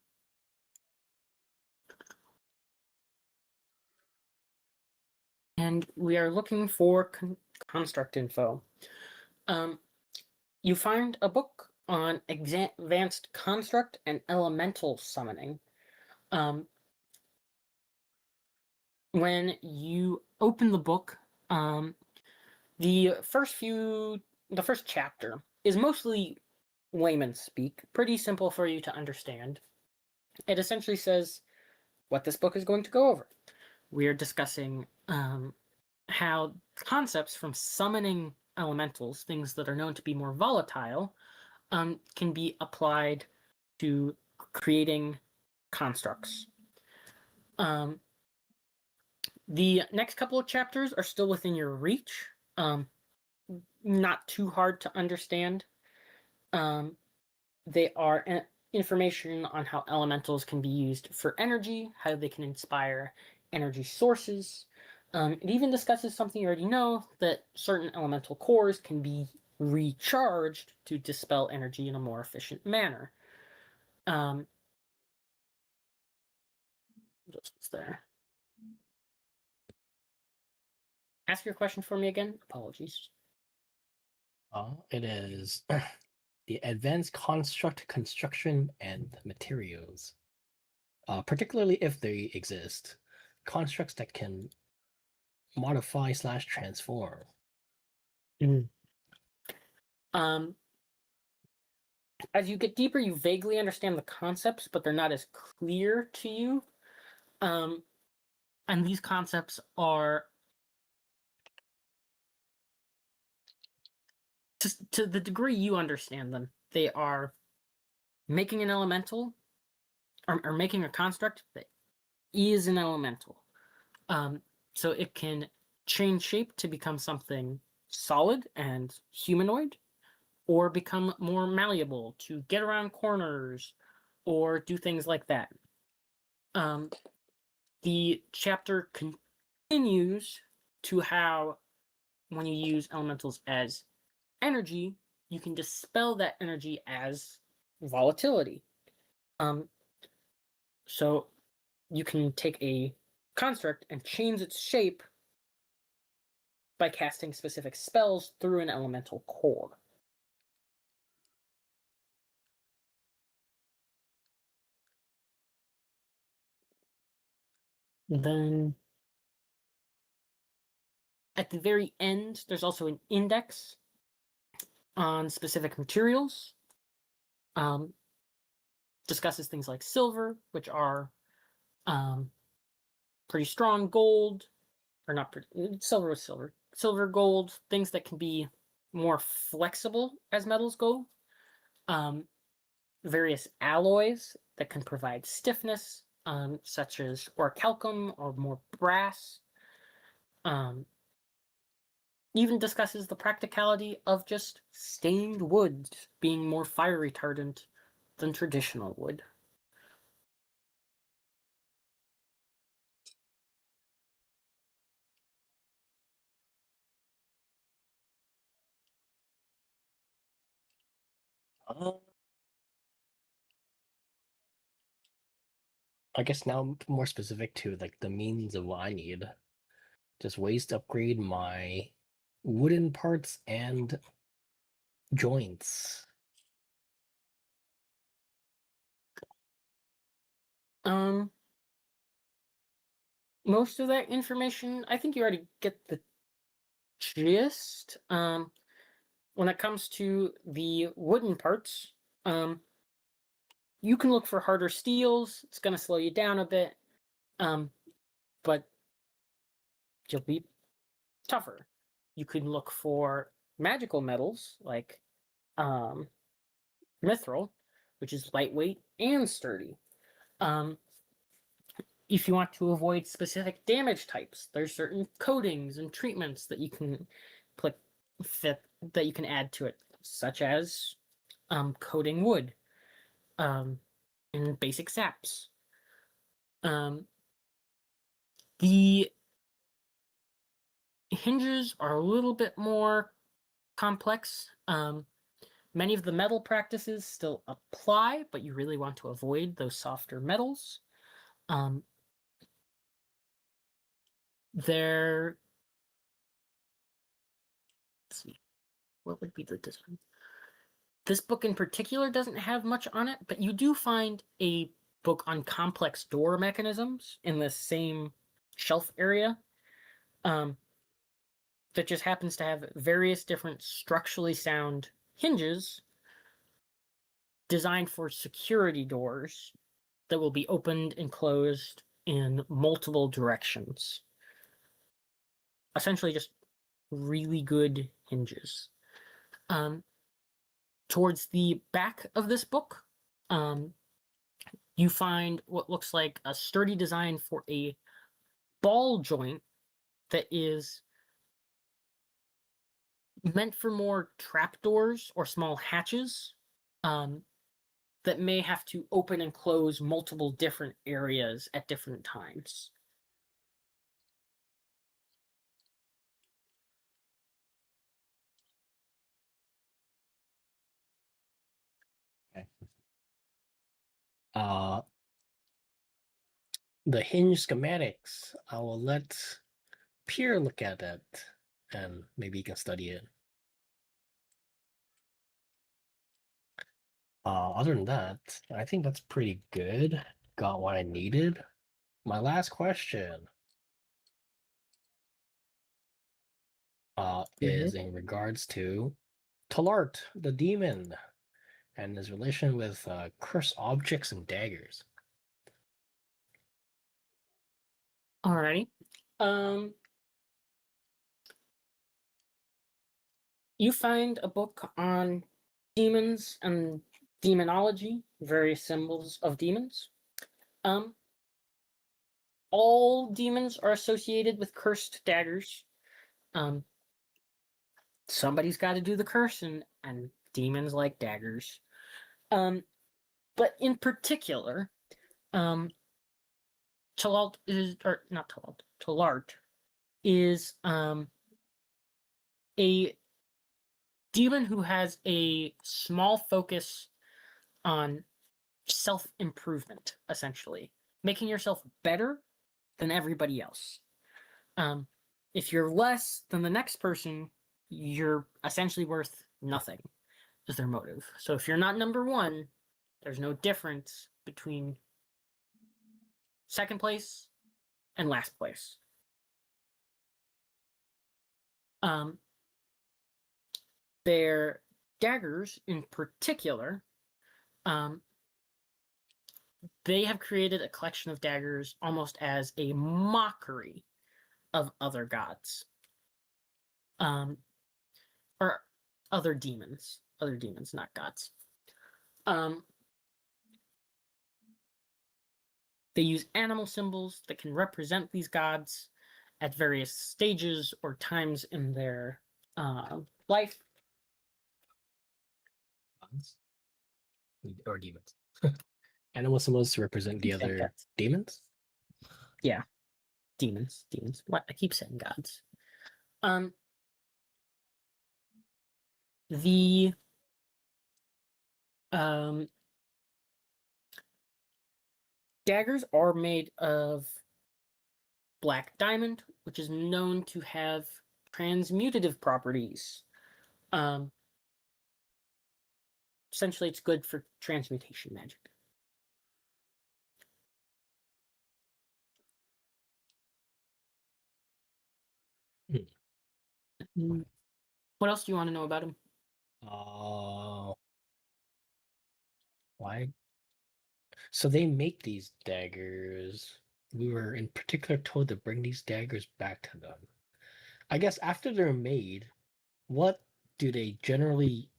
we are looking for construct info. You find a book on advanced construct and elemental summoning. When you open the book, the first chapter is mostly layman's speak, pretty simple for you to understand. It essentially says what this book is going to go over. We are discussing how concepts from summoning elementals, things that are known to be more volatile, can be applied to creating constructs. The next couple of chapters are still within your reach. Not too hard to understand. They are information on how elementals can be used for energy, how they can inspire energy sources. It even discusses something you already know, that certain elemental cores can be recharged to dispel energy in a more efficient manner. Just was there. Ask your question for me again. Apologies. It is the advanced construct construction and materials. Particularly if they exist, constructs that can modify/transform. Um, as you get deeper, you vaguely understand the concepts, but they're not as clear to you. And these concepts are, to the degree you understand them, they are making an elemental or making a construct that is an elemental. So it can change shape to become something solid and humanoid, or become more malleable to get around corners or do things like that. The chapter continues to how, when you use elementals as energy, you can dispel that energy as volatility. So you can take a construct and change its shape by casting specific spells through an elemental core. Then At the very end, there's also an index on specific materials. Discusses things like silver, which are pretty strong, gold, or not pretty, silver with silver. Silver, gold, things that can be more flexible as metals go. Various alloys that can provide stiffness, such as orichalcum or more brass. Even discusses the practicality of just stained wood being more fire retardant than traditional wood. I guess now more specific to like the means of what I need. Just ways to upgrade my wooden parts and joints. Most of that information, I think you already get the gist. When it comes to the wooden parts, you can look for harder steels. It's going to slow you down a bit, but you'll be tougher. You can look for magical metals like mithril, which is lightweight and sturdy. If you want to avoid specific damage types, there's certain coatings and treatments that you can that you can add to it, such as coating wood in basic saps. The hinges are a little bit more complex. Many of the metal practices still apply, but you really want to avoid those softer metals. There. Let's see. What would be the design? This book in particular doesn't have much on it, but you do find a book on complex door mechanisms in the same shelf area. That just happens to have various different structurally sound hinges designed for security doors that will be opened and closed in multiple directions. Essentially, just really good hinges. Towards the back of this book, you find what looks like a sturdy design for a ball joint that is meant for more trapdoors or small hatches that may have to open and close multiple different areas at different times. Okay. The hinge schematics, I will let Pierre look at it and maybe he can study it. Other than that, I think that's pretty good. Got what I needed. My last question is in regards to Talart, the demon, and his relation with cursed objects and daggers. Alrighty. You find a book on demons and demonology, various symbols of demons. All demons are associated with cursed daggers. Somebody's got to do the cursing, and demons like daggers. But in particular, Talalt is, or not Talalt, Talart is a demon who has a small focus on self-improvement, essentially. Making yourself better than everybody else. If you're less than the next person, you're essentially worth nothing, is their motive. So if you're not number one, there's no difference between second place and last place. Their daggers, in particular, they have created a collection of daggers almost as a mockery of other gods, or other demons, not gods. They use animal symbols that can represent these gods at various stages or times in their life. Gods? Or demons. Animal symbols to represent the Keep saying other gods. demons? Yeah, demons. What? I keep saying gods. The daggers are made of black diamond, which is known to have transmutative properties. Essentially, it's good for transmutation magic. What else do you want to know about him? Why? So they make these daggers. We were in particular told to bring these daggers back to them. I guess after they're made, what do they generally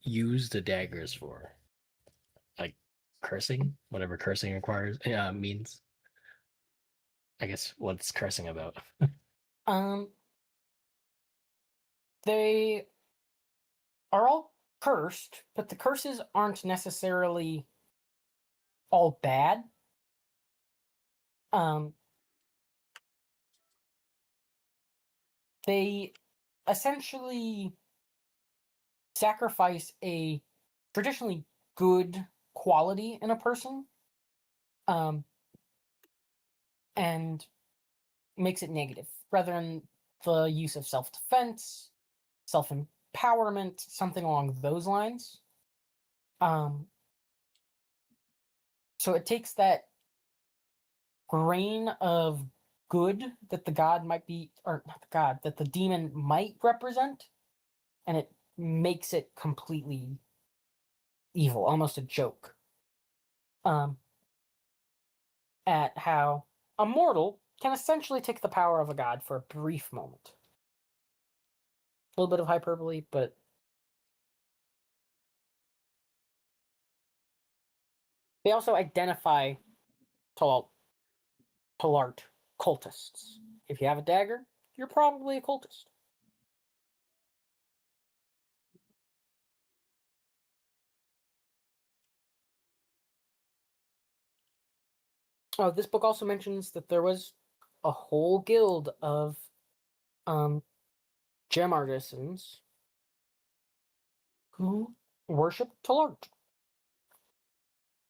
use the daggers for? Like cursing? Whatever cursing requires means. I guess what's cursing about? They are all cursed, but the curses aren't necessarily all bad. They essentially sacrifice a traditionally good quality in a person, and makes it negative, rather than the use of self-defense, self-empowerment, something along those lines. So it takes that grain of good that the god might be, or not the god, that the demon might represent, and it makes it completely evil, almost a joke. At how a mortal can essentially take the power of a god for a brief moment. A little bit of hyperbole, but they also identify Talart cultists. If you have a dagger, you're probably a cultist. Oh, this book also mentions that there was a whole guild of gem artisans who worshipped Talart.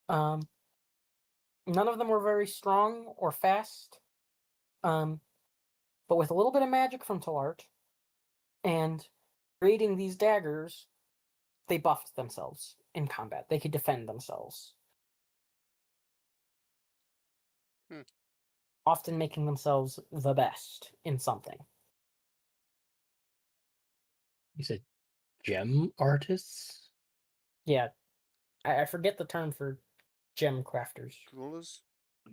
None of them were very strong or fast, but with a little bit of magic from Talart and creating these daggers, they buffed themselves in combat. They could defend themselves. Often making themselves the best in something. You said gem artists? Yeah, I forget the term for gem crafters. Jewelers?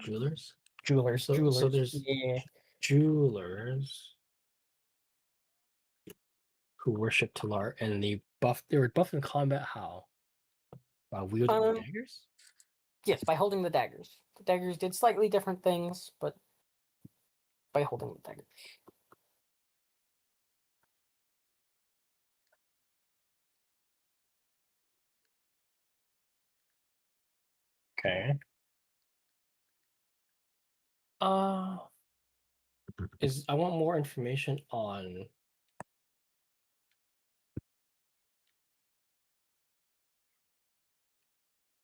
Jewelers? Jewelers. So there's yeah. jewelers who worship Talar, and they were buffed in combat how? By wielding the daggers? Yes, by holding the daggers. The daggers did slightly different things, but by holding the daggers. Okay. I want more information on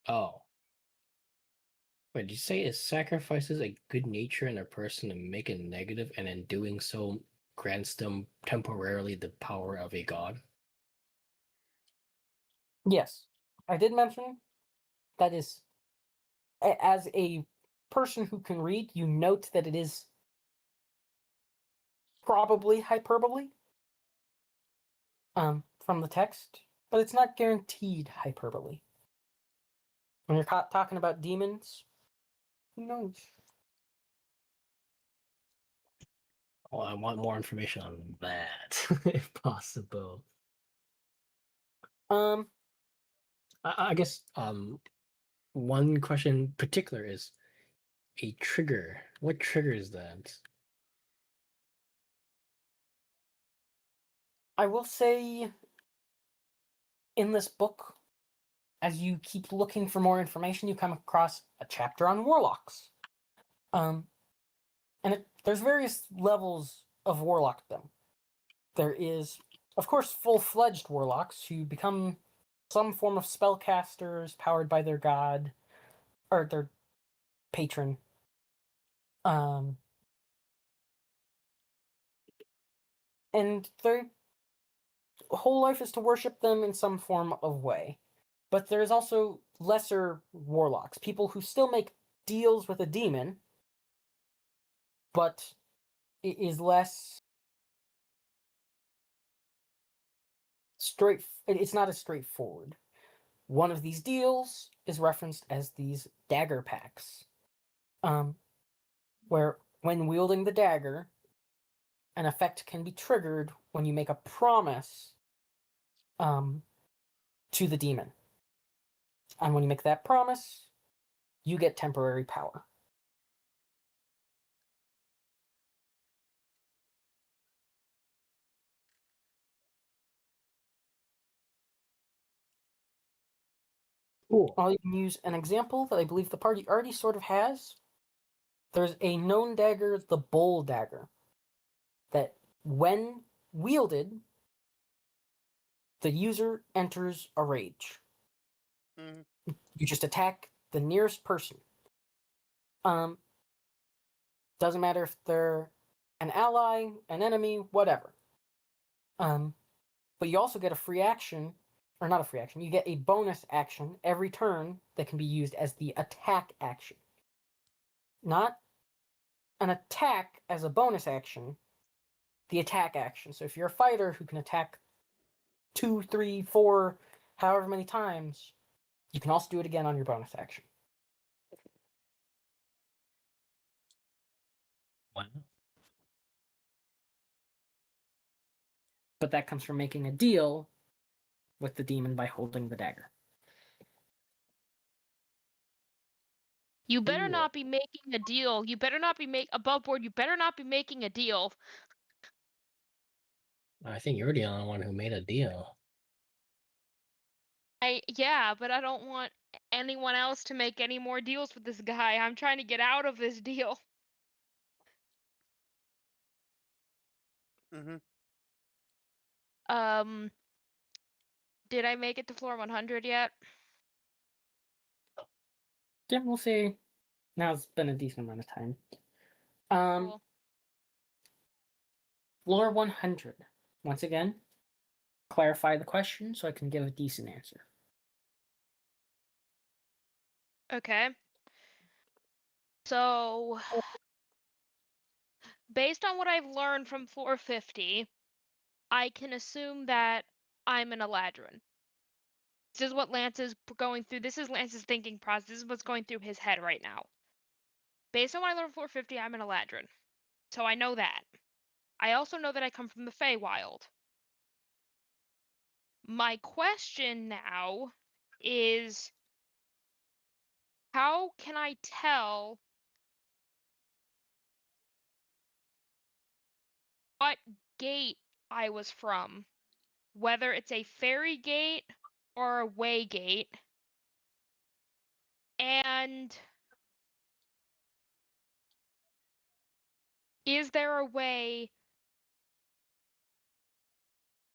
oh. Wait, did you say it sacrifices a good nature in a person to make it negative, and in doing so grants them temporarily the power of a god? Yes, I did mention that is, as a person who can read, you note that it is probably hyperbole. from the text, but it's not guaranteed hyperbole. When you're talking about demons, who knows? Oh, I want more information on that, if possible. Um, I guess one question in particular is a trigger. What triggers that? I will say in this book, as you keep looking for more information, you come across a chapter on warlocks. And there's various levels of warlockdom. There is, of course, full-fledged warlocks who become some form of spellcasters powered by their god or their patron. And their whole life is to worship them in some form of way. But there's also lesser warlocks, people who still make deals with a demon, but it is less straight. It's not as straightforward. One of these deals is referenced as these dagger pacts, where when wielding the dagger, an effect can be triggered when you make a promise to the demon. And when you make that promise, you get temporary power. Cool. I'll even use an example that I believe the party already sort of has. There's a known dagger, the Bull Dagger, that when wielded, the user enters a rage. Mhm. You just attack the nearest person. Doesn't matter if they're an ally, an enemy, whatever. But you also get a free action, or not a free action, you get a bonus action every turn that can be used as the attack action. Not an attack as a bonus action, the attack action. So if you're a fighter who can attack 2, 3, 4, however many times, you can also do it again on your bonus action. Wow. But that comes from making a deal with the demon by holding the dagger. You better Cool. not be making a deal. You better not be above board. You better not be making a deal. I think you're the only one who made a deal. Yeah, but I don't want anyone else to make any more deals with this guy. I'm trying to get out of this deal. Mhm. Um, did I make it to floor 100 yet? Yeah, we'll see. Now it's been a decent amount of time. Cool. Floor 100. Once again, clarify the question so I can give a decent answer. Okay. So, based on what I've learned from floor 50, I can assume that I'm an Eladrin. This is what Lance is going through. This is Lance's thinking process. This is what's going through his head right now. Based on what I learned from floor 50, I'm an Eladrin. So I know that. I also know that I come from the Feywild. My question now is, how can I tell what gate I was from? Whether it's a fairy gate or a way gate. And is there a way,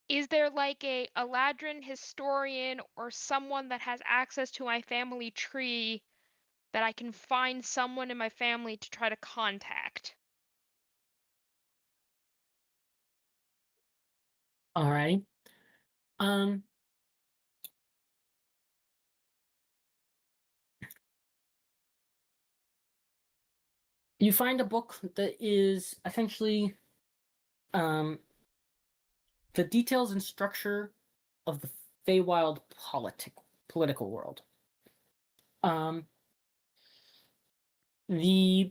is there like a Eladrin historian or someone that has access to my family tree that I can find someone in my family to try to contact? All right. You find a book that is essentially the details and structure of the Feywild political world. The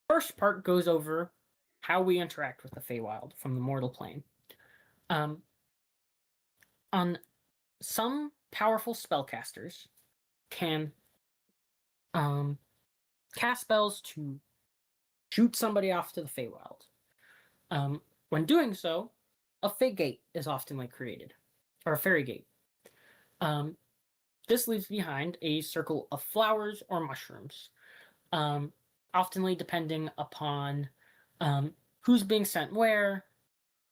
first part goes over how we interact with the Feywild from the mortal plane. On some powerful spellcasters can cast spells to shoot somebody off to the Feywild. When doing so, a Fey Gate is often created, or a Fairy Gate. This leaves behind a circle of flowers or mushrooms, oftenly depending upon who's being sent where,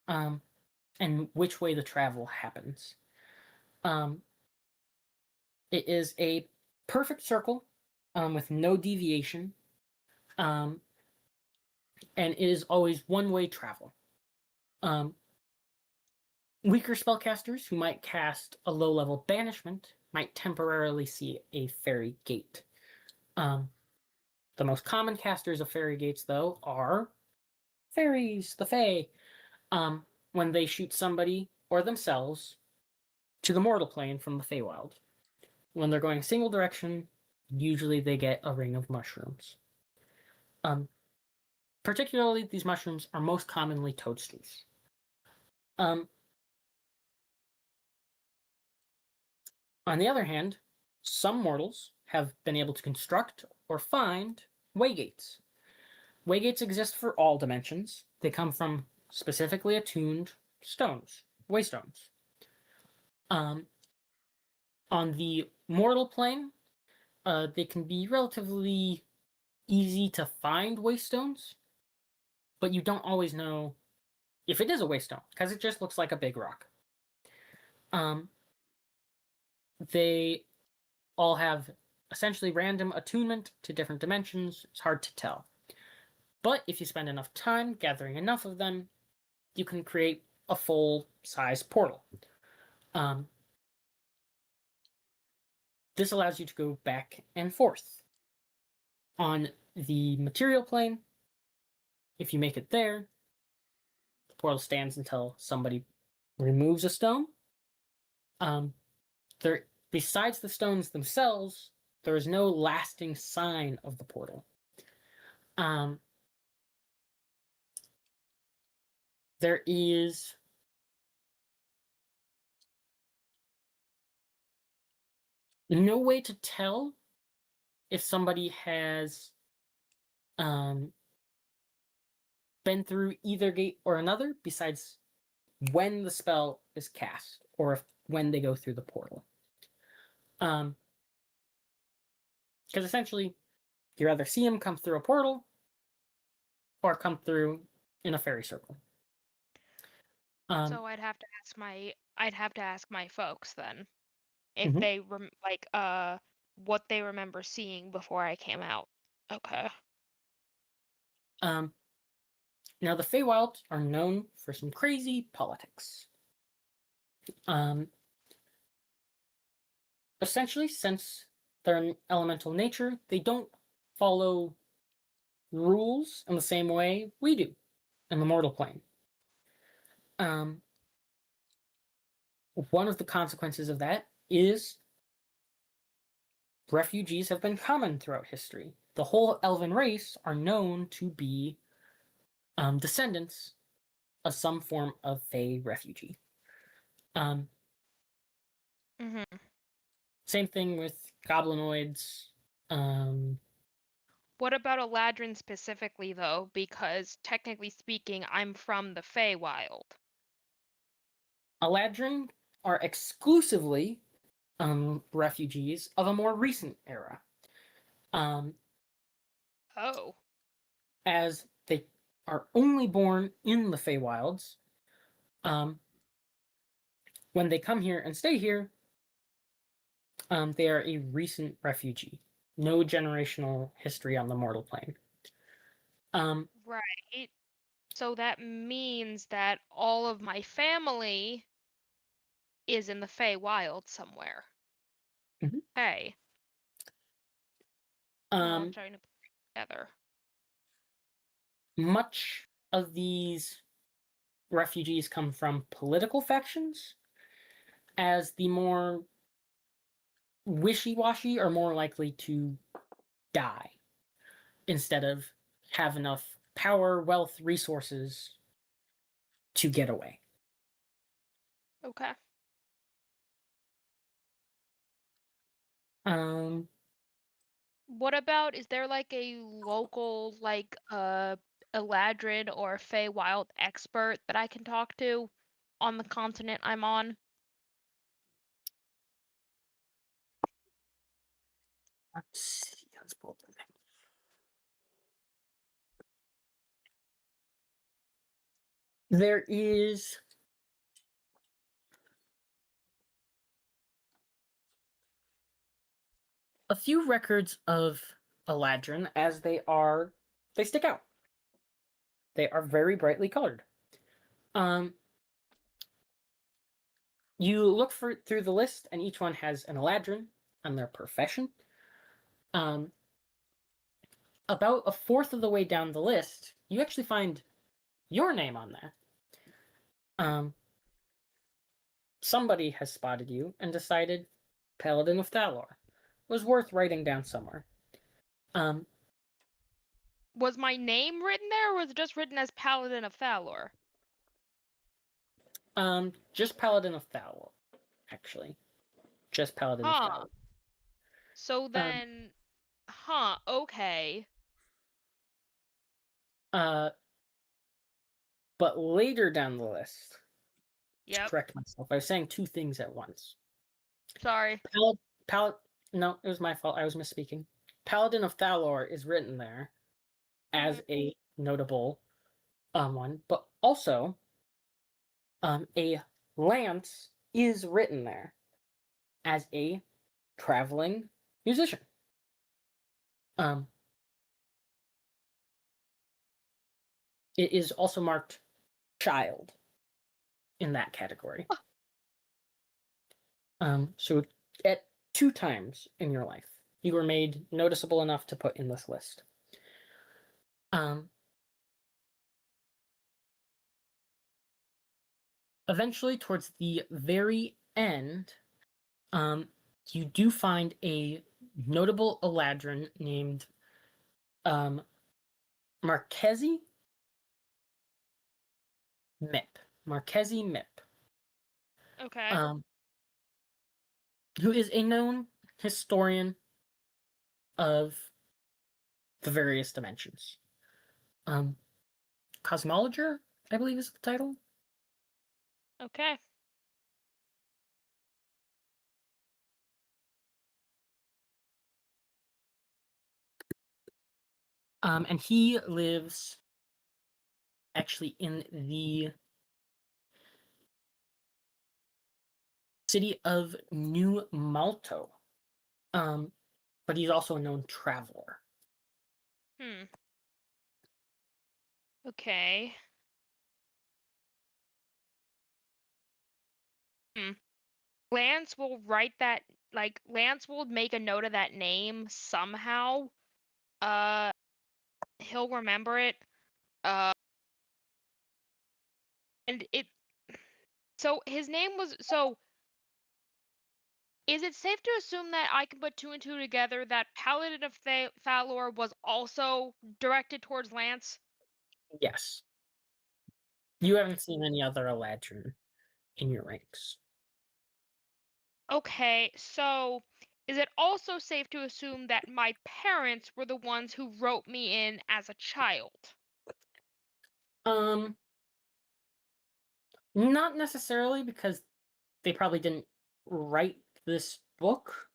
and which way the travel happens. It is a perfect circle with no deviation, and it is always one-way travel. Weaker spellcasters who might cast a low-level banishment might temporarily see a fairy gate. The most common casters of fairy gates, though, are fairies, the Fae. When they shoot somebody or themselves to the mortal plane from the Feywild. When they're going single direction, usually they get a ring of mushrooms. Particularly, these mushrooms are most commonly toadstools. On the other hand, some mortals have been able to construct or find waygates. Waygates exist for all dimensions. They come from specifically attuned stones, waystones. On the mortal plane, they can be relatively easy to find waystones, but you don't always know if it is a waystone because it just looks like a big rock. They all have essentially random attunement to different dimensions. It's hard to tell. But if you spend enough time gathering enough of them, you can create a full-size portal. This allows you to go back and forth. On the material plane, if you make it there, the portal stands until somebody removes a stone. Besides the stones themselves, there is no lasting sign of the portal. There is no way to tell if somebody has been through either gate or another besides when the spell is cast or when they go through the portal. Because essentially, you either see them come through a portal or come through in a fairy circle. So I'd have to ask my folks then if Mhm. they what they remember seeing before I came out. Okay. Now, the Feywild are known for some crazy politics. Essentially, since they're an elemental nature, they don't follow rules in the same way we do in the mortal plane. One of the consequences of that is refugees have been common throughout history. The whole elven race are known to be descendants of some form of Fey refugee. Same thing with goblinoids. What about Eladrin specifically, though? Because technically speaking, I'm from the Feywild. Eladrin are exclusively refugees of a more recent era. Oh. As they are only born in the Feywilds. When they come here and stay here, they are a recent refugee. No generational history on the mortal plane. Right. So that means that all of my family is in the Feywild somewhere. Mhm. Hey. I'm trying to put it together. Much of these refugees come from political factions, as the more wishy-washy are more likely to die instead of have enough power, wealth, resources to get away. Okay. What about, is there like a local like Eladrin or Feywild expert that I can talk to on the continent I'm on? Let's see. Let's pull up the thing. There is a few records of Eladrin, as they stick out. They are very brightly colored. You look through the list, and each one has an Eladrin and their profession. About a fourth of the way down the list, you actually find your name on there. Somebody has spotted you and decided Paladin of Thalor was worth writing down somewhere. Was my name written there, or was it just written as Paladin of Thalor? Just Paladin of Thalor, actually. Just Paladin of Thalor. So then, okay. But later down the list, to Yep. correct myself, I was saying two things at once. Sorry. No, it was my fault. I was misspeaking. Paladin of Thalor is written there as a notable one, but also a lance is written there as a traveling musician. It is also marked child in that category. So at 2 times in your life, you were made noticeable enough to put in this list. Eventually, towards the very end, you do find a notable Eladrin named Marquesi Mip. Marquesi Mip. Okay. Who is a known historian of the various dimensions. Cosmologer, I believe is the title. Okay. And he lives actually in the city of New Malto. But he's also a known traveler. Okay. Lance will write that, like, Lance will make a note of that name somehow. He'll remember it. And so his name was, is it safe to assume that I can put 2 and 2 together that Paladin of Thalor was also directed towards Lance? Yes. You haven't seen any other Eladrin in your ranks. Okay, so is it also safe to assume that my parents were the ones who wrote me in as a child? Not necessarily, because they probably didn't write this book.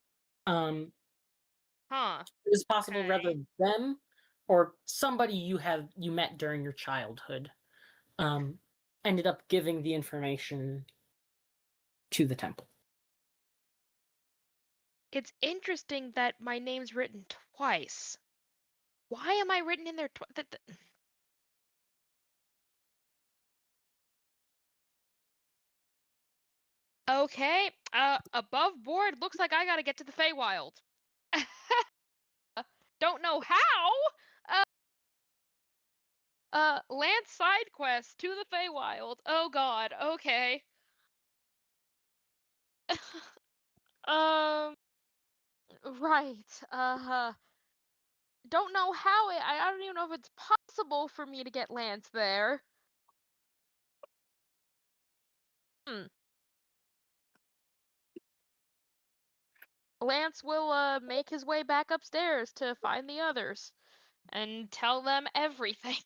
It's possible rather Okay. them or somebody you met during your childhood ended up giving the information to the temple. It's interesting that my name's written twice. Why am I written in there twice? Okay, above board, looks like I gotta get to the Feywild. Don't know how. Lance side quest to the Feywild. Oh god, okay. Um, right. Don't know how I don't even know if it's possible for me to get Lance there. Hmm. Lance will make his way back upstairs to find the others and tell them everything.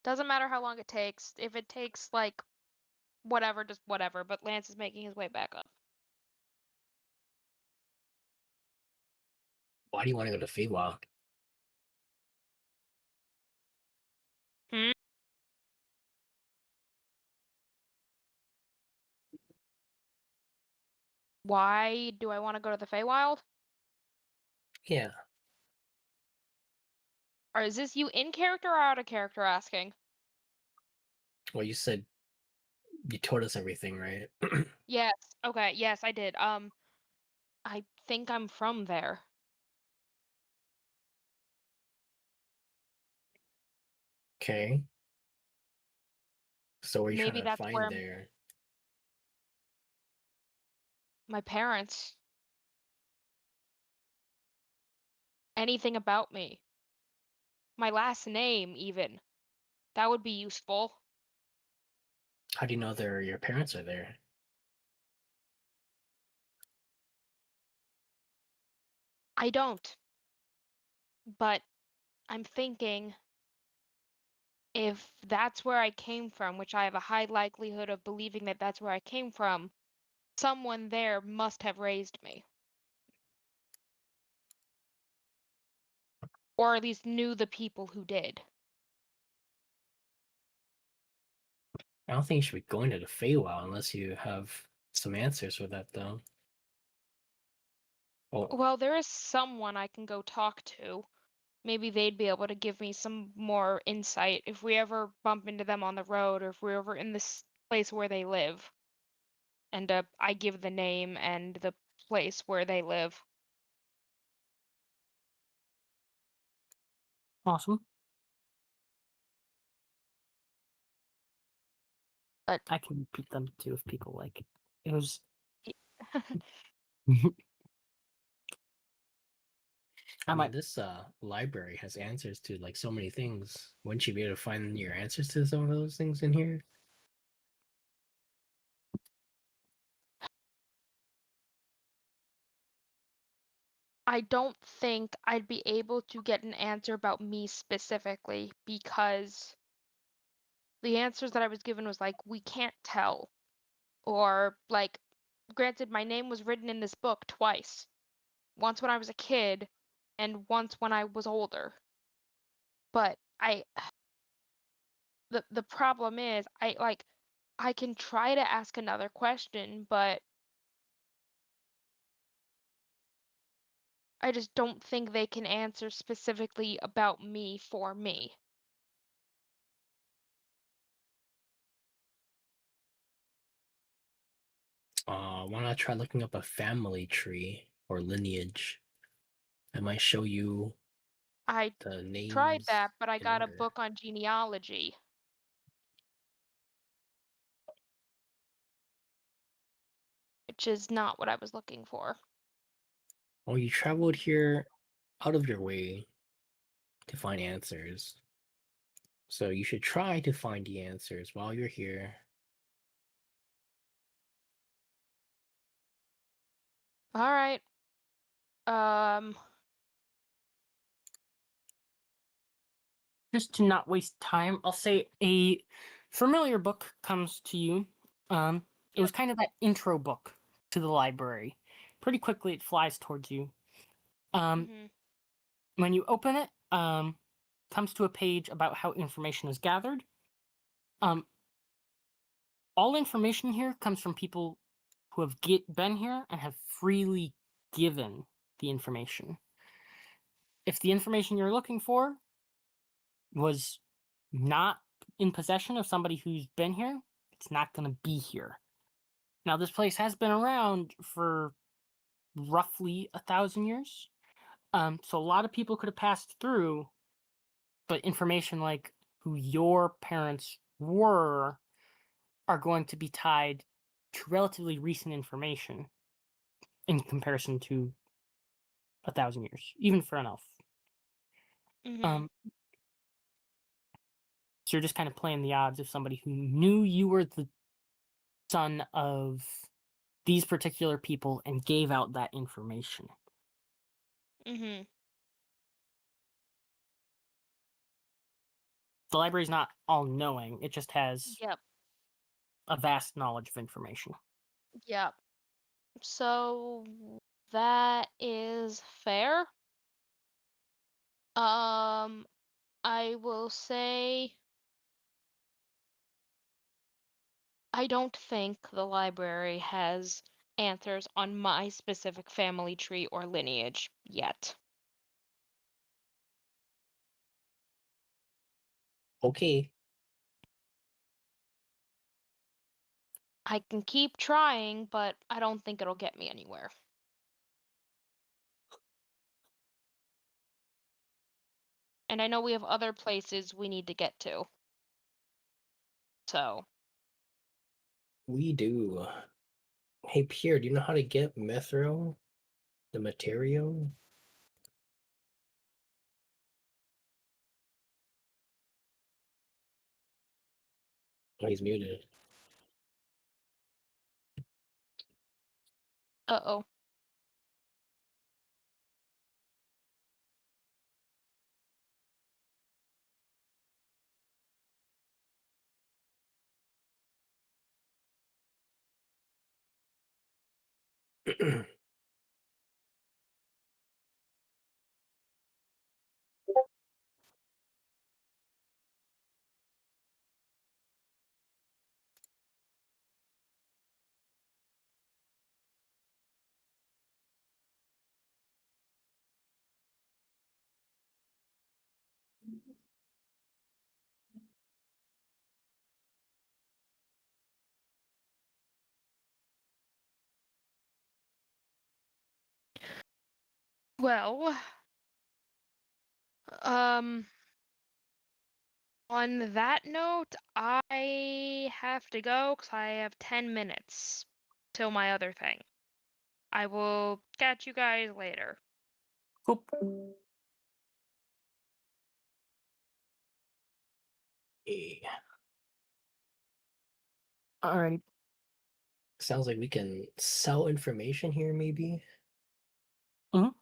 Doesn't matter how long it takes. If it takes like whatever, just whatever, but Lance is making his way back up. Why do you want to go to Feywild? Hmm? Why do I want to go to the Feywild? Yeah. Or is this you in character or out of character asking? Well, you said you told us everything, right? Yes. Okay, yes, I did. I think I'm from there. Okay. So what are you trying Maybe to that's find where there? my parents, anything about me, my last name even. That would be useful. How do you know your parents are there? I don't. But I'm thinking if that's where I came from, which I have a high likelihood of believing that that's where I came from, someone there must have raised me. Or at least knew the people who did. I don't think you should be going to the Feywild unless you have some answers for that, though. Oh, Well, there is someone I can go talk to. Maybe they'd be able to give me some more insight if we ever bump into them on the road or if we're ever in this place where they live. And I give the name and the place where they live. Awesome. But I can repeat them too if people like it. It was. I mean, might. this library has answers to like so many things. Wouldn't you be able to find your answers to some of those things in here? I don't think I'd be able to get an answer about me specifically because the answers that I was given was like, we can't tell. Or like, granted, my name was written in this book twice. Once when I was a kid and once when I was older. But the problem is I can try to ask another question, but I just don't think they can answer specifically about me for me. Why not try looking up a family tree or lineage? I might show you I the tried names that, but I in got a order. book on genealogy, which is not what I was looking for. Well, you traveled here out of your way to find answers. So you should try to find the answers while you're here. All right. Just to not waste time, I'll say a familiar book comes to you. It was kind of that intro book to the library. Pretty quickly, it flies towards you. mhm. When you open it, comes to a page about how information is gathered. All information here comes from people who have been here and have freely given the information. If the information you're looking for was not in possession of somebody who's been here, it's not going to be here. Now, this place has been around for roughly 1,000 years. So a lot of people could have passed through, but information like who your parents were are going to be tied to relatively recent information in comparison to 1,000 years, even for an elf. Mm-hmm. So you're just kind of playing the odds of somebody who knew you were the son of these particular people and gave out that information. Mm-hmm. The library's not all knowing, it just has Yep. a vast knowledge of information. Yep. So that is fair. I will say I don't think the library has answers on my specific family tree or lineage yet. Okay. I can keep trying, but I don't think it'll get me anywhere. And I know we have other places we need to get to. So, We do. Hey Pierre, do you know how to get mithril? The material? Oh, he's muted. uh-oh. Well, um, on that note, I have to go because I have 10 minutes till my other thing. I will catch you guys later. Cool. Hey, Alrighty. sounds like we can sell information here, maybe. Mhm.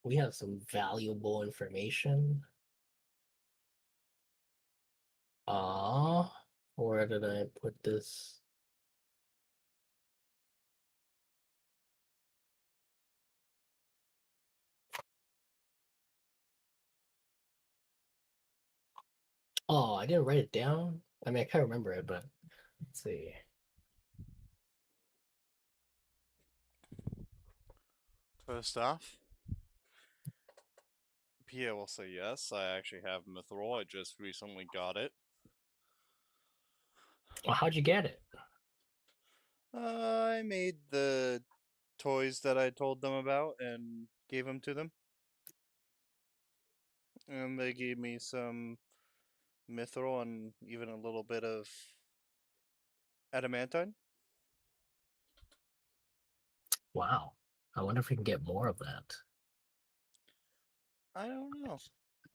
We have some valuable information. Where did I put this? Oh, I didn't write it down. I mean, I can't remember it, but let's see. First off, Pia will say yes. I actually have mithril. I just recently got it. Well, how'd you get it? I made the toys that I told them about and gave them to them. And they gave me some mithril and even a little bit of adamantine. Wow. I wonder if we can get more of that. I don't know.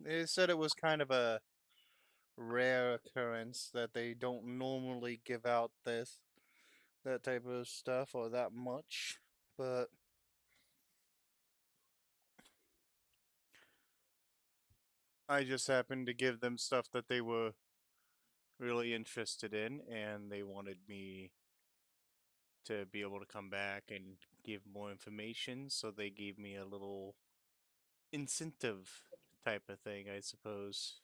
They said it was kind of a rare occurrence that they don't normally give out that type of stuff or that much, but I just happened to give them stuff that they were really interested in, and they wanted me to be able to come back and give more information, so they gave me a little incentive type of thing, I suppose.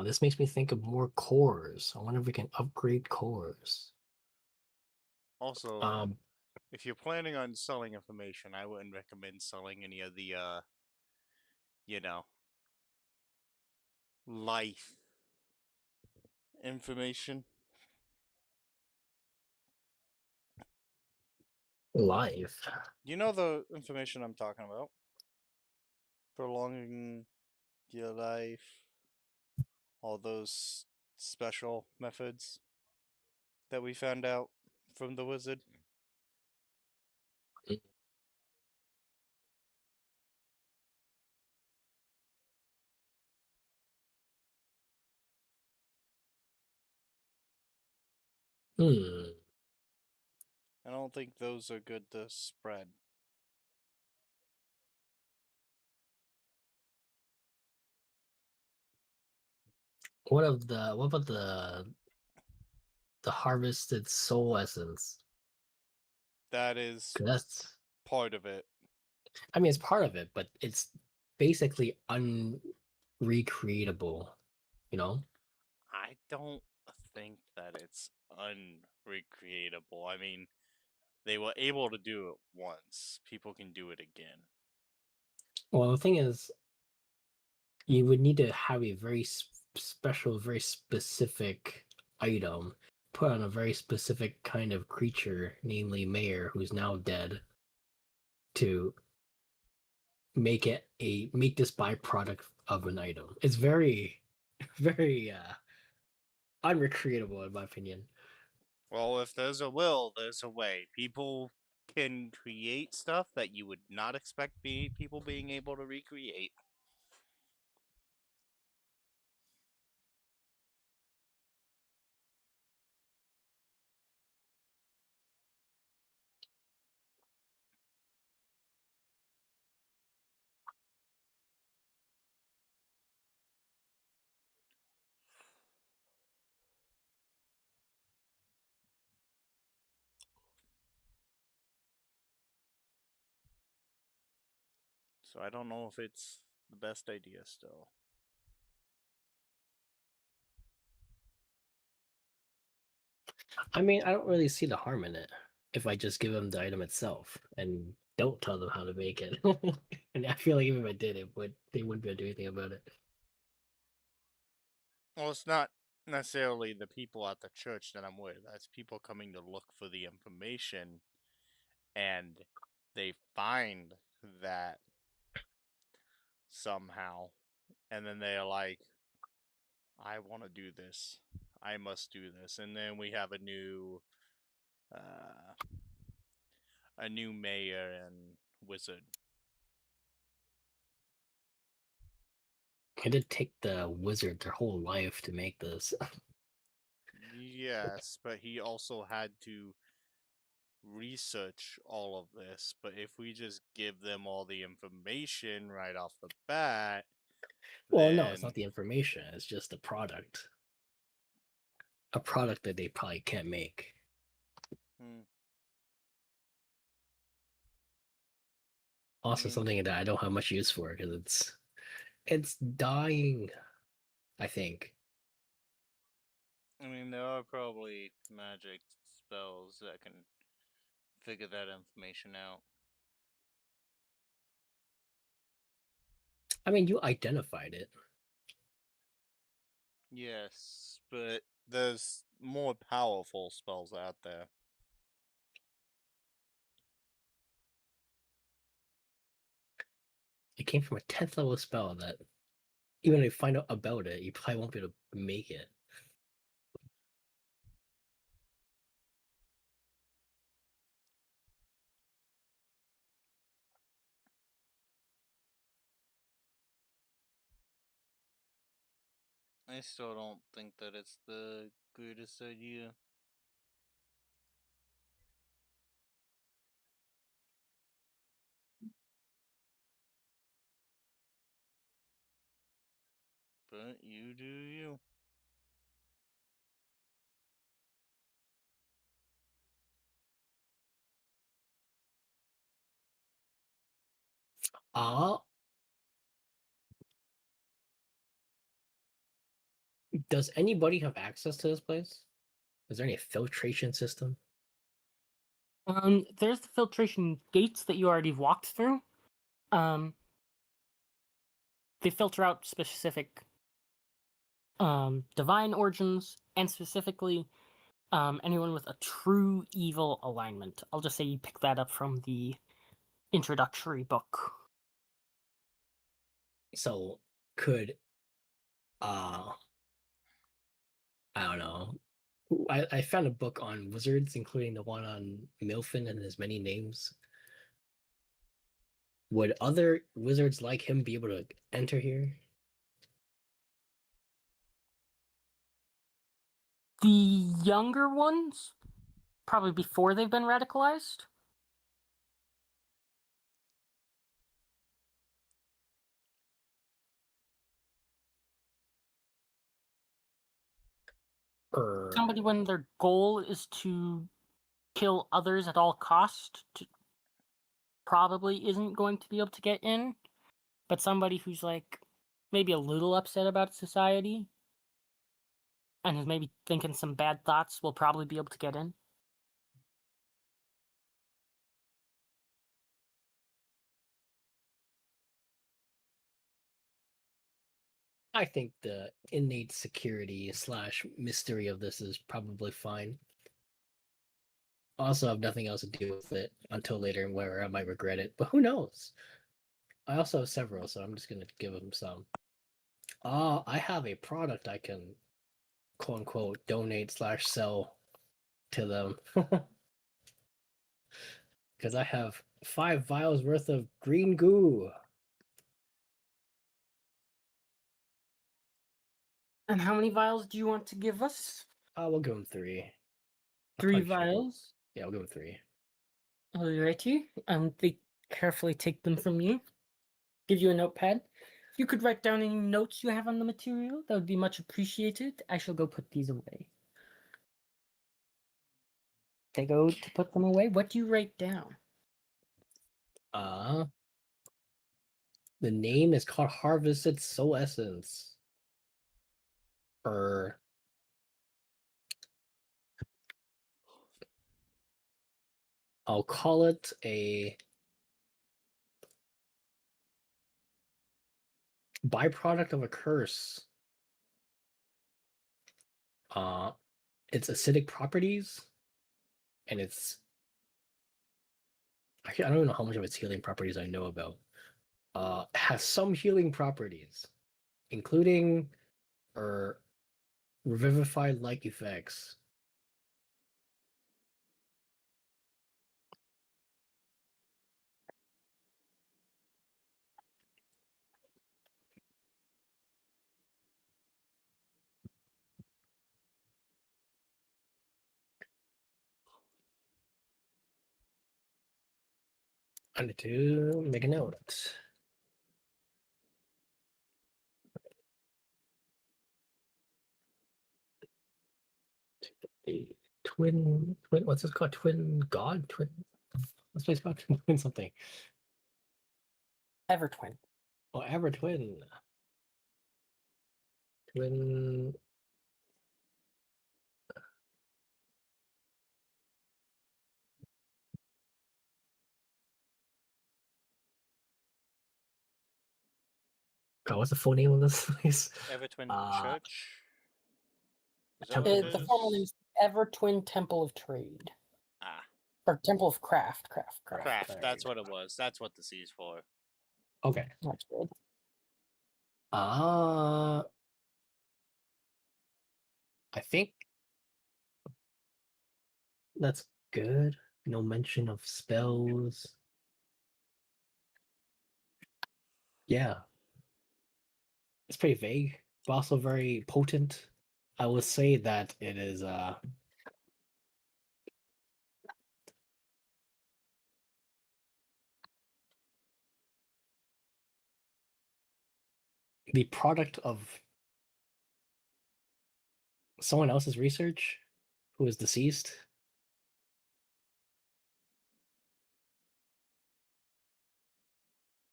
This makes me think of more cores. I wonder if we can upgrade cores. Also, Um, if you're planning on selling information, I wouldn't recommend selling any of the, you know, life information. Life. You know the information I'm talking about? Prolonging your life, all those special methods that we found out from the wizard. Hmm. I don't think those are good to spread. What about the harvested soul essence? That is 'Cause that's, part of it. I mean, it's part of it, but it's basically unrecreatable. You know? I don't think that it's unrecreatable. I mean, they were able to do it once. People can do it again. Well, the thing is, you would need to have a very special, very specific item put on a very specific kind of creature, namely Mayor, who's now dead, to make this byproduct of an item. It's very, very unrecreatable in my opinion. Well, if there's a will, there's a way. People can create stuff that you would not expect people being able to recreate. So I don't know if it's the best idea still. I mean, I don't really see the harm in it if I just give them the item itself and don't tell them how to make it. And I feel like even if I did, they wouldn't be able to do anything about it. Well, it's not necessarily the people at the church that I'm with. It's people coming to look for the information and they find that somehow. And then they're like, I want to do this. I must do this. And then we have uh, a new mayor and wizard. It did take the wizard their whole life to make this. Yes, but he also had to research all of this. But if we just give them all the information right off the bat, Well, no, it's then not the information. It's just the product. A product that they probably can't make. hmm, I Also, mean, something that I don't have much use for because it's dying. I think. there are probably magic spells that can figure that information out. I mean, you identified it. Yes, but there's more powerful spells out there. It came from a 10th level spell that even if you find out about it, you probably won't be able to make it. I still don't think that it's the greatest idea. But you do you. Ah, does anybody have access to this place? Is there any filtration system? There's the filtration gates that you already walked through. Um, they filter out specific divine origins and specifically Anyone with a true evil alignment. I'll just say you pick that up from the introductory book. So could I don't know. I found a book on wizards, including the one on Milfin and his many names. Would other wizards like him be able to enter here? The younger ones, probably before they've been radicalized. Or Somebody when their goal is to kill others at all cost probably isn't going to be able to get in. But somebody who's like maybe a little upset about society and is maybe thinking some bad thoughts will probably be able to get in. I think the innate security slash mystery of this is probably fine. Also have nothing else to do with it until later where I might regret it, but who knows? I also have several, so I'm just gonna give them some. I have a product I can quote unquote donate slash sell to them. Because I have 5 vials worth of green goo. And how many vials do you want to give us? We'll give them 3. I'll 3 probably ship 'em. vials. Yeah, we'll give them 3. Alrighty. They carefully take them from you. Give you a notepad. If you could write down any notes you have on the material, that would be much appreciated. I shall go put these away. They go to put them away. What do you write down? The name is called Harvested Soul Essence. Or I'll call it a byproduct of a curse. Its acidic properties, and it's actually I don't even know how much of its healing properties I know about. Has some healing properties, including or revivified like effects. I need to make a note. A twin, what's this called? Twin god? Twin, what's this called? Twin something. Evertwin. Oh, ever twin. Twin. God, what's the full name of this place? Evertwin Uh, Church. Is that Temple what of it The is? formal name is Evertwin Temple of Trade. Ah, Or Temple of Craft. Craft. craft. There That's you what it was. That's what the C is for. Okay. That's good. I think that's good. No mention of spells. Yeah. It's pretty vague, but also very potent. I would say that it is the product of someone else's research who is deceased.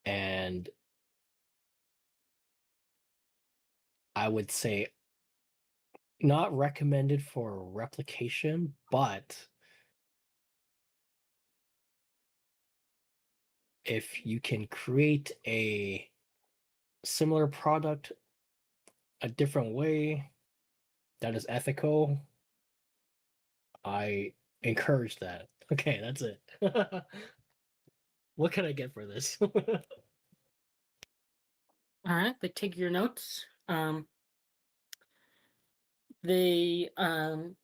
And I would say not recommended for replication, but if you can create a similar product a different way that is ethical I encourage that. Okay, that's it. What can I get for this? All right, they take your notes. They come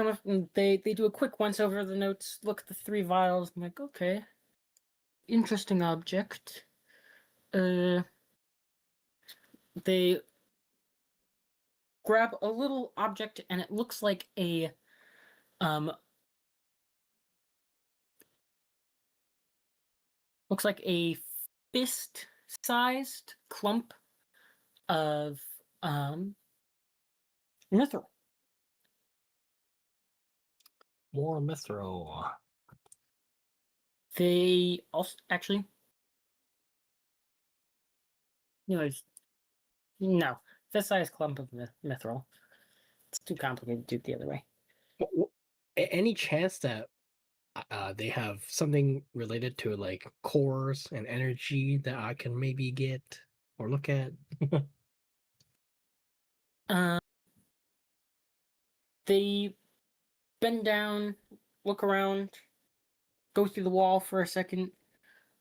up and they do a quick once over of the notes, look at the 3 vials. I'm like, okay, interesting object. They grab a little object and it looks like a um looks like a fist-sized clump of mithril. More mithril. They also actually, anyways, no, fist-sized clump of mithril. It's too complicated to do it the other way. Any chance that they have something related to like cores and energy that I can maybe get or look at? Um, they bend down, look around, go through the wall for a second,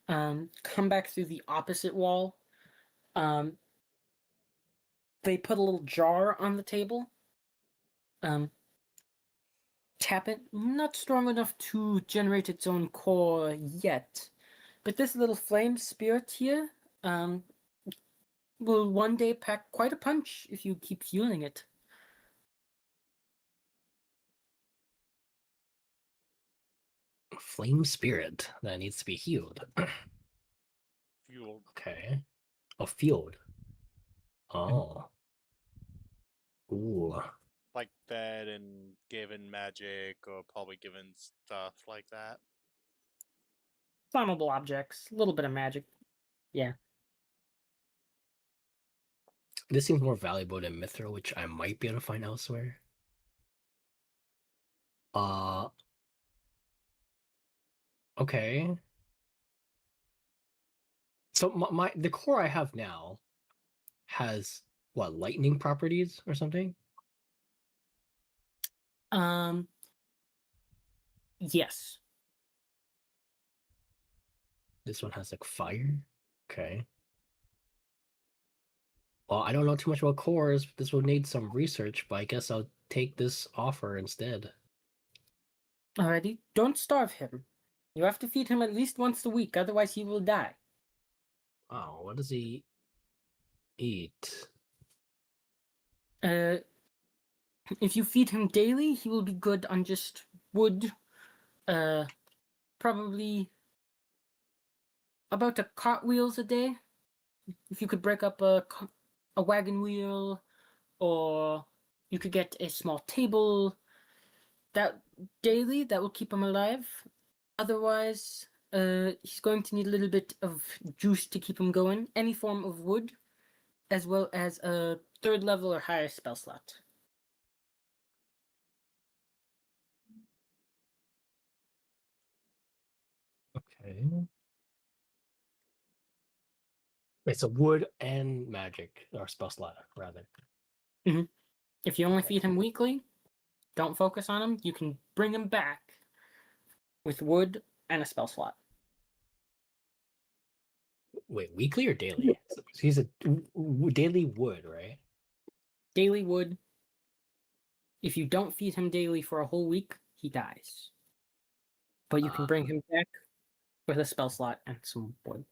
come back through the opposite wall. They put a little jar on the table. Tap it. Not strong enough to generate its own core yet, but this little flame spirit here, will one day pack quite a punch if you keep fueling it. Flame spirit that needs to be healed. Fuel. Okay. A field. Oh. Ooh. Like that and given magic or probably given stuff like that. Flammable objects, a little bit of magic. Yeah. This seems more valuable than mithril, which I might be able to find elsewhere. Okay. So the core I have now has what, lightning properties or something? Yes. This one has like fire. Okay. Well, I don't know too much about cores. This will need some research, but I guess I'll take this offer instead. Alrighty. Don't starve him. You have to feed him at least once a week, otherwise he will die. Oh, what does he eat? Uh, if you feed him daily, he will be good on just wood. Probably about a cartwheels a day. If you could break up a wagon wheel, or you could get a small table that daily, that will keep him alive. Otherwise, he's going to need a little bit of juice to keep him going. Any form of wood, as well as a 3rd level or higher spell slot. Okay. Wait, so wood and magic, or spell slot, rather. If you only Okay. feed him weekly, don't focus on him. You can bring him back with wood and a spell slot. Wait, weekly or daily? So he's a daily wood, right? Daily wood. If you don't feed him daily for a whole week, he dies. But you can bring him back with a spell slot and some wood.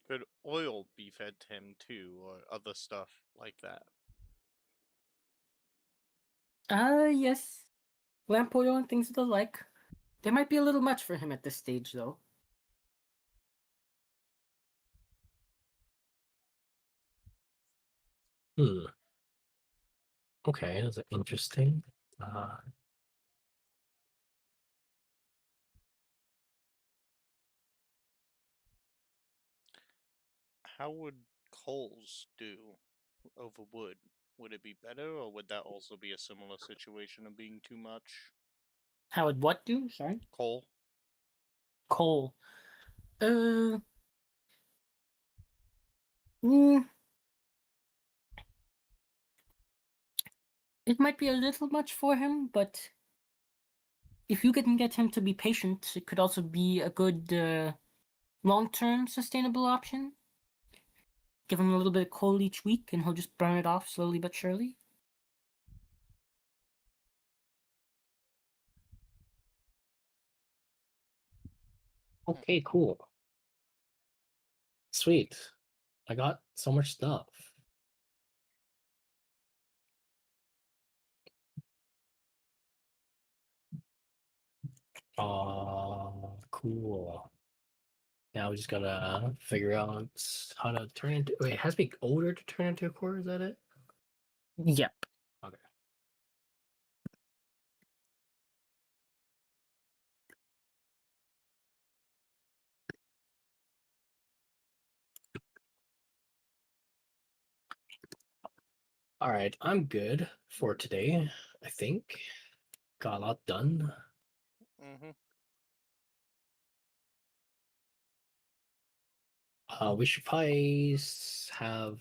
Could oil be fed to him too, or other stuff like that? Yes. Lamp oil and things of the like. They might be a little much for him at this stage, though. Hmm. Okay, that's interesting. How would coals do over wood? Would it be better, or would that also be a similar situation of being too much? How would what do? Sorry? Coal? Coal. Uh. mm, It might be a little much for him, but if you can get him to be patient, it could also be a good long-term sustainable option. Give him a little bit of coal each week, and he'll just burn it off slowly but surely. Okay, cool. Sweet. I got so much stuff. Cool. Now we just gotta figure out how to turn into. Wait, it has to be older to turn into a core. Is that it? Yep. Okay. All right, I'm good for today. I think got a lot done. Mm-hmm. We should probably have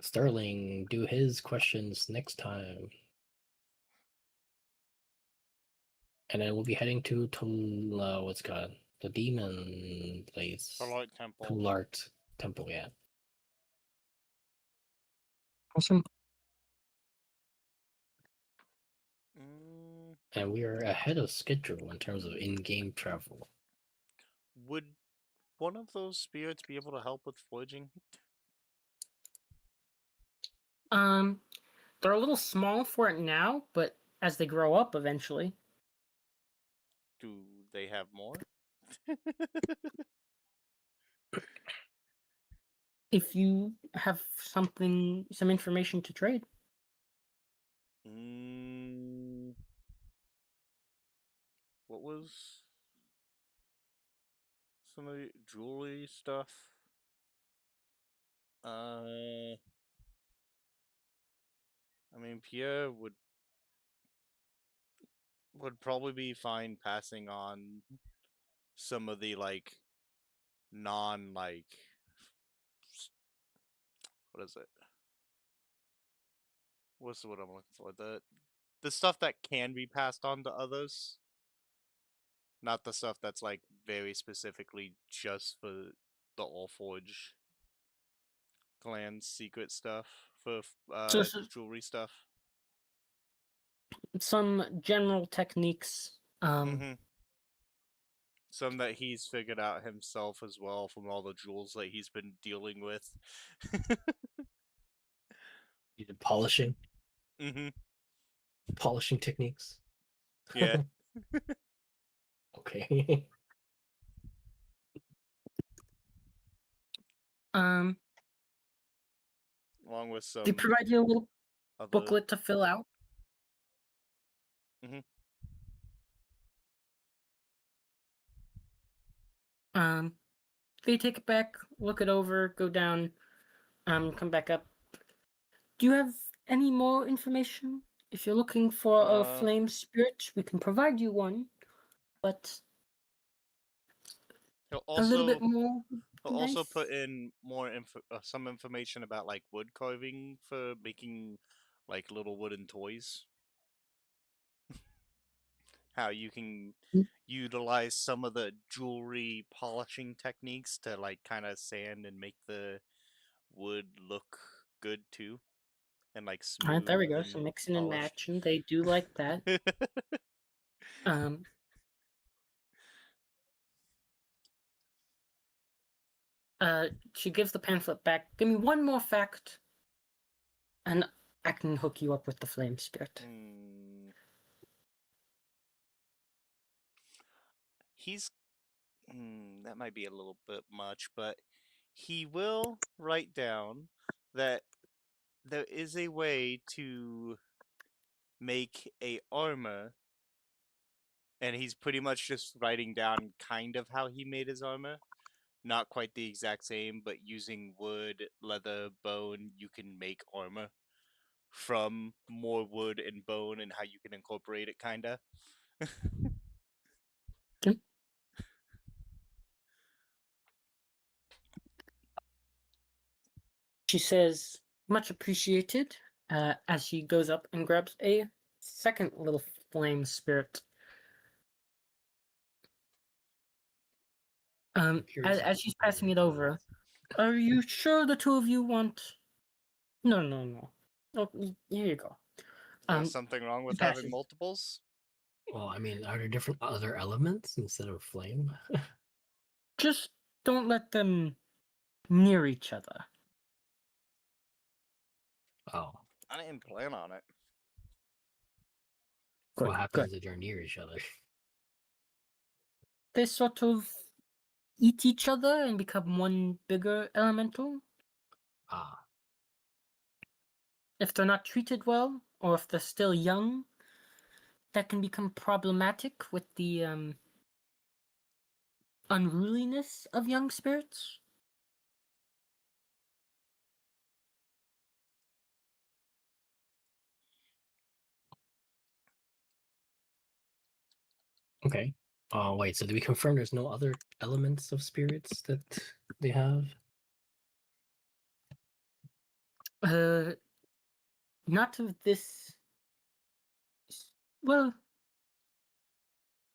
Sterling do his questions next time. And then we'll be heading to what's it called? The demon place. Polite Temple. Tulart Temple, yeah. Awesome. And we are ahead of schedule in terms of in-game travel. Would one of those spirits be able to help with foraging? They're a little small for it now, but as they grow up eventually. Do they have more? If you have some information to trade. What was some of the jewelry stuff? I mean, Pierre would probably be fine passing on some of the like non like what is it? What's the word I'm looking for? The stuff that can be passed on to others. Not the stuff that's like very specifically just for the Allforge clan's secret stuff for So jewelry stuff. some general techniques. Mm-hmm. Some that he's figured out himself as well from all the jewels that he's been dealing with. Polishing. Mm-hmm. Polishing techniques. Yeah. Okay. Along with some. They provide you a little other... booklet to fill out. Mm-hmm. They take it back, look it over, go down, come back up. Do you have any more information? If you're looking for a flame spirit, we can provide you one, but a little bit more. He'll also put in more some information about like wood carving for making like little wooden toys. How you can utilize some of the jewelry polishing techniques to like kind of sand and make the wood look good too, and like smooth. Alright, there we go. So mixing and matching, they do like that. She gives the pamphlet back. Give me one more fact, and I can hook you up with the flame spirit. He's that might be a little bit much, but he will write down that there is a way to make a armor, and he's pretty much just writing down kind of how he made his armor. Not quite the exact same, but using wood, leather, bone, you can make armor from more wood and bone, and how you can incorporate it, kinda. She says, much appreciated. as she goes up and grabs a second little flame spirit. As she's passing it over, are you sure the two of you want? No. Oh, here you go. There's something wrong with having multiples? Well, I mean, are there different other elements instead of flame? Just don't let them near each other. Oh, I didn't plan on it. Good, what good. happens if they're near each other? They sort of eat each other and become one bigger elemental. Ah, If they're not treated well, or if they're still young, that can become problematic with the unruliness of young spirits. okay. Oh, wait, so do we confirm there's no other elements of spirits that they have? Not of this. Well,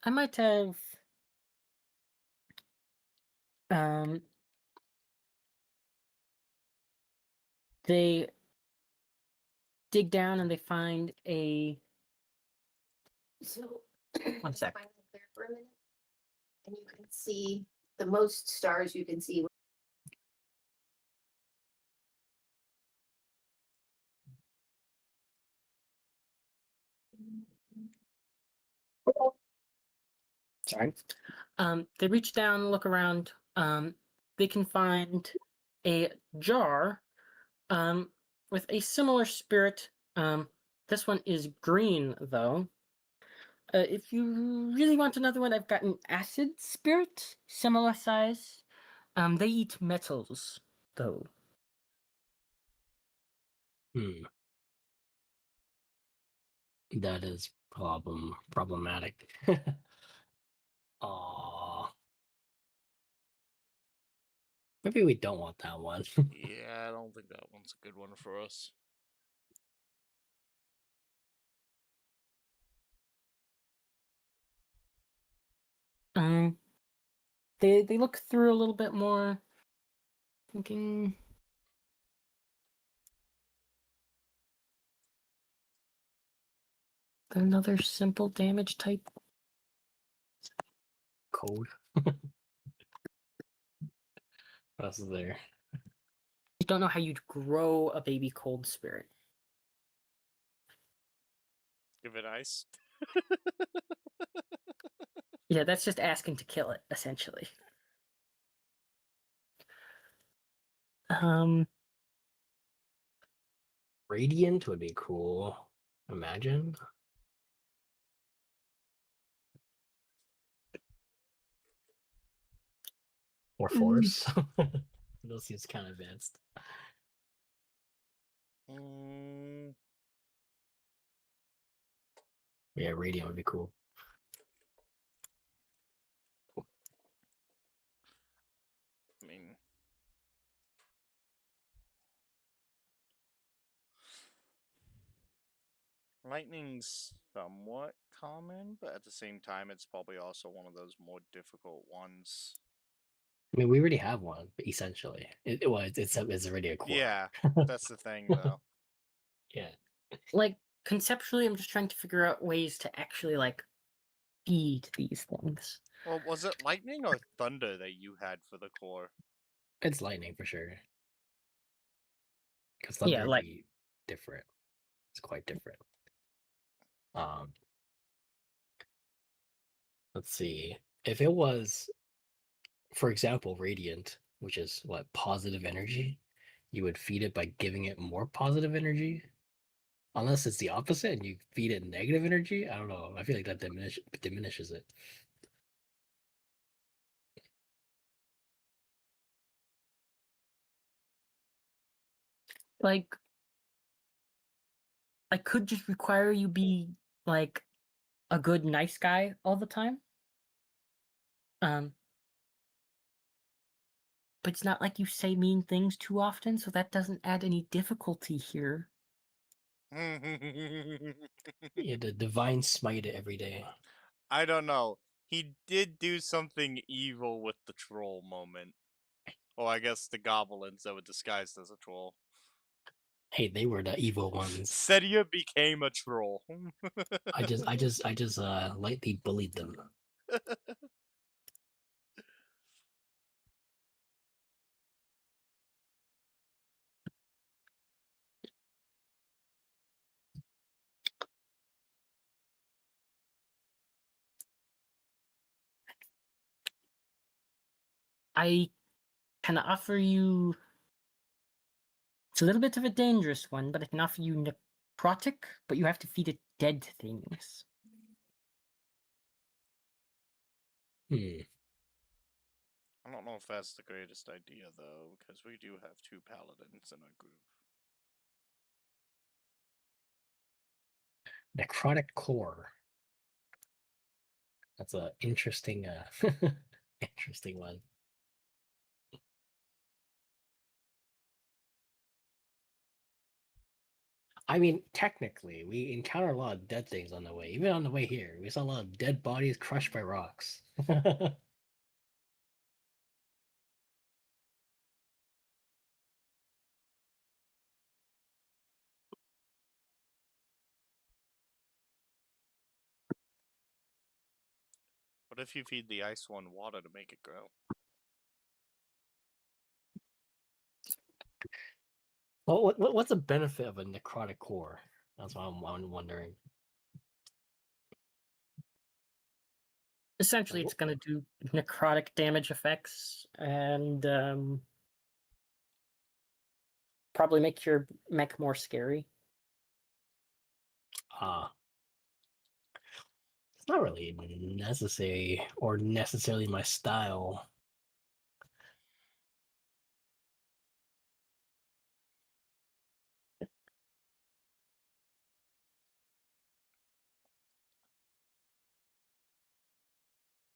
I might have. Um, they dig down and they find a. So, One sec. find it there for a minute, and you can see the most stars you can see. Sorry. They reach down, look around. They can find a jar, with a similar spirit. This one is green though. If you really want another one, I've got an acid spirit, similar size. They eat metals though. Hmm. That is problematic. Aw. Maybe we don't want that one. Yeah, I don't think that one's a good one for us. Um, they look through a little bit more, thinking. Another simple damage type. Code. That's there. I don't know how you'd grow a baby cold spirit. Give it ice. Yeah, that's just asking to kill it, essentially. Radiant would be cool. Imagine. Or force. Those seems kind of advanced. Mm, Yeah, radiant would be cool. I mean, lightning's somewhat common, but at the same time, it's probably also one of those more difficult ones. I mean, we already have one, essentially. It's already a core. Yeah, that's the thing, though. Yeah. Like, conceptually, I'm just trying to figure out ways to actually, like, feed these things. Well, was it lightning or thunder that you had for the core? It's lightning for sure. Because thunder Yeah, would like- be different. It's quite different. Um, let's see. If it was, for example, radiant, which is what, positive energy, you would feed it by giving it more positive energy. Unless it's the opposite and you feed it negative energy, I don't know. I feel like that diminishes it. Like, I could just require you be, like, a good, nice guy all the time. But it's not like you say mean things too often, so that doesn't add any difficulty here. Yeah, the divine smite it every day. I don't know. He did do something evil with the troll moment. Well, I guess the goblins that were disguised as a troll. Hey, they were the evil ones. Sedia became a troll. I just lightly bullied them. I can offer you. It's a little bit of a dangerous one, but I can offer you necrotic, but you have to feed it dead things. Hmm. I don't know if that's the greatest idea, though, because we do have 2 paladins in our group. Necrotic core. That's a interesting interesting one. I mean, technically, we encounter a lot of dead things on the way. Even on the way here, we saw a lot of dead bodies crushed by rocks. What if you feed the ice one water to make it grow? Well, what's the benefit of a necrotic core? That's what I'm wondering. Essentially, it's going to do necrotic damage effects and probably make your mech more scary. It's not really necessary or necessarily my style.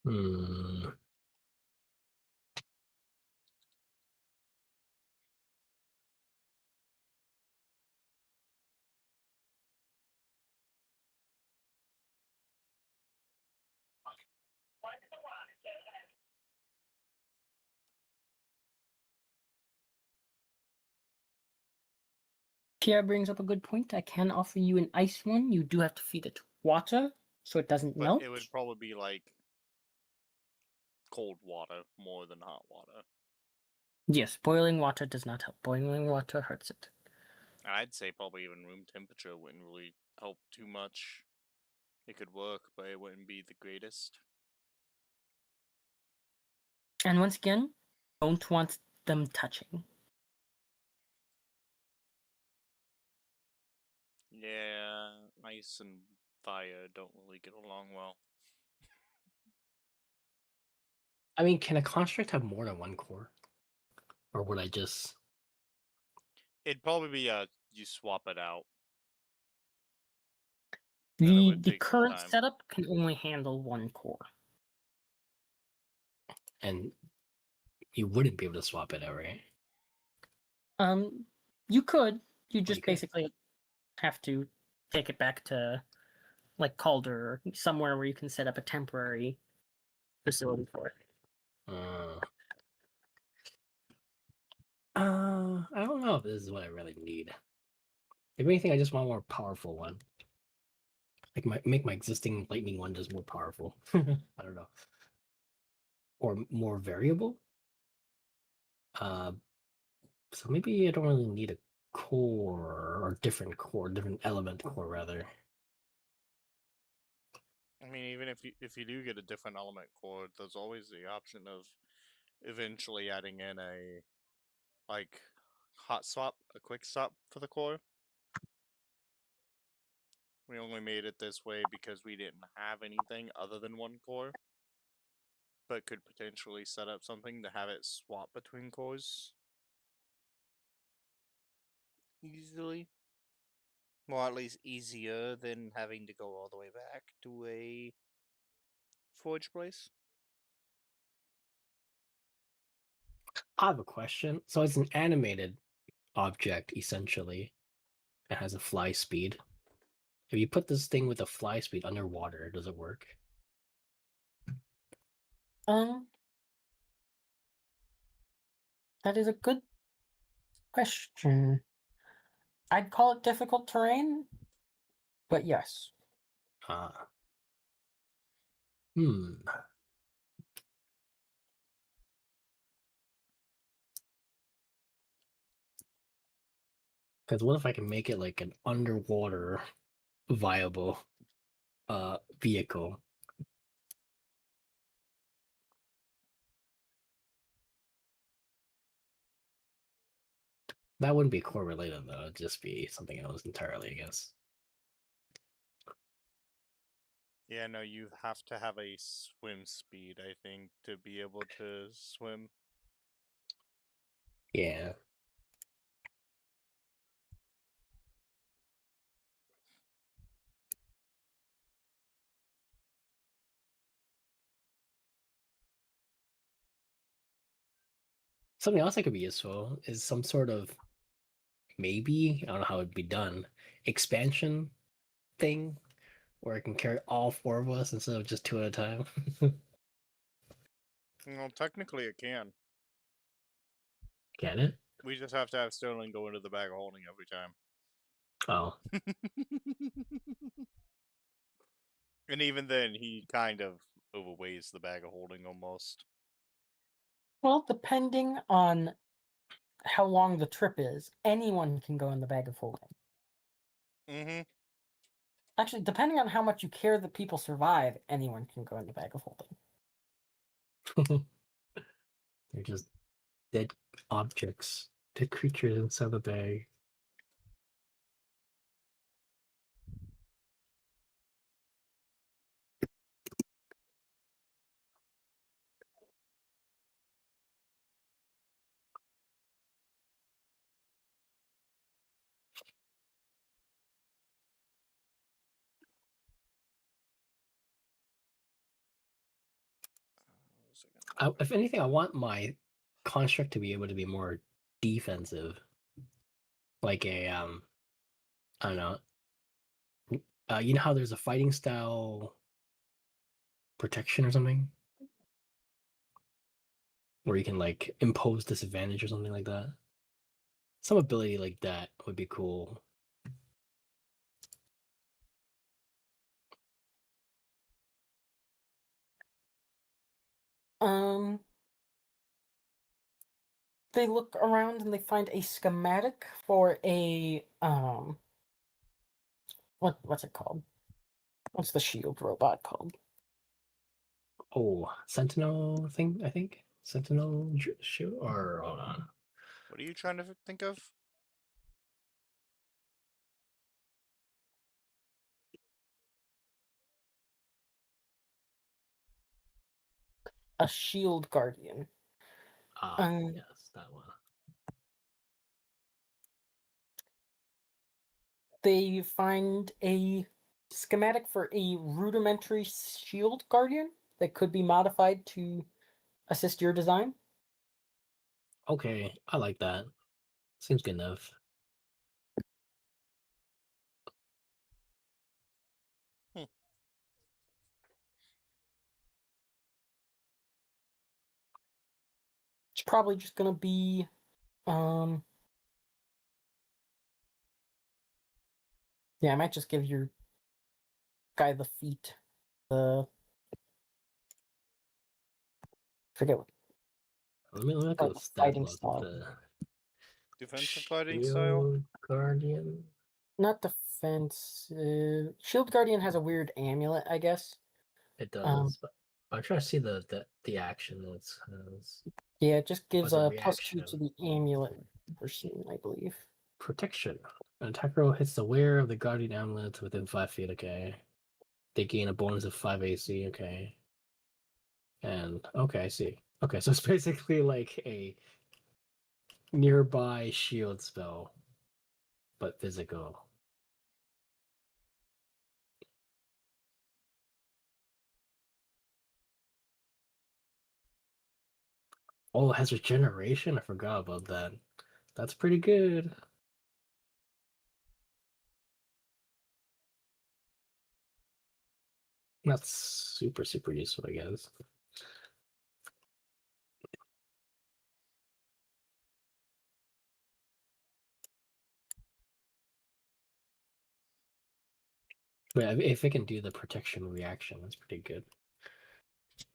Hmm. Pierre brings up a good point. I can offer you an ice one. You do have to feed it water so it doesn't But melt. it would probably be like cold water more than hot water. Yes, boiling water does not help. Boiling water hurts it. I'd say probably even room temperature wouldn't really help too much. It could work, but it wouldn't be the greatest. And once again, don't want them touching. Yeah, ice and fire don't really get along well. I mean, can a construct have more than one core? Or would I just... It'd probably be you swap it out. The would take some current time. setup can only handle one core. And you wouldn't be able to swap it out, right? You could. You just could. basically have to take it back to like Calder or somewhere where you can set up a temporary facility for it. I don't know if this is what I really need. If anything, I just want a more powerful one. Like make my existing lightning one just more powerful. I don't know. Or more variable. So maybe I don't really need a core or different element core rather. I mean, even if you do get a different element core, there's always the option of eventually adding in a like hot swap, a quick swap for the core. We only made it this way because we didn't have anything other than one core, but could potentially set up something to have it swap between cores easily. Well, at least easier than having to go all the way back to a forge place. I have a question. So it's an animated object essentially. It has a fly speed. If you put this thing with a fly speed underwater, does it work? That is a good question. I'd call it difficult terrain, but yes. Hmm. Because what if I can make it like an underwater viable vehicle? That wouldn't be core related though, it'd just be something else entirely, I guess. Yeah, no, you have to have a swim speed, I think, to be able to swim. Yeah. Something else that could be useful is some sort of, maybe, I don't know how it'd be done, expansion thing where it can carry all 4 of us instead of just 2 at a time. Well, technically it can. Can it? We just have to have Sterling go into the bag of holding every time. Oh. And even then, he kind of overweighs the bag of holding almost. Well, depending on how long the trip is, anyone can go in the bag of holding. Mm-hmm. Actually, depending on how much you care that people survive, anyone can go in the bag of holding. They're just dead objects, dead creatures inside the bag. If anything, I want my construct to be able to be more defensive, like a I don't know. You know how there's a fighting style protection or something, where you can like impose disadvantage or something like that. Some ability like that would be cool. They look around and they find a schematic for a what's it called? What's the shield robot called? Oh, Sentinel thing, I think. Sentinel shoe, or hold on. What are you trying to think of? A shield guardian. Yes, that one. They find a schematic for a rudimentary shield guardian that could be modified to assist your design. Okay, I like that. Seems good enough. It's probably just gonna be yeah, I might just give your guy the feet. The forget what Let me look or at the the stat fighting block. style. The Defensive fighting style? Shield Guardian. Not defense. Shield Guardian has a weird amulet, I guess. It does, but I'm trying to see the action that it has. Yeah, it just gives As a a +2 to reaction. the amulet person, I believe. Protection. An attacker hits the wearer of the Guardian Amulet within 5 feet, okay. They gain a bonus of 5 AC, okay. And, okay, I see. Okay, so it's basically like a nearby shield spell, but physical. Oh, it has regeneration? I forgot about that. That's pretty good. Not super useful, I guess. But if it can do the protection reaction, that's pretty good.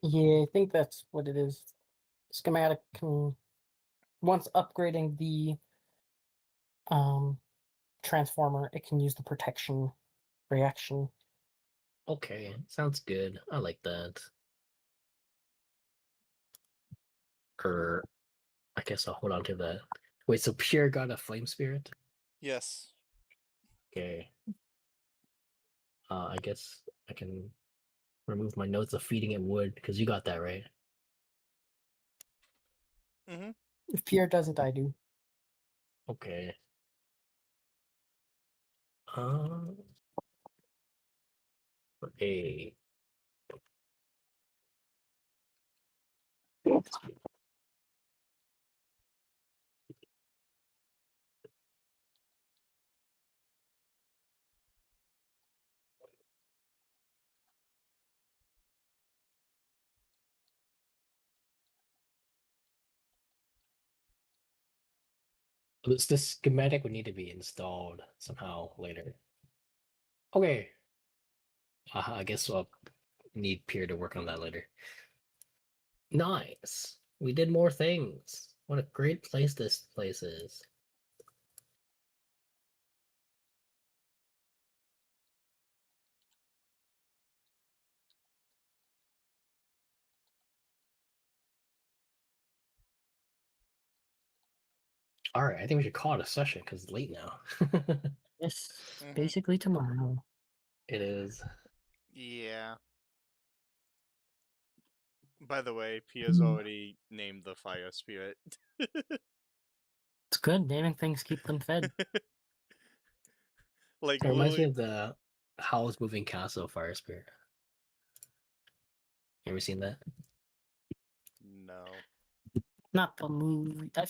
Yeah, I think that's what it is. Schematic can, once upgrading the transformer, it can use the protection reaction. Okay, sounds good. I like that. Or I guess I'll hold on to that. Wait, so Pierre got a flame spirit? Yes. Okay. I guess I can remove my notes of feeding it wood because you got that right. Mm-hmm. If Pierre doesn't, I do. Okay. Uh, okay. This schematic would need to be installed somehow later. Okay. I guess I'll need Pierre to work on that later. Nice. We did more things. What a great place this place is. All right, I think we should call it a session because it's late now. Yes, Mhm. basically tomorrow. It is. Yeah. By the way, Pia's Mm. already named the fire spirit. It's good. Naming things keep them fed. Like It reminds me literally. of the Howl's Moving Castle Fire Spirit. You ever seen that? No. Not the movie. I've